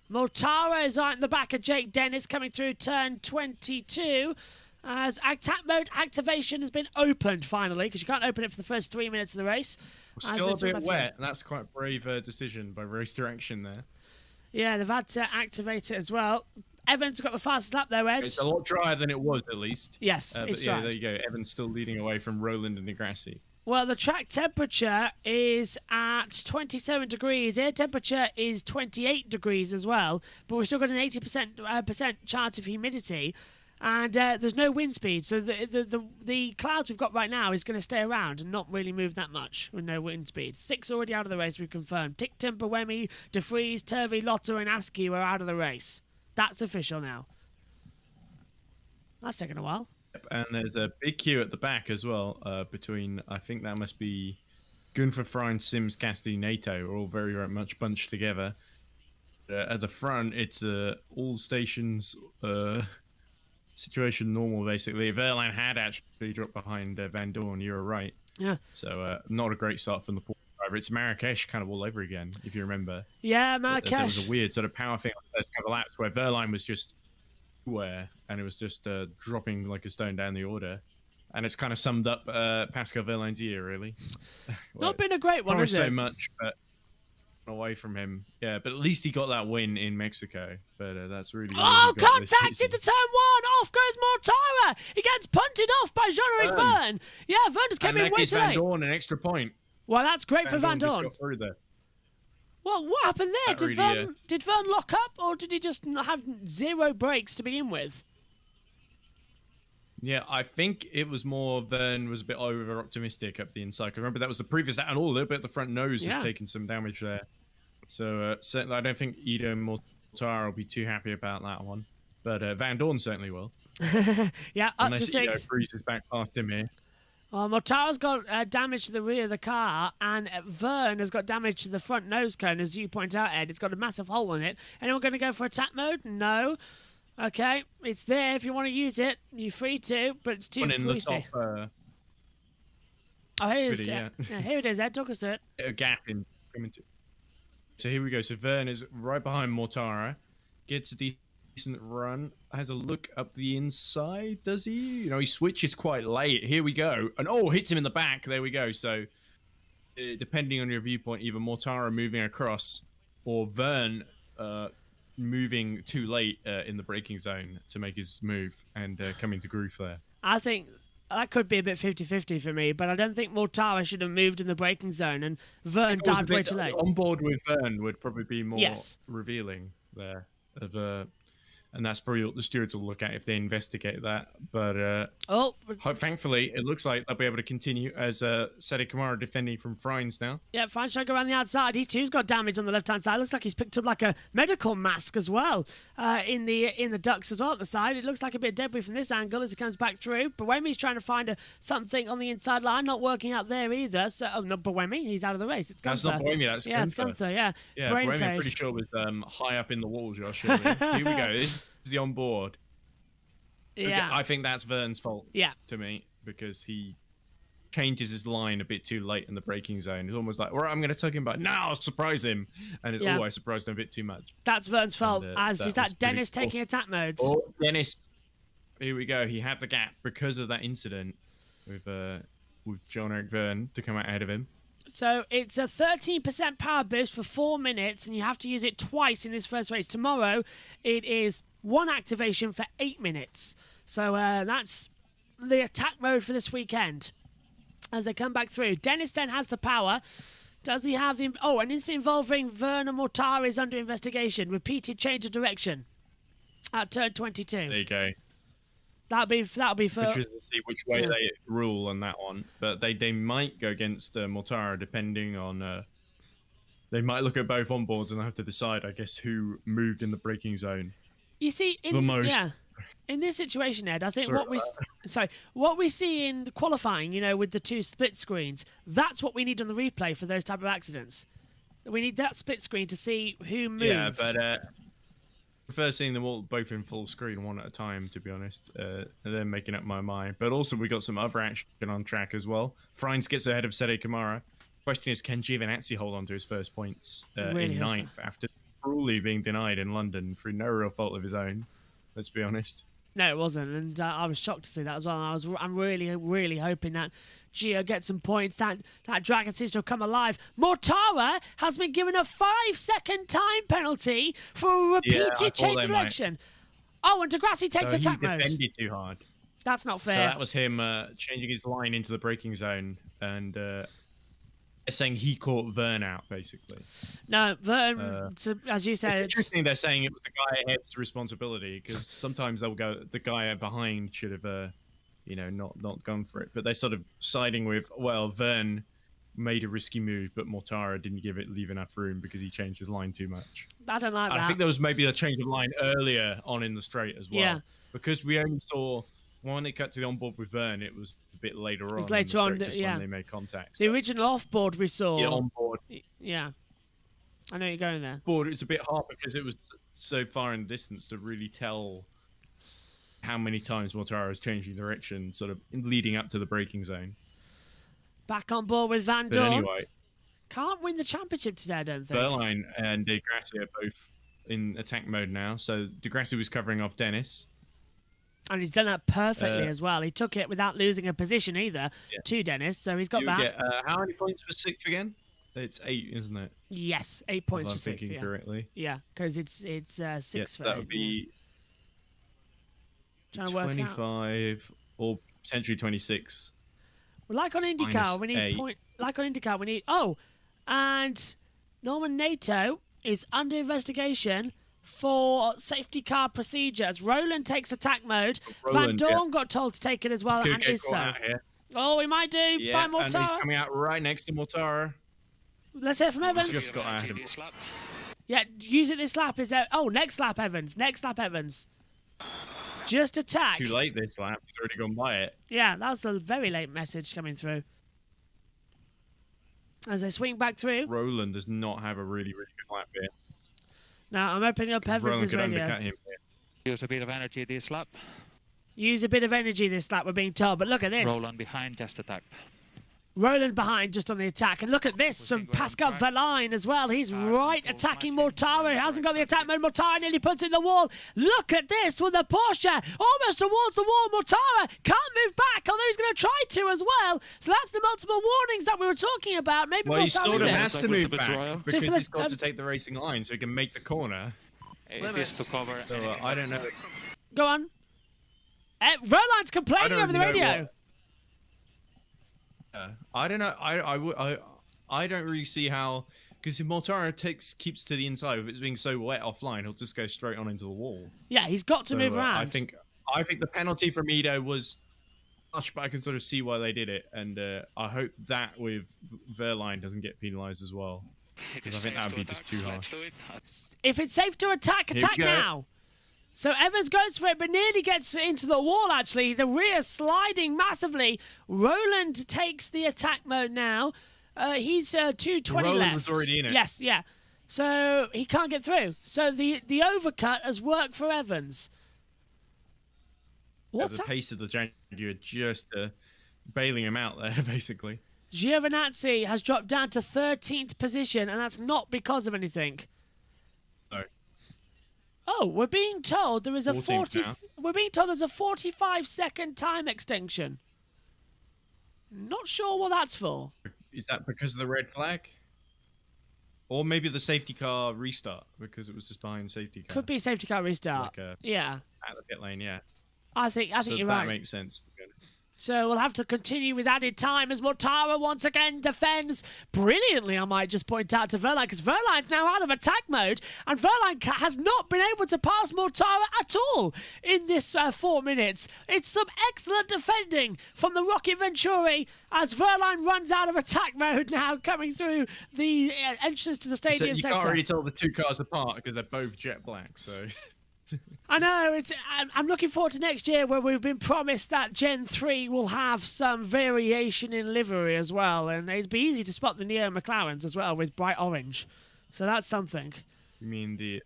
Mortara is out in the back of Jake Dennis coming through turn 22. As attack mode activation has been opened finally, because you can't open it for the first 3 minutes of the race. Still a bit wet, and that's quite a brave decision by race direction there. Yeah, they've had to activate it as well. Evans got the fastest lap there, Ed. It's a lot drier than it was, at least. Yes, it's dry. Yeah, there you go. Evans still leading away from Roland and Degrassi. Well, the track temperature is at 27 degrees. Air temperature is 28 degrees as well, but we've still got an 80% chance of humidity. And there's no wind speed, so the clouds we've got right now is going to stay around and not really move that much with no wind speed. 6 already out of the race, we've confirmed. Tickton, Buemi, De Vries, Turvey, Lotter and Askey were out of the race. That's official now. That's taken a while. And there's a big queue at the back as well, between, I think that must be Gunther, Frein, Sims, Cassidy, NATO, are all very, very much bunched together. At the front, it's all stations... situation normal, basically. Verline had actually dropped behind Vandoorne, you were right. Yeah. So not a great start from the Porsche driver. It's Marrakesh kind of all over again, if you remember. Yeah, Marrakesh. There was a weird sort of power thing on the first couple of laps where Verline was just and it was just dropping like a stone down the order. And it's kind of summed up Pascal Verline's year, really. Not been a great one, has it? So much, but away from him. Yeah, but at least he got that win in Mexico. But that's really... Contact into turn 1! Off goes Mortara! He gets punted off by Jean-Eric Verne! Yeah, Verne just came in way too late. Vandoorne an extra point. Well, that's great for Vandoorne. Just got through there. Well, what happened there? Did Verne lock up, or did he just have 0 brakes to begin with? Yeah, I think it was more Verne was a bit over-optimistic up the inside. I remember that was the previous... And a little bit at the front nose has taken some damage there. So certainly, I don't think Ido Mortara will be too happy about that one, but Vandoorne certainly will. Yeah, up Unless to 6. Ido freezes back past him here. Mortara's got damage to the rear of the car, and Verne has got damage to the front nose cone, as you point out, Ed. It's got a massive hole in it. Anyone going to go for attack mode? No. Okay, it's there if you want to use it. You're free to, but it's too greasy. Oh, here it is. Yeah, here it is, Ed. Talk us to it. A gap in coming to. So here we go. So Verne is right behind Mortara, gets a decent run, has a look up the inside, does he? You know, he switches quite late. Here we go. And hits him in the back. There we go. So depending on your viewpoint, either Mortara moving across or Verne moving too late in the braking zone to make his move and coming to groove there. I think... that could be a bit 50-50 for me, but I don't think Mortara should have moved in the braking zone, and Verne dived way too late. On board with Verne would probably be more revealing there of and that's probably what the stewards will look at if they investigate that. But thankfully, it looks like they'll be able to continue as Sade Kamara defending from Frines now. Yeah, Frines trying to go around the outside. He too's got damage on the left-hand side. Looks like he's picked up like a medical mask as well in the ducts as well at the side. It looks like a bit of debris from this angle as it comes back through. Buemi's trying to find something on the inside line, not working out there either. So, not Buemi, he's out of the race. It's Gunther. That's not Buemi, that's Gunther. It's Gunther, yeah. Yeah, Buemi, I'm pretty sure was high up in the wall, Josh. Here we go. This is the onboard. Yeah. Okay, I think that's Vern's fault. Yeah. To me, because he changes his line a bit too late in the braking zone. It's almost like, all right, I'm going to tug him back. No, I'll surprise him. And it's, I surprised him a bit too much. That's Vern's fault. Is that Dennis taking attack mode? Oh, Dennis. Here we go. He had the gap because of that incident with Jean-Eric Verne to come out ahead of him. So it's a 13% power boost for 4 minutes, and you have to use it twice in this first race. Tomorrow, it is 1 activation for 8 minutes. So that's the attack mode for this weekend. As they come back through, Dennis then has the power. Does he have the... Oh, an incident involving Verne and Mortara is under investigation. Repeated change of direction at turn 22. There you go. That'll be for... Interesting to see which way they rule on that one. But they might go against Mortara depending on... they might look at both onboards and have to decide, I guess, who moved in the braking zone. You see, the most. Yeah, in this situation, Ed, I think what we see in the qualifying, with the 2 split screens, that's what we need on the replay for those type of accidents. We need that split screen to see who moved. Yeah, but I prefer seeing them all both in full screen, one at a time, to be honest, and then making up my mind. But also, we got some other action on track as well. Frines gets ahead of Sade Kamara. Question is, can Giovinazzi hold on to his first points in 9th after cruelly being denied in London through no real fault of his own? Let's be honest. No, it wasn't, and I was shocked to see that as well. I'm really, really hoping that Gio gets some points. That Dragon seems to have come alive. Mortara has been given a 5-second time penalty for a repeated change of direction. Oh, and Degrassi takes attack mode. He defended too hard. That's not fair. So that was him changing his line into the braking zone and saying he caught Verne out, basically. No, Verne, as you said... It's interesting they're saying it was the guy ahead's responsibility, because sometimes they'll go, the guy behind should have, not gone for it. But they're sort of siding with, well, Verne made a risky move, but Mortara didn't leave enough room because he changed his line too much. I don't like that. I think there was maybe a change of line earlier on in the straight as well. Yeah. Because we only saw, when they cut to the onboard with Verne, it was a bit later on. It was later on, when they made contact. The original off-board we saw. Yeah, onboard. Yeah. I know you're going there. Board, it's a bit hard because it was so far in the distance to really tell how many times Mortara was changing direction, sort of leading up to the braking zone. Back on board with Vandoorne. But anyway, can't win the championship today, I don't think. Berline and Degrassi are both in attack mode now. So Degrassi was covering off Dennis. And he's done that perfectly as well. He took it without losing a position either to Dennis, so he's got that. How many points for 6th again? It's 8, isn't it? Yes, 8 points for 6th. I'm thinking correctly. Yeah, because it's 6 for 8. That would be 25 or potentially 26. Well, like on IndyCar, we need point. Like on IndyCar, we need. Oh, and Norman Nato is under investigation for safety car procedures. Roland takes attack mode. Vandoorne got told to take it as well, and is so. Oh, he might do. Yeah, by Mortara. And he's coming out right next to Mortara. Let's hear from Evans. Just got out of him. Yeah, use it this lap. Is there? Oh, next lap, Evans. Next lap, Evans. Just attack. It's too late this lap. He's already gone by it. Yeah, that was a very late message coming through. As they swing back through. Roland does not have a really, really good lap here. Now, I'm opening up Evans' radio. Undercut him here. Use a bit of energy this lap. Use a bit of energy this lap, we're being told. But look at this. Roland behind, just attack. Roland behind just on the attack. And look at this from Pascal Verlaine as well. He's right attacking Mortara. He hasn't got the attack mode. Mortara nearly puts it in the wall. Look at this with the Porsche almost towards the wall. Mortara can't move back, although he's going to try to as well. So that's the multiple warnings that we were talking about. Maybe well, he sort of has it. to move back because he's got to take the racing line so he can make the corner. It is to cover. So I don't know. Go on. Verlaine's complaining over the radio. I don't know. I don't really see how Because if Mortara keeps to the inside, if it's being so wet offline, he'll just go straight on into the wall. Yeah, he's got to move around. I think the penalty from Edo was harsh, but I can sort of see why they did it, and I hope that with Verline doesn't get penalised as well. Because I think that would be just too harsh. If it's safe to attack now. So Evans goes for it, but nearly gets into the wall, actually. The rear sliding massively. Roland takes the attack mode now. He's 220 Roland left. was already in it. Yes, yeah. So he can't get through. So the overcut has worked for Evans. What's the pace of the Jaguar just bailing him out there, basically. Giovinazzi has dropped down to 13th position, and that's not because of anything. No. Oh, we're being told there is a 14th now. We're being told there's a 45-second time extension. Not sure what that's for. Is that because of the red flag? Or maybe the safety car restart, because it was just behind safety car. Could be safety car restart. Yeah. At the pit lane, yeah. I think you're right. That makes sense. So we'll have to continue with added time as Mortara once again defends brilliantly, I might just point out to Verline, because Verline's now out of attack mode, and Verline has not been able to pass Mortara at all in this 4 minutes. It's some excellent defending from the Rocket Venturi as Verline runs out of attack mode now, coming through the entrance to the stadium You sector. can't really tell the two cars apart because they're both jet black, so... I know, I'm looking forward to next year where we've been promised that Gen 3 will have some variation in livery as well, and it'd be easy to spot the Neo McLarens as well with bright orange. So that's something. You mean the...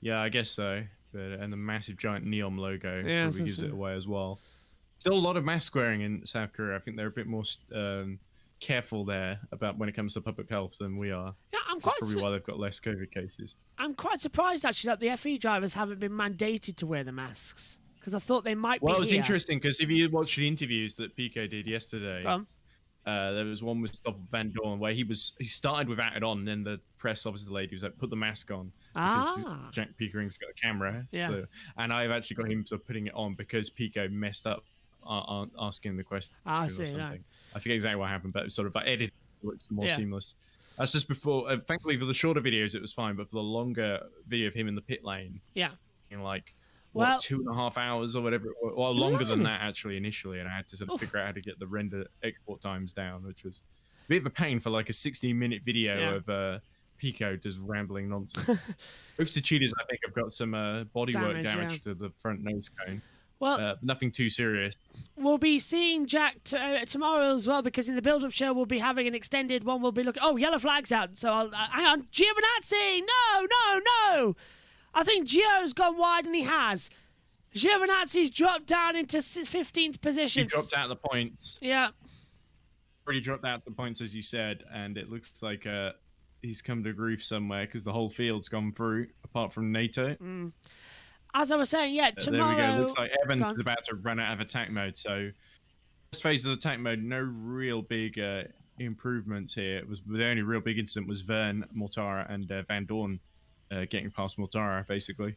Yeah, I guess so. And the massive giant neon logo probably gives it away as well. Still a lot of mask wearing in South Korea. I think they're a bit more careful there about when it comes to public health than we are. Yeah, That's probably why they've got less COVID cases. I'm quite surprised actually that the FE drivers haven't been mandated to wear the masks, because I thought they might be Well, it's here. interesting because if you watch the interviews that Pico did yesterday, there was one with Vandoorne where he started without it on, and then the press officer lady was like, "Put the mask on," because Jack Piekering's got a camera. Yeah. So, and I've actually got him sort of putting it on because Pico messed up asking the question I or see, something. no. I forget exactly what happened, but it sort of edited so it's more seamless. That's just before. Thankfully, for the shorter videos, it was fine, but for the longer video of him in the pit lane, in like 2.5 hours or whatever, or longer than that actually initially, and I had to sort of figure out how to get the render export times down, which was a bit of a pain for like a 16-minute video of Pico just rambling nonsense. Both the cheaters, I think, have got some bodywork damage to the front nose cone. Well, nothing too serious. We'll be seeing Jack tomorrow as well, because in the build-up show we'll be having an extended one. We'll be looking. Oh, yellow flag's out. So I'll hang on, Giovinazzi. No. I think Gio's gone wide, and he has. Giovinazzi's dropped down into 15th position. He dropped out the points. Yeah. Already dropped out the points, as you said, and it looks like he's come to grief somewhere because the whole field's gone through, apart from NATO. As I was saying, tomorrow... There we go. Looks like Evans is about to run out of attack mode, so... First phase of attack mode, no real big improvements here. The only real big incident was Vern, Mortara, and Vandoorne getting past Mortara, basically.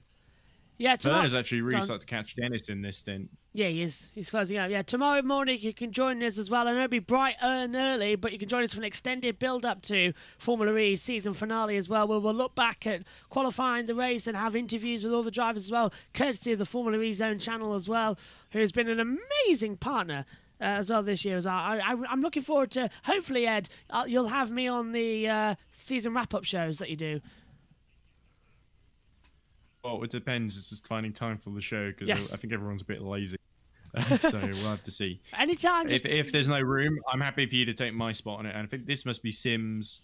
Yeah, tomorrow... Vern has actually really started to catch Dennis in this stint. Yeah, he is. He's closing out. Yeah, tomorrow morning you can join us as well. I know it'll be bright and early, but you can join us for an extended build-up to Formula E's season finale as well, where we'll look back at qualifying the race and have interviews with all the drivers as well, courtesy of the Formula E Zone channel as well, who's been an amazing partner as well this year. I'm looking forward to, hopefully, Ed, you'll have me on the season wrap-up shows that you do. Well, it depends. It's just finding time for the show, because I think everyone's a bit lazy. So we'll have to see. Anytime. If there's no room, I'm happy for you to take my spot on it. And I think this must be Sims.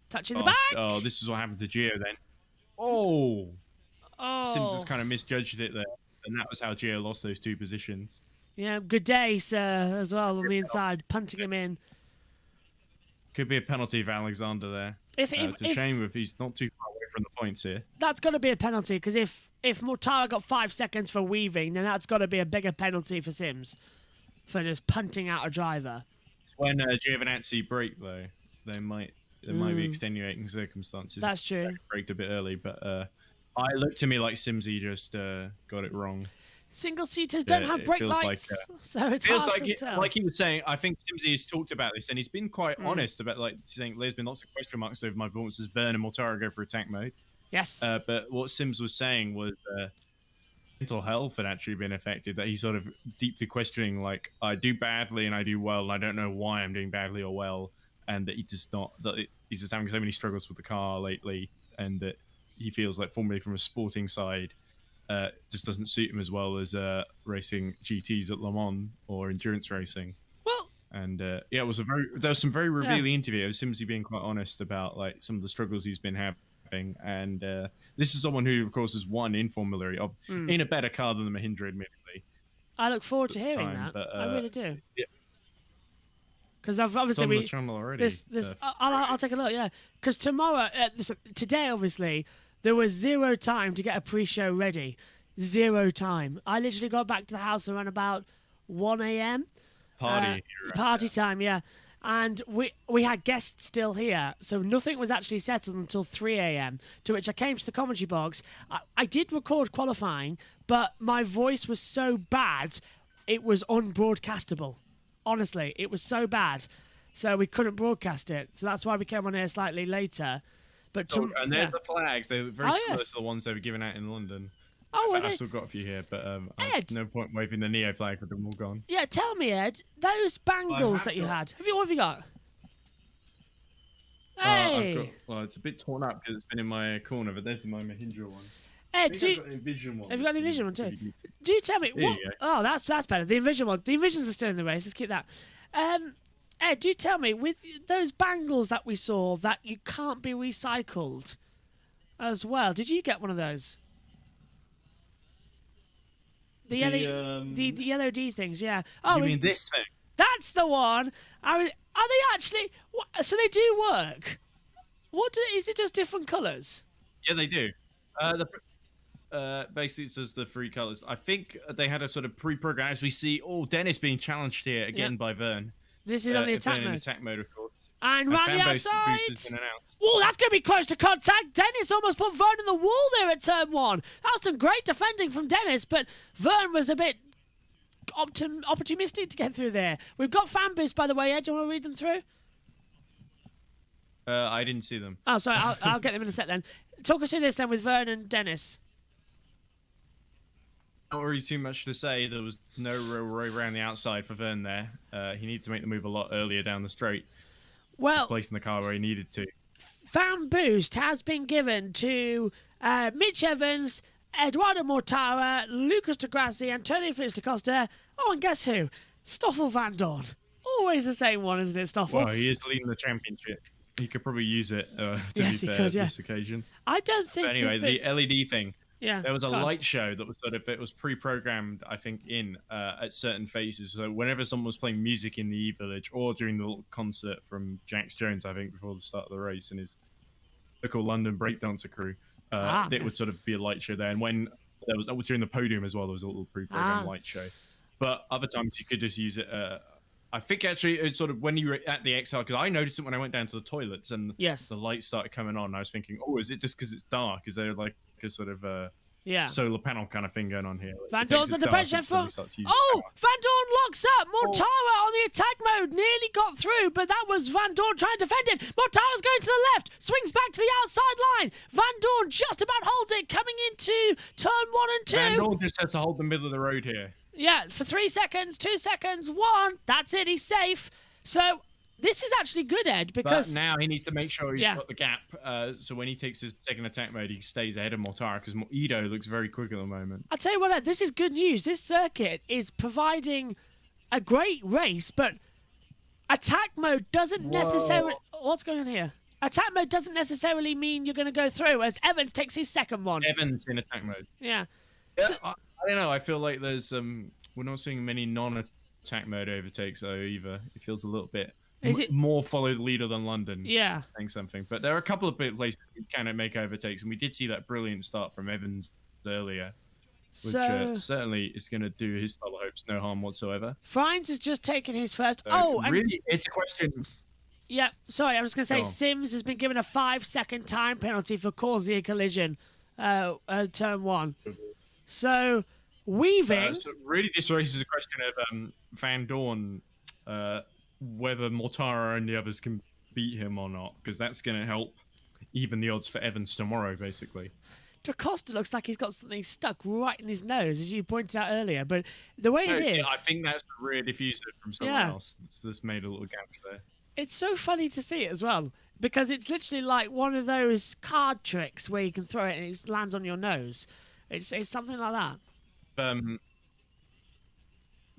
Touching the back. Oh, this is what happened to Gio then. Oh. Sims has kind of misjudged it there. And that was how Gio lost those 2 positions. Yeah, good day, sir, as well on the inside, punting him in. Could be a penalty for Alexander there. It's a shame if he's not too far away from the points here. That's got to be a penalty, because if Mortara got 5 seconds for weaving, then that's got to be a bigger penalty for Sims for just punting out a driver. When Giovinazzi braked, though, there might be extenuating circumstances. That's true. Braked a bit early, but it looked to me like Simsy just got it wrong. Single seaters don't have brake lights, so it's feels hard like for us to tell. like he was saying. I think Simsy has talked about this, and he's been quite honest about saying there's been lots of question marks over my performance as Vern and Mortara go for attack mode. Yes. But what Sims was saying was mental health had actually been affected. That he's sort of deeply questioning, like, I do badly and I do well, and I don't know why I'm doing badly or well, and that he does not. He's just having so many struggles with the car lately, and that he feels like formally from a sporting side. Just doesn't suit him as well as racing GTs at Le Mans or endurance racing. Well, and there was some very revealing interview. It was Simsy being quite honest about like some of the struggles he's been having, and this is someone who, of course, has won in Formula E in a better car than the Mahindra, admittedly. I look forward to hearing that. But, I really do. Yeah. Because obviously it's on the channel already. I'll take a look. Yeah, because today, obviously. There was zero time to get a pre-show ready. Zero time. I literally got back to the house around about 1 a.m. Party time, yeah. And we had guests still here, so nothing was actually settled until 3 a.m., to which I came to the commentary box. I did record qualifying, but my voice was so bad, it was unbroadcastable. Honestly, it was so bad. So we couldn't broadcast it. So that's why we came on here slightly later. But and there's the flags. They're very similar to the ones they were given out in London. I've still got a few here, but Ed, no point waving the Neo flag with them all gone. Yeah, tell me, Ed, those bangles that you had. What have you got? Hey! It's a bit torn up because it's been in my corner, but there's my Mahindra one. Ed, I've got an Envision one. Have you got an Envision one too? Do you tell me what? Oh, that's better. The Envision one. The Envisions are still in the race. Let's keep that. Ed, do tell me, with those bangles that we saw that you can't be recycled as well, did you get one of those? The LED things, yeah. Oh, you mean this thing? That's the one. Are they actually? So they do work. Is it just different colours? Yeah, they do. Basically, it's just the three colours. I think they had a sort of pre-program, as we see. Oh, Dennis being challenged here again by Vern. This is on the attack mode. In attack mode, of course. And round the outside. Been announced. Oh, that's going to be close to contact. Dennis almost put Vern in the wall there at turn 1. That was some great defending from Dennis, but Vern was a bit optimistic to get through there. We've got fan boosts, by the way, Ed. Do you want to read them through? I didn't see them. Oh, sorry. I'll get them in a sec then. Talk us through this then with Vern and Dennis. Not really too much to say. There was no real way around the outside for Vern there. He needed to make the move a lot earlier down the straight. Well, just placing the car where he needed to. Fan boost has been given to Mitch Evans, Eduardo Mortara, Lucas de Grassi, Antonio Felix da Costa. Oh, and guess who? Stoffel Vandoorne. Always the same one, isn't it, Stoffel? Well, he is leading the championship. He could probably use it yes, he could, this occasion. I don't think. But anyway, the LED thing. Yeah, there was a light show that was it was pre-programmed, I think, at certain phases. So whenever someone was playing music in the E-Village or during the little concert from Jax Jones, I think, before the start of the race and his local London breakdancer crew, it would sort of be a light show there. And when there was during the podium as well, there was a little pre-programmed light show. But other times you could just use it. I think actually it's sort of when you were at the XR, because I noticed it when I went down to the toilets and the lights started coming on. I was thinking, oh, is it just because it's dark? Is there like a sort of solar panel kind of thing going on here? Vandoorne's under pressure from... Oh, Vandoorne locks up. Mortara on the attack mode nearly got through, but that was Vandoorne trying to defend it. Mortara's going to the left, swings back to the outside line. Vandoorne just about holds it, coming into turn 1 and 2. Vandoorne just has to hold the middle of the road here. Yeah, for 3 seconds, 2 seconds, 1. That's it, he's safe. So this is actually good, Ed, because... But now he needs to make sure he's got the gap, so when he takes his second attack mode, he stays ahead of Mortara, because Ido looks very quick at the moment. I'll tell you what, Ed, this is good news. This circuit is providing a great race, but attack mode doesn't necessarily... What's going on here? Attack mode doesn't necessarily mean you're going to go through, as Evans takes his second one. Evans in attack mode. Yeah. So, I don't know. I feel like there's we're not seeing many non-attack mode overtakes though either. It feels a little bit more follow the leader than London. Yeah, saying something. But there are a couple of places we can make overtakes, and we did see that brilliant start from Evans earlier, which certainly is going to do his style of hopes no harm whatsoever. Frines has just taken his first. Really, it's a question. Yeah, sorry, I was going to say Sims has been given a 5-second time penalty for causing a collision, turn 1. So weaving. So really, this race is a question of Vandoorne, whether Mortara and the others can beat him or not, because that's going to help even the odds for Evans tomorrow, basically. Da Costa looks like he's got something stuck right in his nose, as you pointed out earlier. But the way it is, I think that's the rear diffuser from someone else. It's just made a little gap there. it's so funny to see it as well, because it's literally like one of those card tricks where you can throw it and it lands on your nose. It's something like that.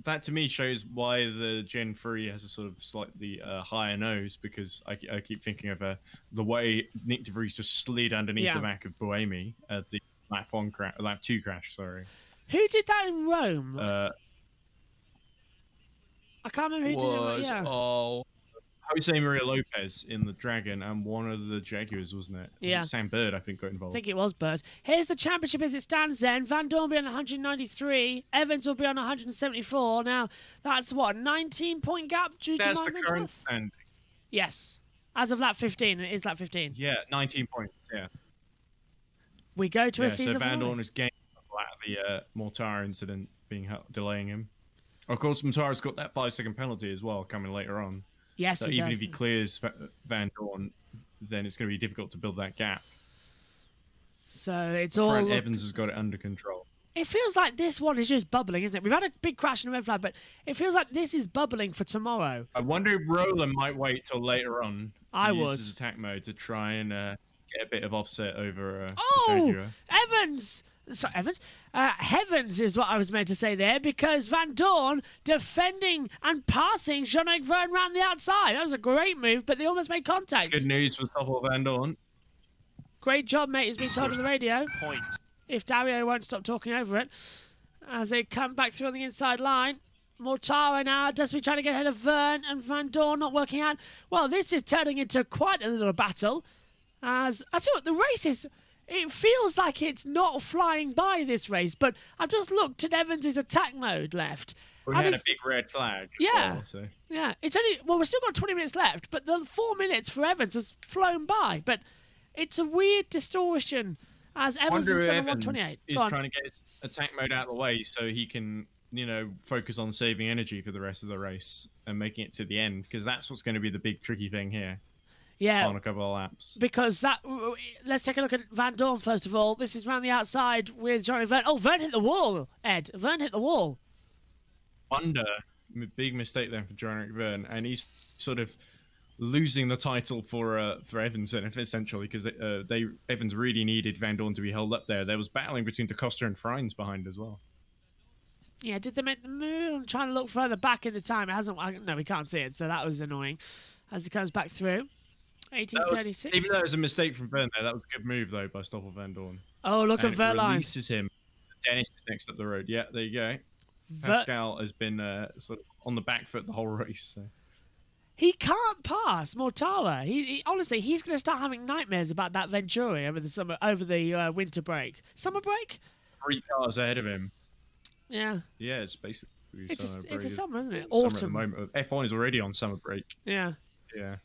That to me shows why the Gen 3 has a sort of slightly higher nose, because I keep thinking of the way Nick de Vries just slid underneath the back of Buemi at the lap 2 crash. Sorry. Who did that in Rome? I can't remember who did it. Yeah. Jose Maria Lopez in the Dragon and one of the Jaguars, wasn't it? Was it Sam Bird, I think, got I involved. think it was Bird. Here's the championship as it stands then. Vandoorne will be on 193. Evans will be on 174. Now, that's what, a 19-point gap due to That's the moment current death? standing. Yes. As of lap 15. It is lap 15. Yeah, 19 points, yeah. We go to a So season Vandoorne is gaining the Mortara incident delaying him. Of course, Mortara's got that 5-second penalty as well coming later on. Yes, so even if he clears Vandoorne, then it's going to be difficult to build that gap. So it's Frank Evans has got it under control. It feels like this one is just bubbling, isn't it? We've had a big crash in the red flag, but it feels like this is bubbling for tomorrow. I wonder if Roland might wait till later on to use would. his attack mode to try and get a bit of offset over Oh, Evans! Sorry, Evans. Heavens is what I was meant to say there, because Vandoorne defending and passing Jean-Luc Verne round the outside. That was a great move, but they almost made contact. It's good news for Stoffel Vandoorne. Great job, mate, is being told on the radio. Point. If Dario won't stop talking over it. As they come back through on the inside line. Mortara now desperately trying to get ahead of Verne, and Vandoorne not working out. Well, this is turning into quite a little battle. As I tell you what, the race is... It feels like it's not flying by this race, but I've just looked at Evans' attack mode left. We had a big red flag. Yeah. Well, so. Yeah. It's only, well, we've still got 20 minutes left, but the 4 minutes for Evans has flown by. But it's a weird distortion as Evans is still on 128. Is trying to get his attack mode out of the way so he can, focus on saving energy for the rest of the race and making it to the end, because that's what's going to be the big tricky thing here. Yeah, on a couple of laps. Because let's take a look at Vandoorne first of all. This is round the outside with Johnny Verne. Oh, Verne hit the wall, Ed. Verne hit the wall. Big mistake then for Jean-Luc Verne, and he's sort of losing the title for Evans, essentially, because Evans really needed Vandoorne to be held up there. There was battling between Da Costa and Freins behind as well. Yeah, did they make the move? I'm trying to look further back in the time. It hasn't. No, we can't see it, so that was annoying. As he comes back through. 1836. Even though it was a mistake from Verne there, that was a good move, though, by Stoffel Vandoorne. Oh, look at Verline. Releases him. Dennis is next up the road. Yeah, there you go. Pascal has been sort of on the back foot the whole race. So. He can't pass Mortara. He honestly, he's going to start having nightmares about that Venturi over the winter break. Summer break? 3 cars ahead of him. Yeah. Yeah, it's basically it's a summer, isn't it? Autumn. Autumn. At the moment. F1 is already on summer break. Yeah. Yeah.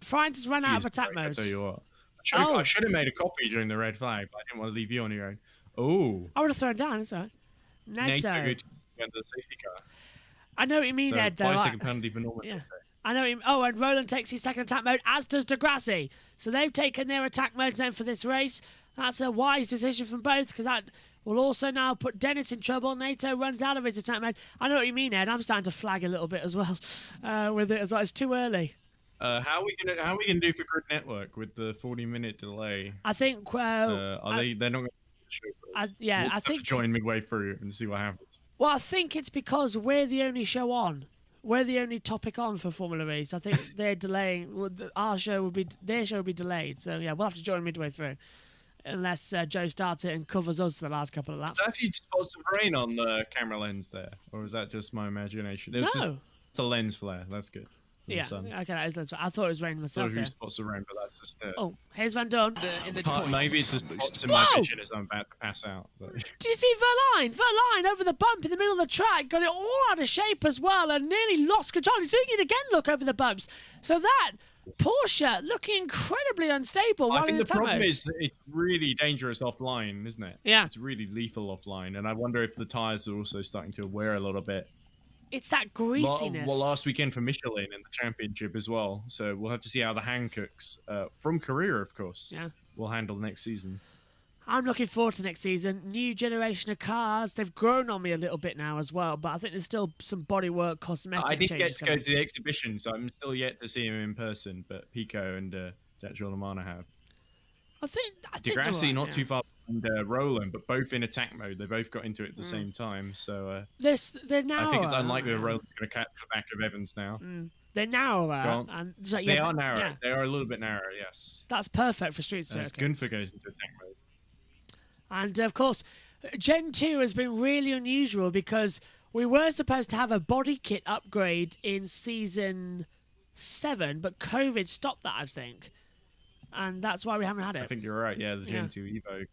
Freins has run out of attack mode. mode. I tell you what. I should have made a coffee during the red flag, but I didn't want to leave you on your own. Oh. I would have thrown down, it's all right. Nato went to the safety car. I know what you mean, Ed, though. 5-second penalty for Norman. Yeah. I know what you mean. Oh, and Roland takes his second attack mode, as does Degrassi. So they've taken their attack modes then for this race. That's a wise decision from both, because that will also now put Dennis in trouble. Nato runs out of his attack mode. I know what you mean, Ed. I'm starting to flag a little bit as well with it as well. It's too early. How are we gonna do for Grid Network with the 40-minute delay? I think they're not going to show us. Yeah, we'll I think join midway through and see what happens. Well, I think it's because we're the only show on. We're the only topic on for Formula E. So I think they're delaying. Their show would be delayed. So yeah, we'll have to join midway through, unless Joe starts it and covers us for the last couple of laps. Is that actually spots of rain on the camera lens there, or is that just my imagination? It was just a lens flare. That's good. Yeah, okay, that is. I thought it was raining myself. So spots of rain, but that's just. Oh, here's Vandoorne. Maybe it's just spots in my vision as I'm about to pass out. But. Did you see Verline? Verline over the bump in the middle of the track, got it all out of shape as well, and nearly lost control. He's doing it again. Look over the bumps. So that Porsche looking incredibly unstable. I while think in the problem mode. is that it's really dangerous offline, isn't it? Yeah. It's really lethal offline, and I wonder if the tyres are also starting to wear a little bit. It's that greasiness. Well, last weekend for Michelin in the championship as well. So we'll have to see how the Hancocks, from Korea, of course, will handle next season. I'm looking forward to next season. New generation of cars. They've grown on me a little bit now as well, but I think there's still some bodywork, cosmetic I didn't get changes to go to the exhibition, so I'm still yet to see him in person. But Pico and Jack Giordano have. I think Degrassi right, not too far behind Roland, but both in attack mode. They both got into it at the same time. So they're narrower. I think it's unlikely that Roland's going to catch the back of Evans now. They're narrower. And so, they are narrow. Yeah. They are a little bit narrow, yes. That's perfect for street circuits. Gunther goes into attack mode. And of course, Gen 2 has been really unusual because we were supposed to have a body kit upgrade in Season 7, but COVID stopped that, I think. And that's why we haven't had it. I think you're right, yeah, the Gen 2 Evo.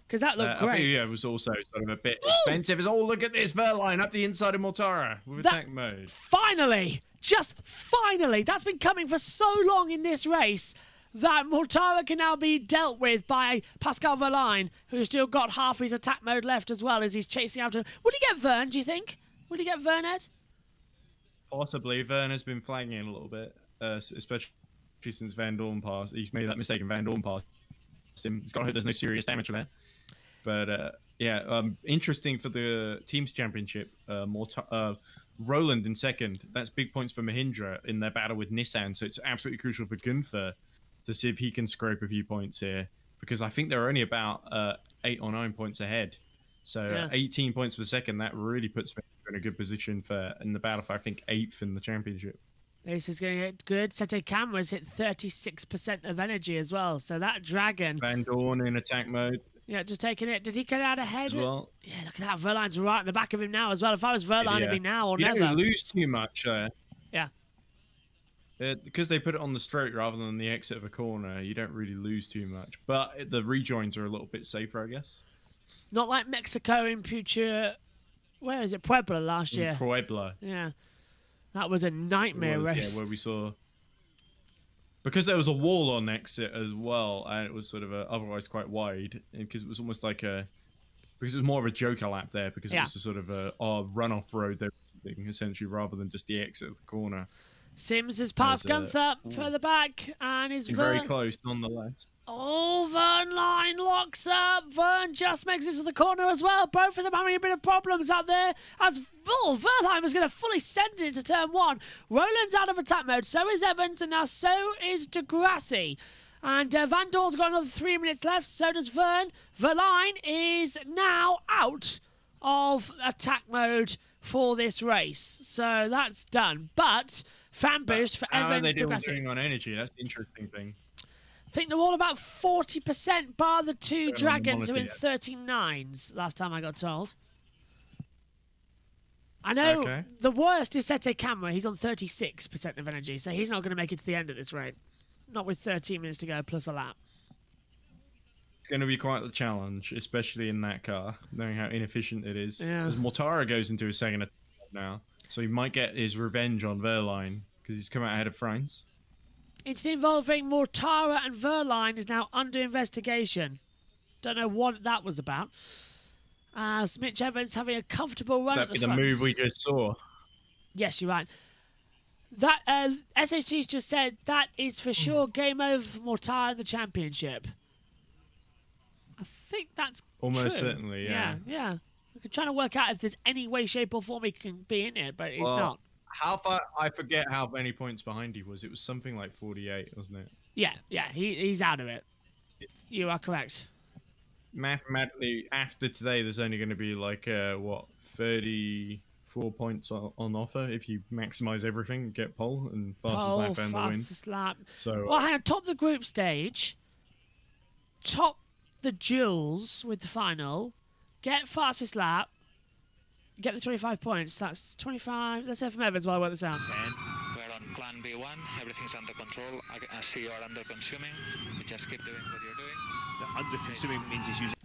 Because that looked great. I think it was also sort of a bit expensive. It's, look at this Verline up the inside of Mortara with attack mode. Finally! Just finally! That's been coming for so long in this race that Mortara can now be dealt with by Pascal Verline, who's still got half his attack mode left as well as he's chasing after him. Would he get Vern, do you think? Would he get Vern, Ed? Possibly. Vern has been flagging it a little bit, especially since Vandoorne passed. He's made that mistake and Vandoorne passed him. He's got to hope there's no serious damage there. But, interesting for the Teams Championship. Roland in second. That's big points for Mahindra in their battle with Nissan. So it's absolutely crucial for Gunther to see if he can scrape a few points here, because I think they're only about 8 or 9 points ahead. So 18 points for second, that really puts me in a good position in the battle for, I think, 8th in the championship. This is going to get good. Sete Cameras hit 36% of energy as well. So that Dragon. Vandoorne in attack mode. Yeah, just taking it. Did he get out ahead? As well. Yeah, look at that. Verline's right in the back of him now as well. If I was Verline, it'd be now or never. You don't lose too much there. Yeah. Because they put it on the straight rather than the exit of a corner, you don't really lose too much. But the rejoins are a little bit safer, I guess. Not like Mexico in Puerto... Where is it? Puebla last year. Puebla. Yeah. That was a nightmare race. Yeah, where we saw... Because there was a wall on exit as well, and it was sort of otherwise quite wide, because it was almost like because it was more of a joker lap there, because it was a sort of a run-off road there, essentially, rather than just the exit of the corner. Sims has passed Gunther further back, and is very close nonetheless. Oh, Vern line locks up. Vern just makes it to the corner as well. Both of them having a bit of problems out there. As Verheim is going to fully send it into turn 1. Roland's out of attack mode. So is Evans, and now so is Degrassi. And Vandoorne's got another 3 minutes left. So does Vern. Verline is now out of attack mode for this race. So that's done. But fan boost for Evans. How are they doing on energy? That's the interesting thing. I think they're all about 40%, bar the two Dragons who are in 39s, last time I got told. I know the worst is Sete Camera. He's on 36% of energy, so he's not going to make it to the end at this rate. Not with 13 minutes to go plus a lap. It's going to be quite the challenge, especially in that car, knowing how inefficient it is. Yeah. As Mortara goes into his second attack now, so he might get his revenge on Verline, because he's come out ahead of France. It's involving Mortara and Verline is now under investigation. Don't know what that was about. Mitch Evans having a comfortable run at the front. That'd be the move we just saw. Yes, you're right. That SHT's just said that is for sure game over for Mortara in the championship. I think that's almost true. Certainly, yeah. Yeah. We're trying to work out if there's any way, shape, or form he can be in it, but it's not. How far? I forget how many points behind he was. It was something like 48, wasn't it? Yeah. He's out of it. You are correct. Mathematically, after today, there's only going to be like 34 points on offer if you maximize everything, get pole and fastest lap and the win. Lap. So, well, hang on. Top the group stage. Top the duels with the final. Get fastest lap. Get the 25 points. That's 25. Let's hear from Evans while I work this out. We're on plan B1. Everything's under control. I see you're under consuming. You just keep doing what you're doing. The under consuming means he's using.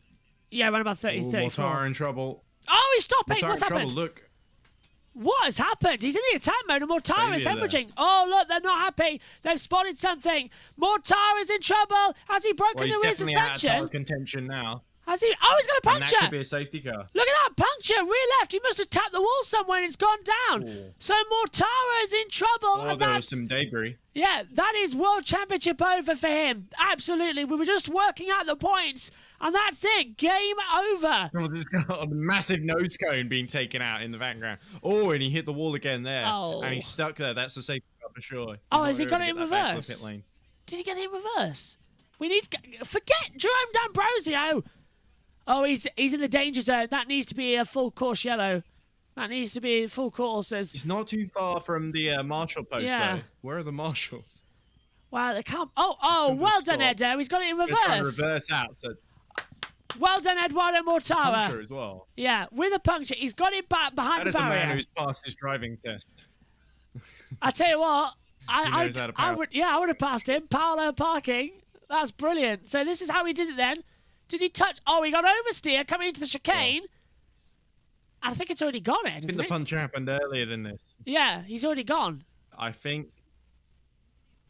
Yeah, around about 30, 34. Mortara in trouble. Oh, he's stopping. Mortara What's in happened? trouble. Look. What has happened? He's in the attack mode and Mortara is Failure there. hemorrhaging. Oh, look, they're not happy. They've spotted something. Mortara's in trouble. Has he broken Well, he's the rear definitely out of suspension? title contention now. Has he? Oh, he's got a And puncture. that could be a safety car. Look at that puncture, rear left. He must have tapped the wall somewhere and it's gone down. Ooh. So Mortara is in trouble. Oh, and there that's, was some debris. yeah, that is World Championship over for him. Absolutely. We were just working out the points and that's it. Game over. Oh, there's got a massive nose cone being taken out in the background. Oh, and he hit the wall again there. Oh. And he's stuck there. That's a safety car for sure. Oh, He's has he not got gonna it in get that back to the reverse? pit lane. Did he get it in reverse? We need to forget Jerome D'Ambrosio. Oh, he's in the danger zone. That needs to be a full course yellow. That needs to be full courses. He's not too far from the marshal post, Yeah. though. Where are the marshals? Wow, they can't. Oh, well done, Edo. He's got it in They're trying to reverse. reverse out. So Well done, Eduardo Mortara. puncture as well. Yeah, with a puncture. He's got it back behind That the is a barrier. man who's passed his driving test. I tell you what, I knows how to power. I would have passed him. Parallel parking. That's brilliant. So this is how he did it then. Did he touch? Oh, he got oversteer coming into the chicane. I think it's already gone, Ed, I think isn't the it? puncher happened earlier than this. Yeah, he's already gone. I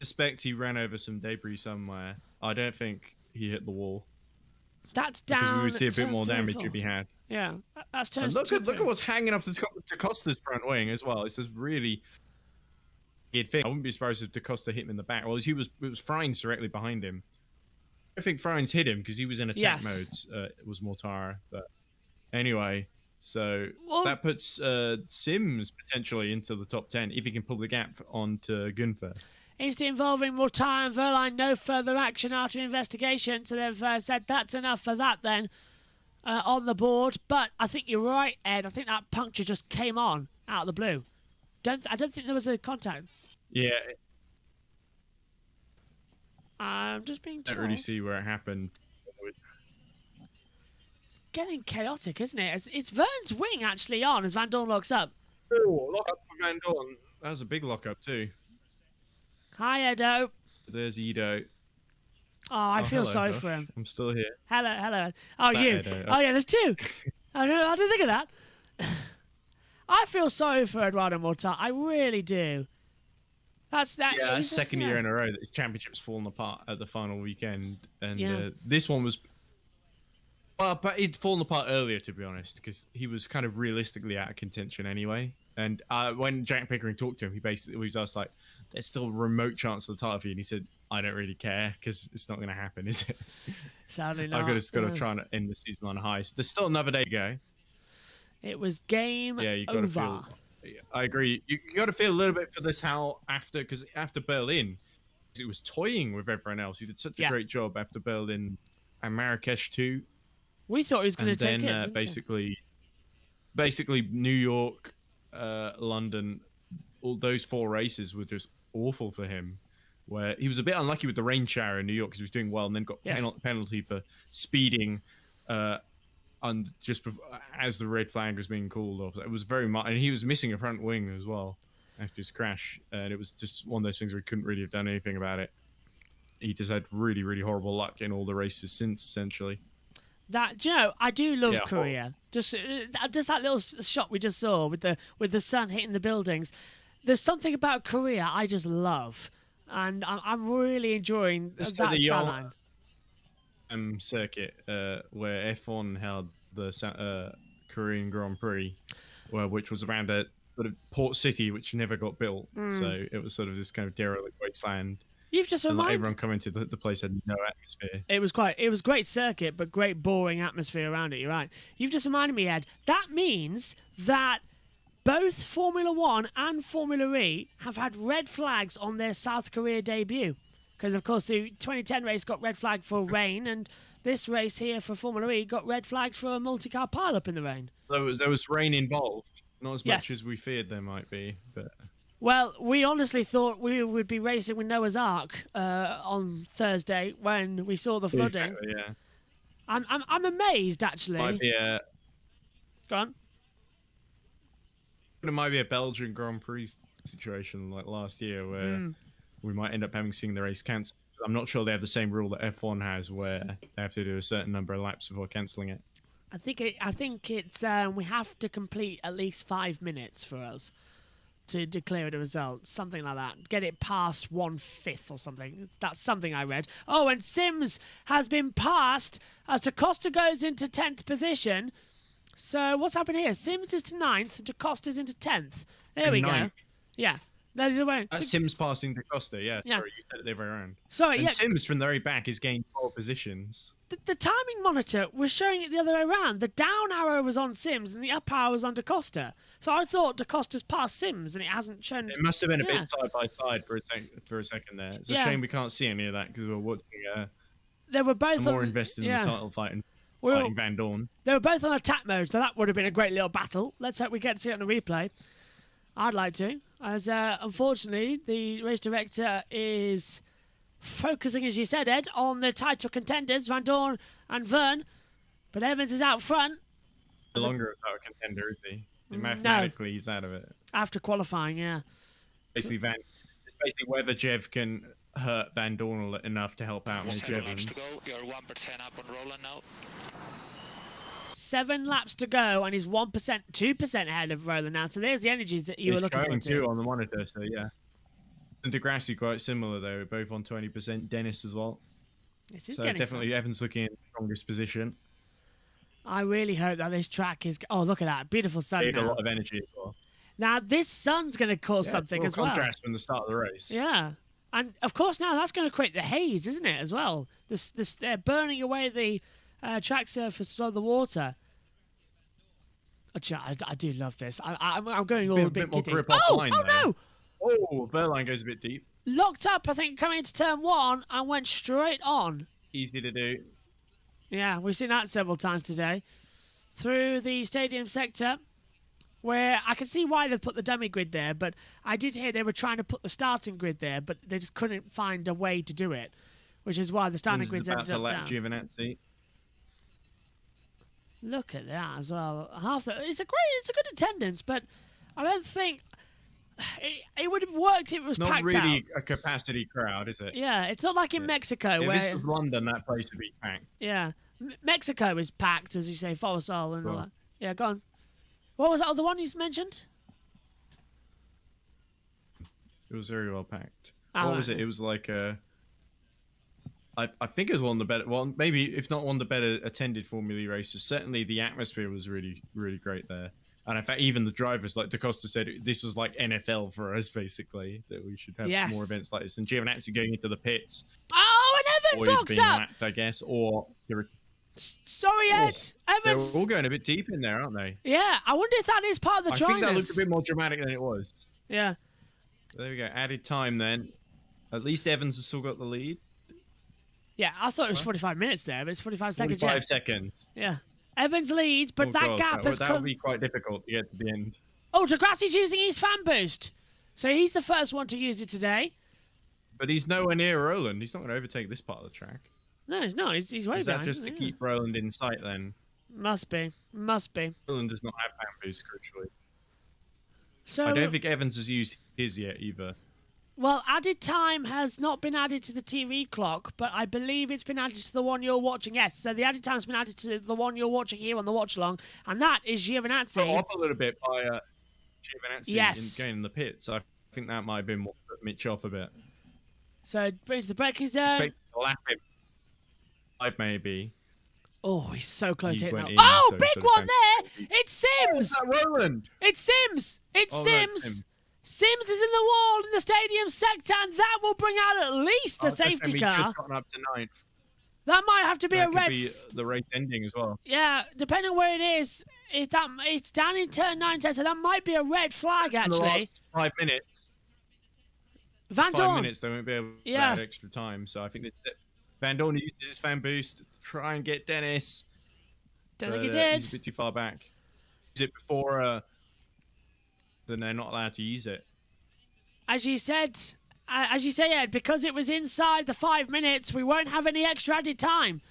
suspect he ran over some debris somewhere. I don't think he hit the wall. That's down. Because we would see a bit turn more 3 and damage 4. if he had. Yeah, that's turn. And look at what's hanging off the DaCosta's front wing as well. It's this really weird thing. I wouldn't be surprised if DaCosta hit him in the back. Well, it was Frines directly behind him. I think Frines hit him because he was in attack Yes. mode. It was Mortara, but anyway. So Well- that puts Sims potentially into the top 10 if he can pull the gap onto Gunther. Incident involving Mortar and Verline, no further action after investigation. So they've said that's enough for that then on the board. But I think you're right, Ed. I think that puncture just came on out of the blue. I don't think there was a contact. Yeah, I'm just being I told. don't really see where it happened. It's getting chaotic, isn't it? It's Vern's wing actually on as Vandoorne locks up. Oh, lock up for Vandoorne. That was a big lock up too. Hi, Edo. There's Edo. Oh, I feel hello, sorry Josh. for him. I'm still here. Hello. Oh, That you. Edo. Oh, yeah, there's two. I didn't think of that. I feel sorry for Eduardo Mortar. I really do. That's that. Yeah, he's second yeah. year in a row that his championship's fallen apart at the final weekend, and Yeah. this one was. Well, but it'd fallen apart earlier, to be honest, because he was kind of realistically out of contention anyway. And when Jack Pickering talked to him, he was just like, "There's still a remote chance of the title for you," and he said, "I don't really care because it's not going to happen, is it?" Sadly not. I've just got to no. try and end the season on a high. So there's still another day to go. It was game Yeah, you got to over. feel. I agree. You got to feel a little bit for this how after Berlin, 'cause it was toying with everyone else. He did such a great job after Berlin and Marrakesh too. We thought he was going And to take then it. didn't we? basically New York, London, all those 4 races were just awful for him. Where he was a bit unlucky with the rain shower in New York because he was doing well and then got Yes. penalty for speeding. And just as the red flag was being called off, it was very much, and he was missing a front wing as well after his crash, and it was just one of those things where he couldn't really have done anything about it. He just had really, really horrible luck in all the races since, essentially. Do you know, I do love Yeah, Korea. Just that little shot we just saw with the sun hitting the buildings. There's something about Korea I just love, and I'm really enjoying that skyline. Circuit where F1 held the Korean Grand Prix, which was around a sort of port city which never got built. So it was sort of this kind of derelict wasteland. You've just And, like, reminded. everyone commented that the place had no atmosphere. It was great circuit, but great boring atmosphere around it. You're right. You've just reminded me, Ed. That means that both Formula One and Formula E have had red flags on their South Korea debut. Because, of course, the 2010 race got red flagged for rain, and this race here for Formula E got red flagged for a multi-car pile-up in the rain. There was rain involved, not as much Yes. as we feared there might be, but Well, we honestly thought we would be racing with Noah's Ark on Thursday when we saw the flooding. exactly, yeah. I'm amazed, actually. Might be Go on. it might be a Belgian Grand Prix situation like last year where we might end up seeing the race cancelled. I'm not sure they have the same rule that F1 has where they have to do a certain number of laps before cancelling it. I think it's we have to complete at least 5 minutes for us to declare the results, something like that. Get it past 1/5 or something. That's something I read. Oh, and Sims has been passed as DaCosta goes into 10th position. So what's happened here? Sims is to 9th, DaCosta's into 10th. There we go. Yeah. No, the other way. Sims passing DaCosta, yeah. Yeah. Sorry, you said it the other way around. Sorry, and yeah. Sims from the very back is gaining 4 positions. The timing monitor was showing it the other way around. The down arrow was on Sims and the up arrow was on DaCosta. So I thought DaCosta's passed Sims and it hasn't shown. It must have been a bit side by side for a second there. It's a shame we can't see any of that because we're watching. They were both more invested in the title fight and fighting Vandoorne. They were both on attack mode, so that would have been a great little battle. Let's hope we get to see it on the replay. I'd like to, as unfortunately the race director is focusing, as you said, Ed, on the title contenders, Vandoorne and Vern. But Evans is out front. No longer a title contender, is he? Mathematically, he's out of it. After qualifying, yeah. Basically, it's basically whether Jev can hurt Vandoorne enough to help out Mitch Evans. You're 1% up on Roland now. 7 laps to go, and he's 1%, 2% ahead of Roland now. So there's the energies that you were looking for. He's going 2 on the monitor, so yeah. And Degrassi quite similar though, both on 20%. Dennis as well. So definitely fun. Evans looking in the strongest position. I really hope that this track is. Oh, look at that beautiful sun! Now. A lot of energy as well. Now this sun's going to cause something as well. Contrast from the start of the race. Yeah, and of course now that's going to create the haze, isn't it? As well, they're burning away the track surface of the water. I do love this. I'm going all a bit more giddy. grip offline, no! Oh, Verline goes a bit deep. Locked up, I think, coming into turn 1 and went straight on. Easy to do. Yeah, we've seen that several times today. Through the stadium sector, where I can see why they've put the dummy grid there, but I did hear they were trying to put the starting grid there, but they just couldn't find a way to do it, which is why the starting grid's ended up down. Giovinazzi. Look at that as well. It's a good attendance, but I don't think it would have worked if it was packed out. Not really a capacity crowd, is it? Yeah, it's not like in Mexico where this was London, that place would be packed. Yeah, Mexico is packed, as you say, Folosol and all that. Yeah, go on. What was that other one you mentioned? It was very well packed. What was it? It was like I think it was one of the better, maybe if not one of the better attended Formula E races. Certainly the atmosphere was really, really great there. And in fact, even the drivers, like DaCosta said, this was like NFL for us, basically, that we should have more events like this. And Giovinazzi going into the pits. Oh, and Evans locks up! Lapped, I guess, or... Sorry, Ed. Evans... They're all going a bit deep in there, aren't they? Yeah, I wonder if that is part of the dryness. I think that looked a bit more dramatic than it was. Yeah. There we go. Added time then. At least Evans has still got the lead. Yeah, I thought it was 45 minutes there, but it's 45 seconds. 45 seconds. Yeah. Evans leads, but that gap has come... That would be quite difficult to get to the end. Oh, Degrassi's using his fan boost. So he's the first one to use it today. But he's nowhere near Roland. He's not going to overtake this part of the track. No, he's not. He's way behind. Is that just to keep Roland in sight then? Must be. Roland does not have fan boost, crucially. So, I don't think Evans has used his yet either. Well, added time has not been added to the TV clock, but I believe it's been added to the one you're watching. Yes, so the added time's been added to the one you're watching here on the watch-along, and that is Giovinazzi. Off a little bit by Giovinazzi in the pits. I think that might have been more put Mitch off a bit. So, brings the braking zone. Expect to lap him. Maybe. Oh, he's so close to hitting that. Oh, big one there! It's Sims! Oh, is that Roland? It's Sims! It's Sims! Sims is in the wall in the stadium sector, and that will bring out at least a safety car. Just gotten up to 9th. That might have to be a red. Could be the race ending as well. Yeah, depending on where it is. It's down in turn 9, so that might be a red flag actually. In the last 5 minutes. Vandoorne. 5 minutes, they won't be able to add extra time. So I think this Vandoorne uses his fan boost to try and get Dennis. Don't think he did. He's a bit too far back. Use it before. Then they're not allowed to use it. As you say, Ed, because it was inside the 5 minutes, we won't have any extra added time.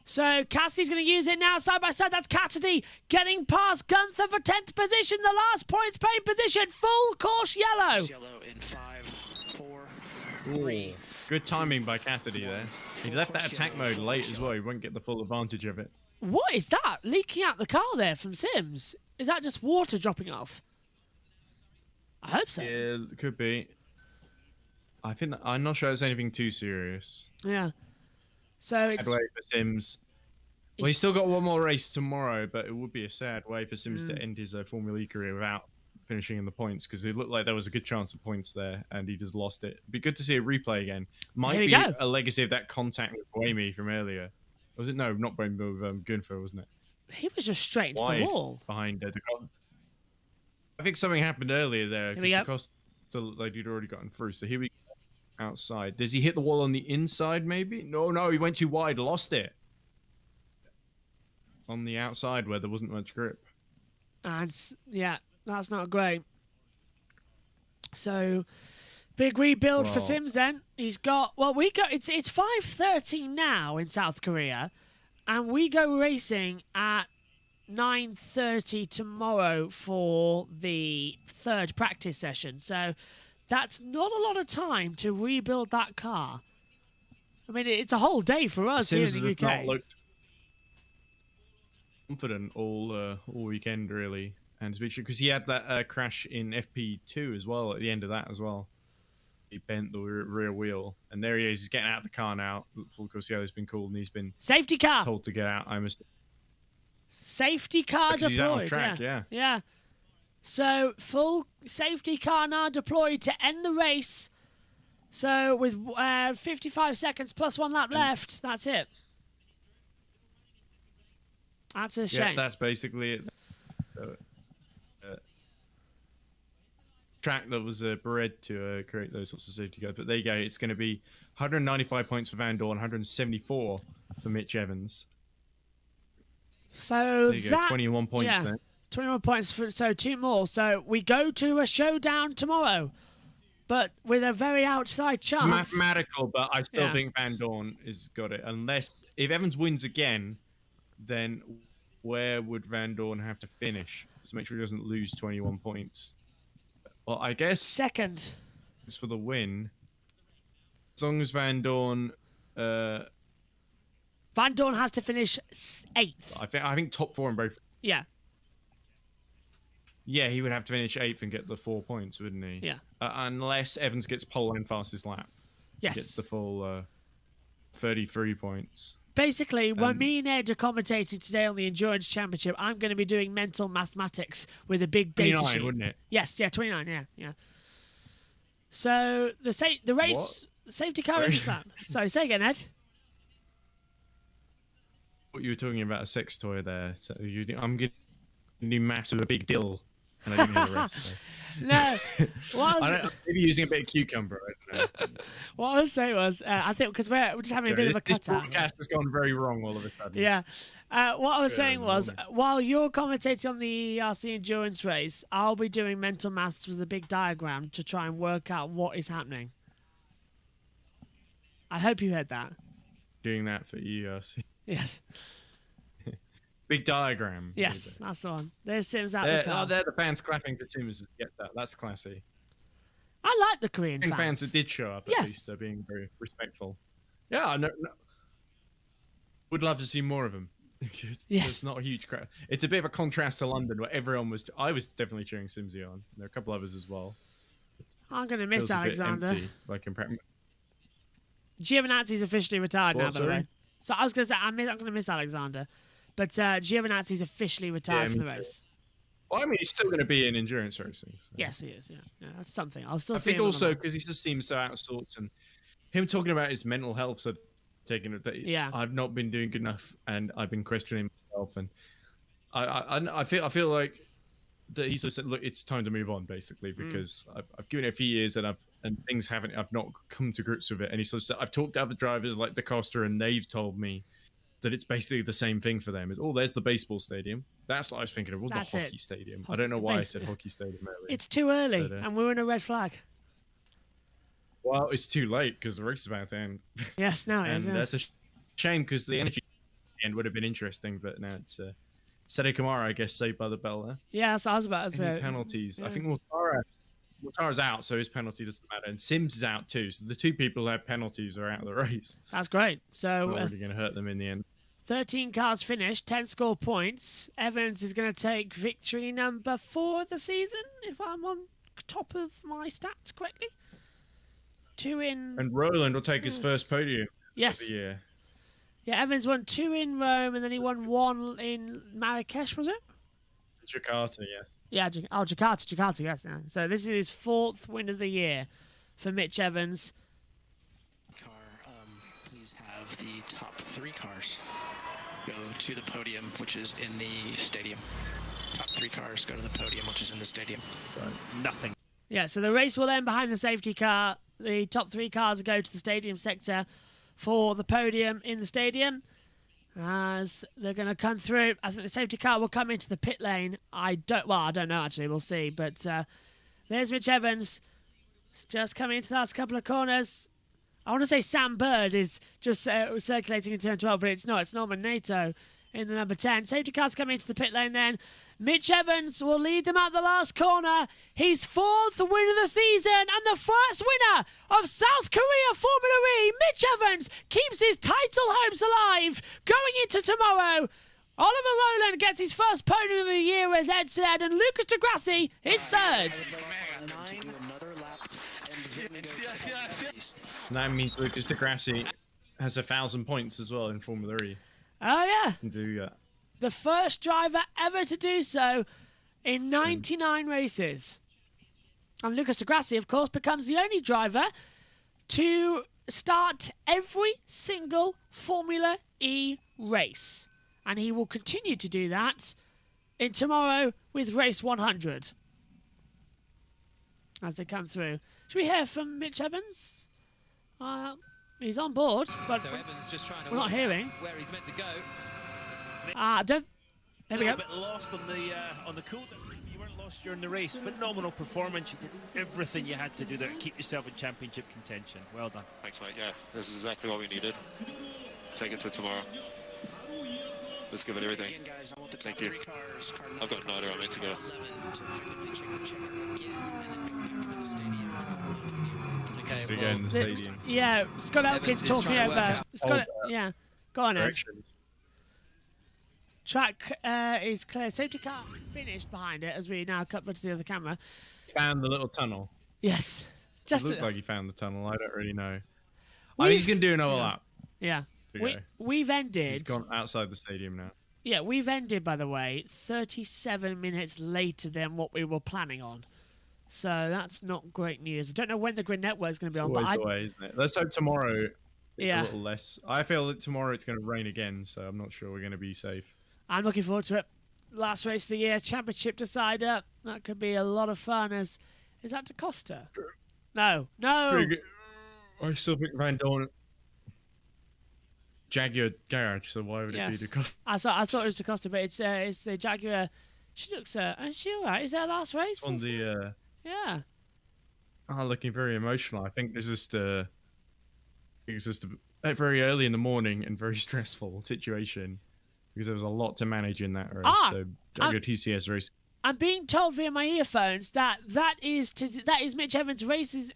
So Cassidy's going to use it now, side by side. That's Cassidy getting past Gunther for 10th position, the last points paid position, full course yellow. Yellow in 5, 4, Ooh. 3. Good timing by Cassidy there. He left that attack mode late as well. He won't get the full advantage of it. What is that leaking out the car there from Sims? Is that just water dropping off? I hope so. Yeah, it could be. I think I'm not sure it's anything too serious. Yeah. So it's Sad way for Sims. Well, he's still got one more race tomorrow, but it would be a sad way for Sims to end his Formula E career without finishing in the points, because it looked like there was a good chance of points there, and he just lost it. It'd be good to see a replay again. Might be a legacy of that contact with Boemi from earlier. Was it? No, not Boemi, with Gunfer, wasn't it? He was just straight into the wall. Behind I think something happened earlier there, because like he'd already gotten through. So here we go outside. Does he hit the wall on the inside, maybe? No, he went too wide, lost it. On the outside where there wasn't much grip. And yeah, that's not great. So big rebuild for Sims then. He's got it's 5:30 now in South Korea, and we go racing at 9:30 tomorrow for the third practice session. So that's not a lot of time to rebuild that car. I mean, it's a whole day for us Sims here in the UK. Not looked confident all weekend, really, and especially because he had that crash in FP2 as well at the end of that as well. He bent the rear wheel, and there he is. He's getting out of the car now. Full Corsiello's been called, and he's been safety car told to get out. Safety car deployed. He's out on track, yeah. So full safety car now deployed to end the race. So with 55 seconds plus 1 lap left, that's it. That's a shame. Yeah, that's basically it. So, track that was bred to create those sorts of safety cars. But there you go. It's going to be 195 points for Vandoorne, 174 for Mitch Evans. So there you go, 21 points then. 21 points, so 2 more. So we go to a showdown tomorrow, but with a very outside chance. It's mathematical, but I still think Vandoorne has got it. Unless, if Evans wins again, then where would Vandoorne have to finish to make sure he doesn't lose 21 points? Well, I guess second is for the win. As long as Vandoorne has to finish 8th. I think top 4 in both. Yeah. Yeah, he would have to finish 8th and get the 4 points, wouldn't he? Yeah. Unless Evans gets pole and fastest lap. Yes. Gets the full 33 points. Basically, when me and Ed are commentating today on the Endurance Championship, I'm going to be doing mental mathematics with a big data 29, sheet. Wouldn't it? Yes, 29, yeah. So the race safety car is that. Sorry, say again, Ed. What you were talking about a sex toy there. So I'm going to do maths with a big dill, and I didn't hear the rest. So. No, maybe using a bit of cucumber. I don't know. What I was saying was, I think because we're just having a bit of a cutout. This broadcast has gone very wrong all of a sudden. Yeah. What I was saying was, while you're commentating on the ERC endurance race, I'll be doing mental maths with a big diagram to try and work out what is happening. I hope you heard that. Doing that for ERC. Yes. Big diagram. Yes, that's the one. There's Sims out the car. Oh, they're the fans clapping for Sims as he gets out. That's classy. I like the Korean fans that did show up, at least. They're being very respectful. Yeah, no. Would love to see more of them. Yes. It's not a huge crowd. It's a bit of a contrast to London, where everyone was... I was definitely cheering Simsy on. There are a couple others as well. I'm going to miss Alexander. Empty, like Giovinazzi's officially retired now, by the way. So I was going to say, I'm going to miss Alexander. But Giovinazzi's officially retired from the race. Well, I mean, he's still going to be in endurance racing. So. Yes, he is, yeah. That's something. I'll still see him. I think him also, because he just seems so out of sorts, and him talking about his mental health, so taking it that I've not been doing good enough, and I've been questioning myself, and I feel like that he's just said, look, it's time to move on, basically, because I've given it a few years, and I've not come to grips with it. And he sort of said, I've talked to other drivers like DaCosta, and they've told me that it's basically the same thing for them. There's the baseball stadium. That's what I was thinking of. It was the hockey stadium. I don't know why I said hockey stadium earlier. It's too early, and we're in a red flag. Well, it's too late because the race is about to end. Yes, now it is. And that's a shame because the energy end would have been interesting, but now it's Sede Kamara, I guess, saved by the bell there. Yeah, so I was about to say. Penalties. Yeah. I think Mortara's out, so his penalty doesn't matter. And Sims is out too, so the two people who have penalties are out of the race. That's great. So already going to hurt them in the end. 13 cars finished, 10 score points. Evans is going to take victory number 4 of the season, if I'm on top of my stats correctly. 2 in... And Roland will take his first podium yes. of the year. Yeah, Evans won 2 in Rome, and then he won 1 in Marrakesh, was it? Jakarta, yes. Yeah, Jakarta, yes. Yeah. So this is his 4th win of the year for Mitch Evans. Please have the top 3 cars go to the podium, which is in the stadium. Top 3 cars go to the podium, which is in the stadium. Nothing. Yeah, so the race will end behind the safety car. The top 3 cars go to the stadium sector for the podium in the stadium. As they're going to come through, I think the safety car will come into the pit lane. I don't know actually, we'll see. But there's Mitch Evans. It's just coming into the last couple of corners. I want to say Sam Bird is just circulating in turn 12, but it's not. It's Norman Nato in the number 10. Safety car's coming into the pit lane then. Mitch Evans will lead them out the last corner. His 4th win of the season and the first winner of South Korea Formula E. Mitch Evans keeps his title hopes alive going into tomorrow. Oliver Rowland gets his first podium of the year, as Ed said, and Lucas de Grassi is 3rd. That means Lucas de Grassi has 1,000 points as well in Formula E. Oh, yeah. To do that. The first driver ever to do so in 99 races. And Lucas de Grassi, of course, becomes the only driver to start every single Formula E race. And he will continue to do that in tomorrow with race 100. As they come through. Should we hear from Mitch Evans? He's on board, but so Evans just trying to we're not hearing. Where he's meant to go. There we go. A bit lost on the cool. You weren't lost during the race. Phenomenal performance. You did everything you had to do there to keep yourself in championship contention. Well done. Thanks, mate. Yeah, this is exactly what we needed. Take it to tomorrow. Let's give it everything. Again, guys, I want the top Thank you. 3 cars. I've got 9 I'm meant to go. Okay, So go in the stadium. Yeah, Scott Elkins talking over. Scott, yeah, go on, Ed. Directions. Track is clear. Safety car finished behind it as we now cut to the other camera. Found the little tunnel. Yes. Just looked like he found the tunnel. I don't really know. He's going to do another lap. Yeah. We've ended. He's gone outside the stadium now. Yeah, we've ended, by the way, 37 minutes later than what we were planning on. So that's not great news. I don't know when the Grid Network is going to be on. Always the way, isn't it? Let's hope tomorrow it's a little less. I feel that tomorrow it's going to rain again, so I'm not sure we're going to be safe. I'm looking forward to it. Last race of the year, championship decider. That could be a lot of fun. Is that DaCosta? No. I still think Vandoorne. Jaguar garage, so why would it be DaCosta? I thought it was DaCosta, but it's the Jaguar. She looks. Is she alright? Is that her last race? On the. Yeah. Looking very emotional. I think it's just a very early in the morning and very stressful situation because there was a lot to manage in that race. So Jaguar TCS race. I'm being told via my earphones that is Mitch Evans' race's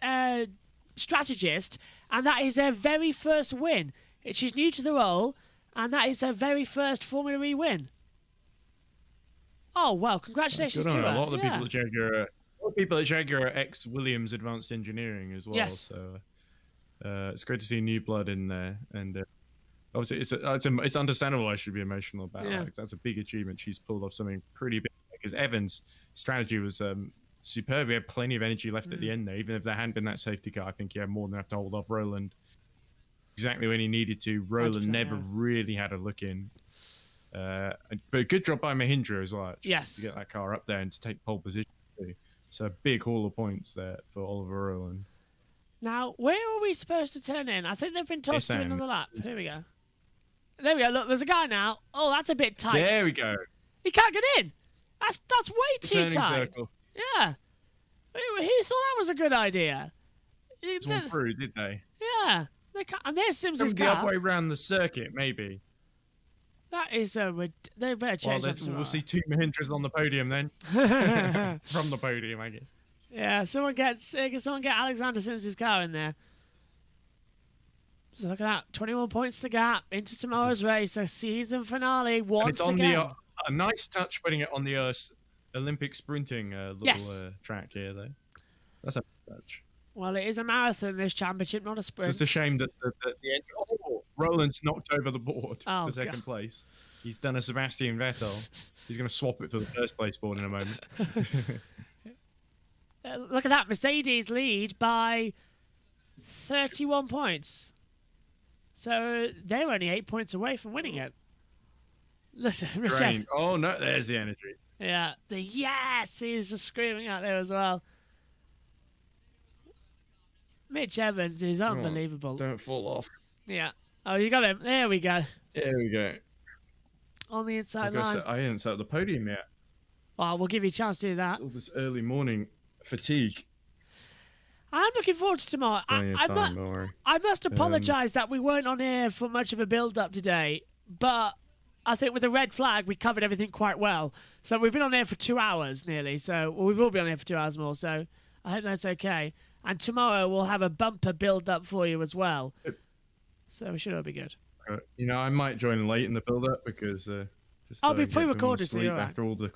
strategist, and that is her very first win. She's new to the role, and that is her very first Formula E win. Oh well, congratulations to her. A lot of the people at Jaguar. A lot of people at Jaguar are ex-Williams Advanced Engineering as well. Yes. So it's great to see new blood in there, and obviously it's understandable I should be emotional about it. Like, that's a big achievement. She's pulled off something pretty big because Evans' strategy was superb. He had plenty of energy left at the end there. Even if there hadn't been that safety car, I think he had more than enough to hold off Roland exactly when he needed to. Roland never really had a look in. But a good job by Mahindra as well. Actually, yes. To get that car up there and to take pole position too. So a big haul of points there for Oliver Roland. Now, where are we supposed to turn in? I think they've been tossed to another lap. Here we go. There we go. Look, there's a guy now. Oh, that's a bit tight. There we go. He can't get in. That's way too tight. Circle. Yeah. Who thought that was a good idea? It's one through, did they? Yeah. They can't, and there's Sims's car. The other way around the circuit, maybe. That is they better change that. We'll see 2 Mahindras on the podium then. From the podium, I guess. Yeah, someone get Alexander Sims's car in there. So look at that, 21 points the gap into tomorrow's race, a season finale And once it's on again. the a nice touch putting it on the Olympic sprinting little track here, though. That's a touch. Well, it is a marathon, this championship, not a sprint. It's just a shame that Roland's knocked over the board for second place. He's done a Sebastian Vettel. He's going to swap it for the first place board in a moment. Look at that, Mercedes lead by 31 points. So they're only 8 points away from winning it. Listen, Rich Evans. Oh, no, there's the energy. Yeah, the yes! He was just screaming out there as well. Mitch Evans is unbelievable. Don't fall off. Yeah. Oh, you got him. There we go. There we go. On the inside line. I haven't set up the podium yet. Well, we'll give you a chance to do that. All this early morning fatigue. I'm looking forward to tomorrow. I must apologise that we weren't on here for much of a build-up today, but I think with the red flag, we covered everything quite well. So we've been on here for 2 hours nearly, so we will be on here for 2 hours more, so I hope that's okay. And tomorrow we'll have a bumper build-up for you as well. So we should all be good. I might join late in the build-up because I'll be pre-recorded, so you're after all the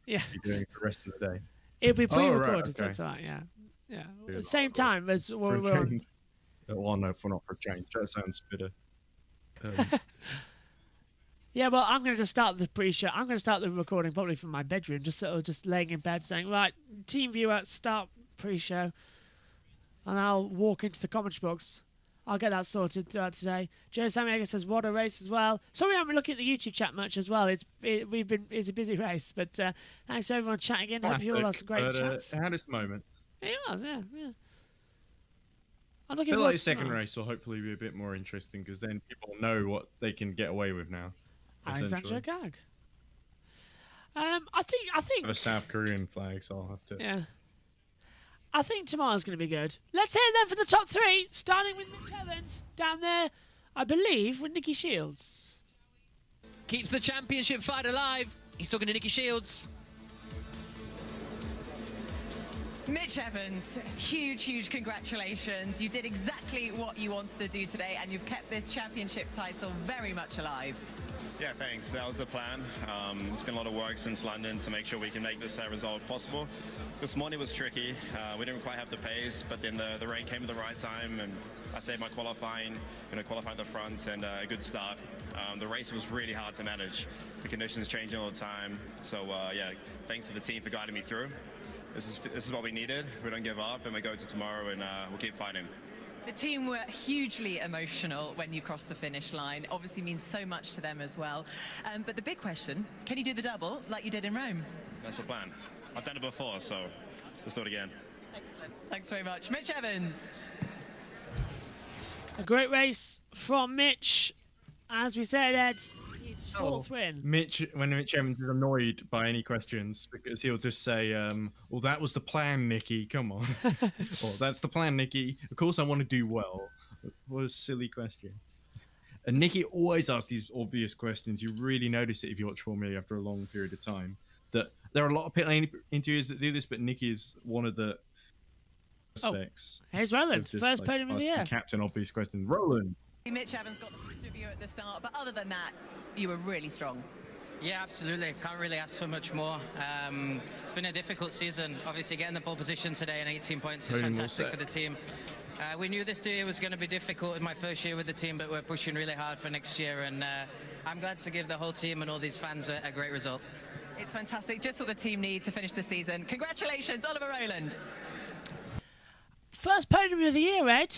yeah. you're doing for the rest of the day. It'll be pre-recorded, right, okay. so that's all right, yeah. Yeah, at the same time as we're on. Well, no, not for a change. That sounds bitter. Yeah, well, I'm going to just start the pre-show. I'm going to start the recording probably from my bedroom, just sort of just laying in bed saying, right, team viewer, start pre-show. And I'll walk into the commentary box. I'll get that sorted today. Joe Samiega says, what a race as well. Sorry I haven't been looking at the YouTube chat much as well. It's a busy race, but thanks for everyone chatting in. Hope you all have some great chats. It had its moments. It was, yeah. I'm I looking feel forward like to the second tomorrow. race will hopefully be a bit more interesting because then people know what they can get away with now. Alexandra Gag. I think The South Korean flags, I'll have to. Yeah. I think tomorrow's going to be good. Let's hear them for the top three, starting with Mitch Evans down there, I believe, with Nikki Shields. Keeps the championship fight alive. He's talking to Nikki Shields. Mitch Evans, huge congratulations. You did exactly what you wanted to do today, and you've kept this championship title very much alive. Yeah, thanks. That was the plan. It's been a lot of work since London to make sure we can make this result possible. This morning was tricky. We didn't quite have the pace, but then the rain came at the right time, and I saved my qualifying, qualifying at the front, and a good start. The race was really hard to manage. The conditions changing all the time. So, yeah, thanks to the team for guiding me through. This is what we needed. We don't give up, and we go to tomorrow, and we'll keep fighting. The team were hugely emotional when you crossed the finish line. Obviously means so much to them as well. But the big question, can you do the double like you did in Rome? That's the plan. I've done it before, so let's do it again. Excellent. Thanks very much. Mitch Evans. A great race from Mitch. As we said, Ed, his fourth win. When Mitch Evans is annoyed by any questions, because he'll just say, well, that was the plan, Nikki. Come on. Or that's the plan, Nikki. Of course I want to do well. What a silly question. And Nikki always asks these obvious questions. You really notice it if you watch Formula after a long period of time. That there are a lot of pit lane interviews that do this, but Nikki is one of the aspects. Here's Roland, first podium of the year. Captain obvious question. Roland. Mitch Evans got the best review at the start, but other than that, you were really strong. Yeah, absolutely. Can't really ask for much more. It's been a difficult season. Obviously, getting the pole position today and 18 points is fantastic for the team. We knew this year was going to be difficult in my first year with the team, but we're pushing really hard for next year, and I'm glad to give the whole team and all these fans a great result. It's fantastic. Just what the team need to finish the season. Congratulations, Oliver Rowland. First podium of the year, Ed,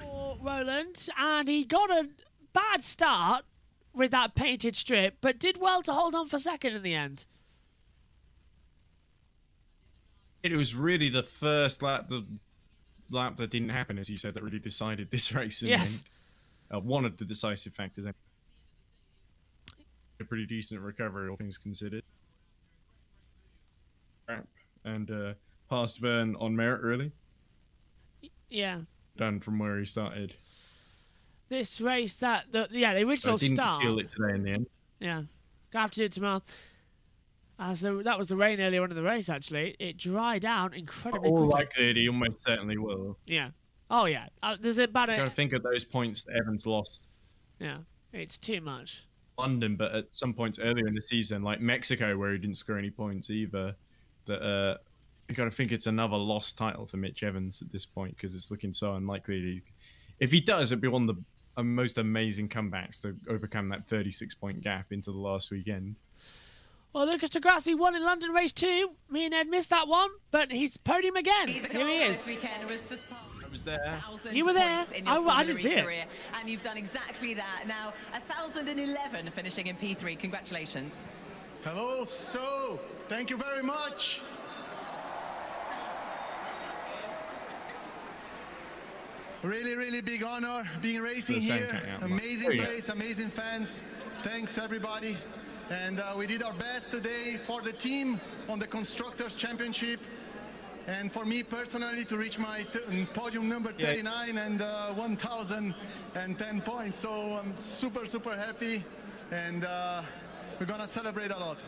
for Roland, and he got a bad start with that painted strip, but did well to hold on for second in the end. It was really the first lap, the lap that didn't happen, as you said, that really decided this race in the end. One of the decisive factors. A pretty decent recovery, all things considered. And passed Verne on merit, really. Yeah. Done from where he started. This race, the original didn't start. steal it today in the end. Yeah. Gonna have to do it tomorrow. That was the rain earlier on in the race, actually. It dried out incredibly All quickly. likely, he almost certainly will. Yeah. Oh yeah, there's about You got to think of those points that Evans lost. Yeah, it's too much. London, but at some points earlier in the season, like Mexico, where he didn't score any points either. That you got to think it's another lost title for Mitch Evans at this point because it's looking so unlikely. If he does, it'd be one of the most amazing comebacks to overcome that 36-point gap into the last weekend. Well, Lucas di Grassi won in London race 2. Me and Ed missed that one, but he's podium again. Here he is. I was there. You were there. I didn't see it. Career, and you've done exactly that. Now, 1,011 finishing in P3. Congratulations. Hello, so thank you very much. Really, really big honor being racing here. Amazing place, amazing fans. Thanks, everybody. And we did our best today for the team on the Constructors' Championship. And for me personally to reach my podium number 39 and 1,010 points. So I'm super, super happy. And we're going to celebrate a lot.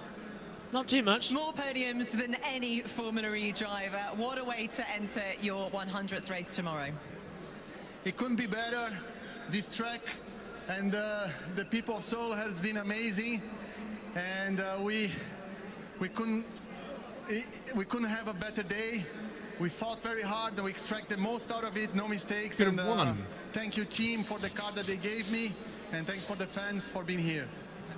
Not too much. More podiums than any Formula E driver. What a way to enter your 100th race tomorrow. It couldn't be better. This track and the people of Seoul has been amazing, and we couldn't have a better day. We fought very hard and we extracted the most out of it, no mistakes. Could have won. Thank you, team, for the car that they gave me, and thanks for the fans for being here.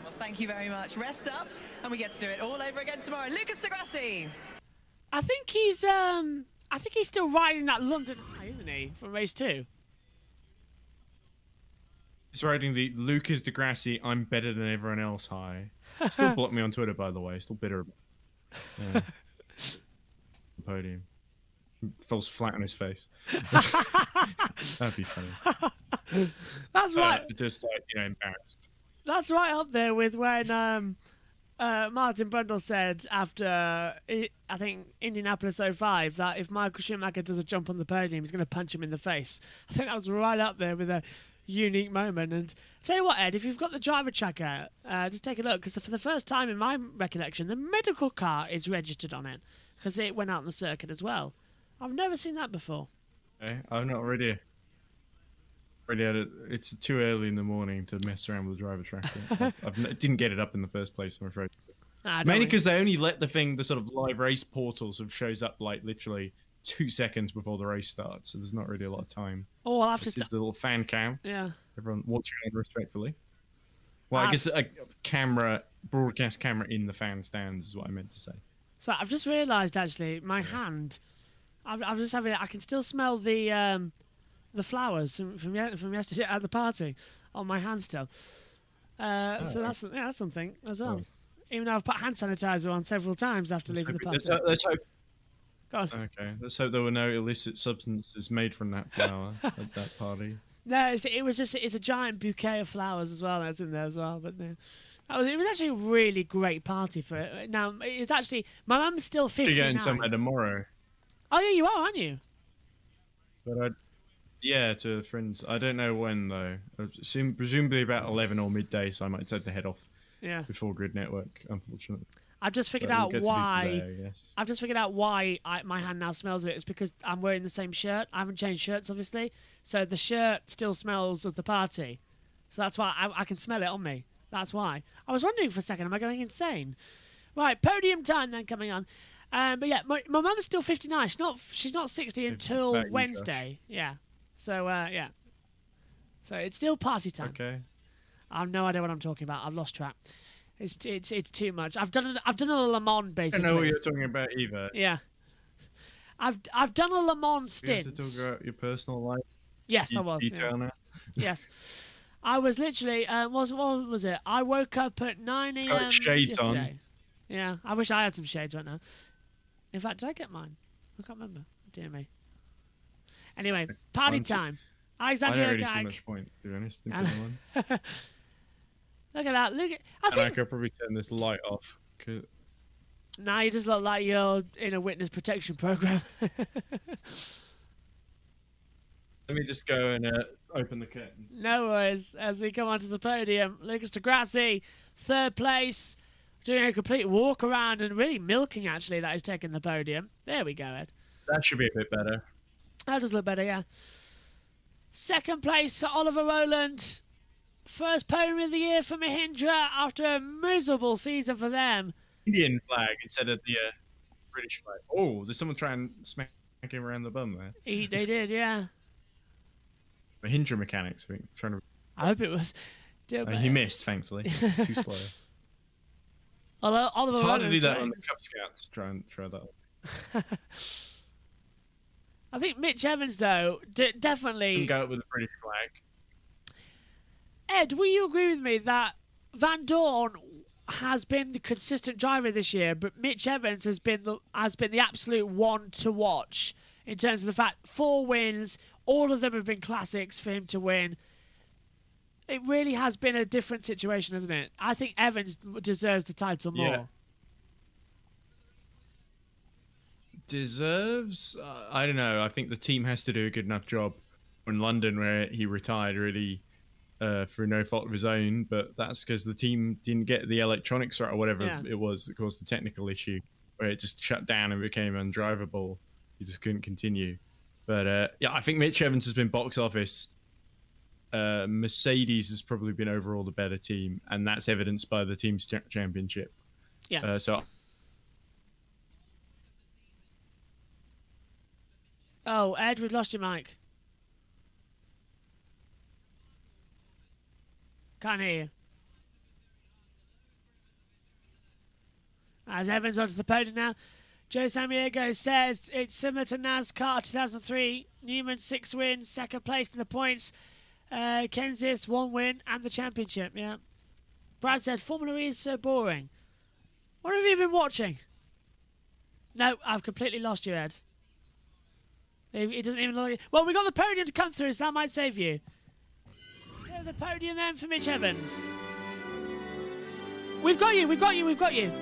Well, thank you very much. Rest up, and we get to do it all over again tomorrow. Lucas di Grassi. I think he's still riding that London high, isn't he, from race 2? He's riding the Lucas di Grassi, I'm better than everyone else high. Still blocked me on Twitter, by the way. Still bitter. Yeah. Podium. Falls flat on his face. That'd be funny. That's right. Just like, embarrassed. That's right up there with when Martin Brundle said after, I think, Indianapolis 05, that if Michael Schumacher does a jump on the podium, he's going to punch him in the face. I think that was right up there with a unique moment. And tell you what, Ed, if you've got the driver tracker, just take a look, because for the first time in my recollection, the medical car is registered on it, because it went out on the circuit as well. I've never seen that before. Okay, I'm not ready. It's too early in the morning to mess around with the driver tracker. I didn't get it up in the first place, I'm afraid. Mainly because they only let the sort of live race portal sort of shows up like literally 2 seconds before the race starts, so there's not really a lot of time. Oh, I'll have this to. Is the little fan cam. Yeah. Everyone watching it respectfully. Well, I guess a broadcast camera in the fan stands is what I meant to say. So I've just realised actually, my hand. I'm just having. I can still smell the flowers from yesterday at the party on my hand still. So that's something as well. Even though I've put hand sanitizer on several times after leaving the party. Let's hope. Go on. Okay, let's hope there were no illicit substances made from that flower at that party. No, it's a giant bouquet of flowers as well that's in there as well. But no, it was actually a really great party for it. Now it's actually my mum's still 59. You're getting somewhere tomorrow. Oh yeah, you are, aren't you? But to friends. I don't know when though. Presumably about 11 or midday, so I might have to head off. Yeah. Before Grid Network, unfortunately. I've just figured out why. I've just figured out why my hand now smells of it. It's because I'm wearing the same shirt. I haven't changed shirts, obviously, so the shirt still smells of the party. So that's why I can smell it on me. That's why. I was wondering for a second, am I going insane? Right, podium time then coming on. But yeah, my mum is still 59. She's not 60 until Wednesday. Yeah. So yeah. So it's still party time. Okay. I have no idea what I'm talking about. I've lost track. It's too much. I've done a Le Mans basically. I don't know what you're talking about either. Yeah. I've done a Le Mans stint. You have to talk about your personal life. Yes, I was. Detail now. Yes. I was literally. What was it? I woke up at 9 a.m. shades yesterday. on. Yeah. I wish I had some shades right now. In fact, did I get mine? I can't remember. Dear me. Anyway, party time. Alexander I don't really Gag. see much point, to be honest. In one. Look at that. I could probably turn this light off. Now you just look like you're in a witness protection program. Let me just go and open the curtains. No worries. As we come onto the podium, Lucas di Grassi, third place, doing a complete walk around and really milking actually that he's taking the podium. There we go, Ed. That should be a bit better. That does look better, yeah. Second place, Oliver Rowland. First podium of the year for Mahindra after a miserable season for them. Indian flag instead of the British flag. Oh, did someone try and smack him around the bum there? They did, yeah. Mahindra mechanics, I think, trying to. I hope it was. He missed, thankfully. Too slow. Oliver It's hard to do that Rowland's on the Cub Scouts. Try that. I think Mitch Evans, though, definitely. Didn't go up with the British flag. Ed, will you agree with me that Vandoorne has been the consistent driver this year, but Mitch Evans has been the absolute one to watch in terms of the fact 4 wins, all of them have been classics for him to win. It really has been a different situation, hasn't it? I think Evans deserves the title more. Yeah. Deserves? I don't know. I think the team has to do a good enough job in London, where he retired really through no fault of his own. But that's because the team didn't get the electronics right or whatever it was that caused the technical issue, where it just shut down and became undrivable. He just couldn't continue. But yeah, I think Mitch Evans has been box office. Mercedes has probably been overall the better team, and that's evidenced by the team's championship. Yeah. Oh, Ed, we've lost your mic. Can't hear you. As Evans onto the podium now. Joe Samaniego says it's similar to NASCAR 2003. Newman 6 wins, second place in the points. Kenseth 1 win and the championship. Yeah. Brad said Formula E is so boring. What have you been watching? No, I've completely lost you, Ed. It doesn't even look. Well, we got the podium to come through, so that might save you. So the podium then for Mitch Evans. We've got you. We've got you. We've got you.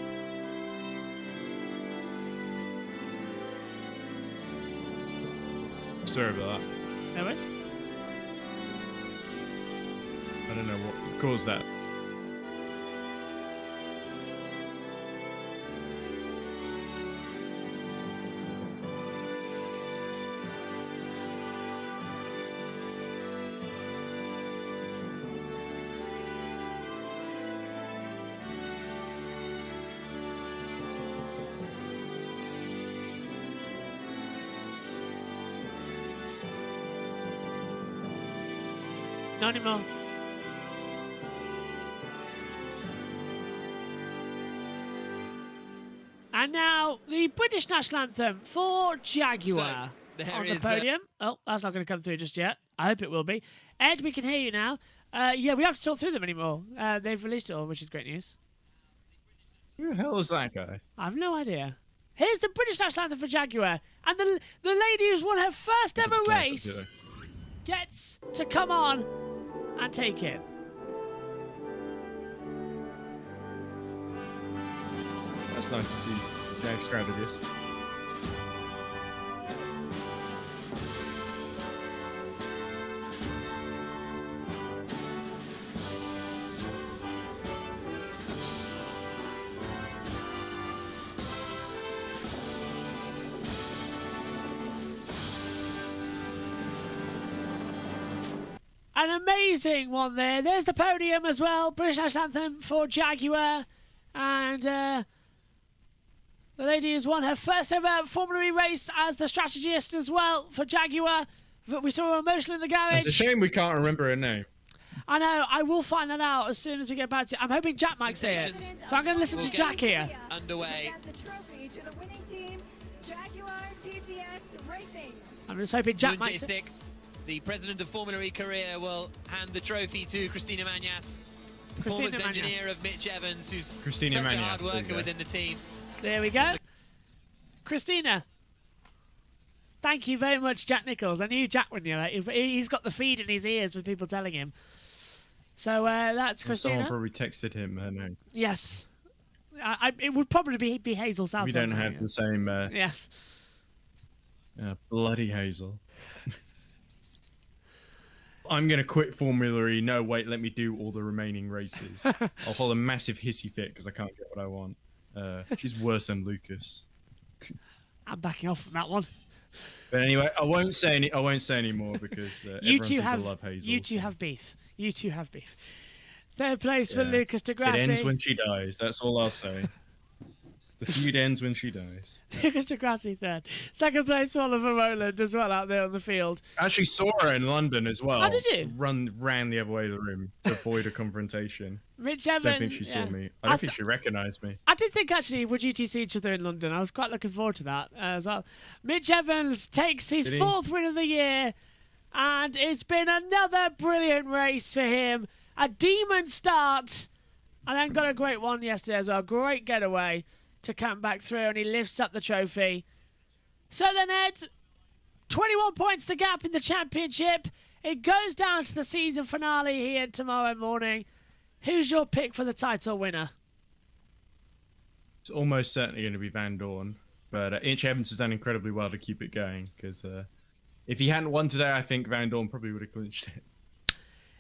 Sorry about that. No worries. I don't know what caused that. Not anymore. And now the British national anthem for Jaguar on the podium. Oh, that's not going to come through just yet. I hope it will be. Ed, we can hear you now. Yeah, we don't have to talk through them anymore. They've released it all, which is great news. Who the hell is that guy? I have no idea. Here's the British national anthem for Jaguar. And the lady who's won her first ever race gets to come on and take it. That's nice to see Jag strategist. An amazing one there. There's the podium as well. British national anthem for Jaguar. And the lady has won her first ever Formula E race as the strategist as well for Jaguar. We saw her emotional in the garage. It's a shame we can't remember her name. I know. I will find that out as soon as we get back to it. I'm hoping Jack might say it. So I'm going to listen to Jack here. Underway. I'm just hoping Jack might say it. The president of Formula E Korea will hand the trophy to Christina Manias, performance engineer of Mitch Evans, who's such a hard worker within the team. There we go. Christina. Thank you very much, Jack Nichols. I knew Jack would know that. He's got the feed in his ears with people telling him. So that's Christina. Someone probably texted him her name. Yes. It would probably be Hazel Southwell. We don't have the same... yes. Bloody Hazel. I'm going to quit Formula E. No, wait, let me do all the remaining races. I'll hold a massive hissy fit because I can't get what I want. She's worse than Lucas. I'm backing off from that one. But anyway, I won't say any more because everyone seems to love Hazel. You two have beef. You two have beef. Third place for Lucas de It Grassi. ends when she dies. That's all I'll say. The feud ends when she dies. Lucas de Grassi third. Second place for Oliver Rowland as well out there on the field. I actually saw her in London as well. Oh, did you? Ran the other way of the room to avoid a confrontation. Rich Evans. Don't think she saw me. I don't think she recognised me. I did think actually would UTC each other in London. I was quite looking forward to that as well. Mitch Evans takes his fourth win of the year, and it's been another brilliant race for him. A demon start, and then got a great one yesterday as well. Great getaway to come back through, and he lifts up the trophy. So then, Ed, 21 points the gap in the championship. It goes down to the season finale here tomorrow morning. Who's your pick for the title winner? It's almost certainly going to be Vandoorne, but Mitch Evans has done incredibly well to keep it going, because if he hadn't won today, I think Vandoorne probably would have clinched it.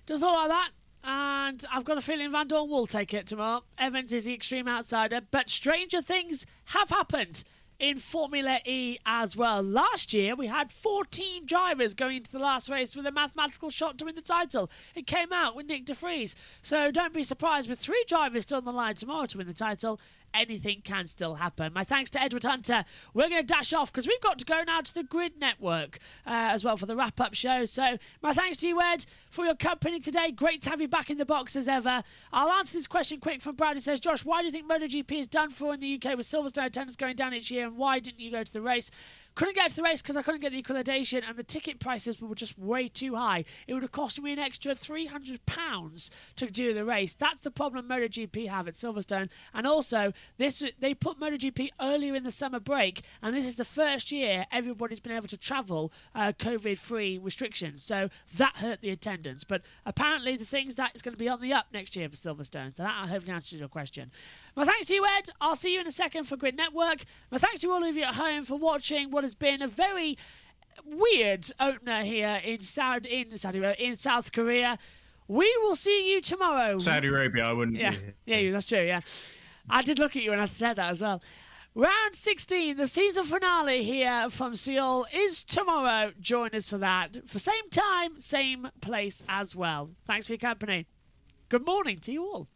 Does look like that. And I've got a feeling Vandoorne will take it tomorrow. Evans is the extreme outsider, but stranger things have happened in Formula E as well. Last year, we had 14 drivers going into the last race with a mathematical shot to win the title. It came out with Nick de Vries. So don't be surprised with 3 drivers still on the line tomorrow to win the title. Anything can still happen. My thanks to Edward Hunter. We're going to dash off because we've got to go now to the Grid Network as well for the wrap-up show. So my thanks to you, Ed, for your company today. Great to have you back in the box as ever. I'll answer this question quick from Brad. He says, Josh, why do you think MotoGP is done for in the UK with Silverstone attendance going down each year, and why didn't you go to the race? Couldn't get to the race because I couldn't get the equalisation, and the ticket prices were just way too high. It would have cost me an extra £300 to do the race. That's the problem MotoGP have at Silverstone. And also, they put MotoGP earlier in the summer break, and this is the first year everybody's been able to travel COVID-free restrictions. So that hurt the attendance. But apparently, the things that is going to be on the up next year for Silverstone. So that I hopefully answers your question. My thanks to you, Ed. I'll see you in a second for Grid Network. My thanks to all of you at home for watching what has been a very weird opener here in South Korea. We will see you tomorrow. Saudi Arabia, I wouldn't. Yeah, that's true. Yeah, I did look at you and I said that as well. Round 16, the season finale here from Seoul is tomorrow. Join us for that. For same time, same place as well. Thanks for your company. Good morning to you all.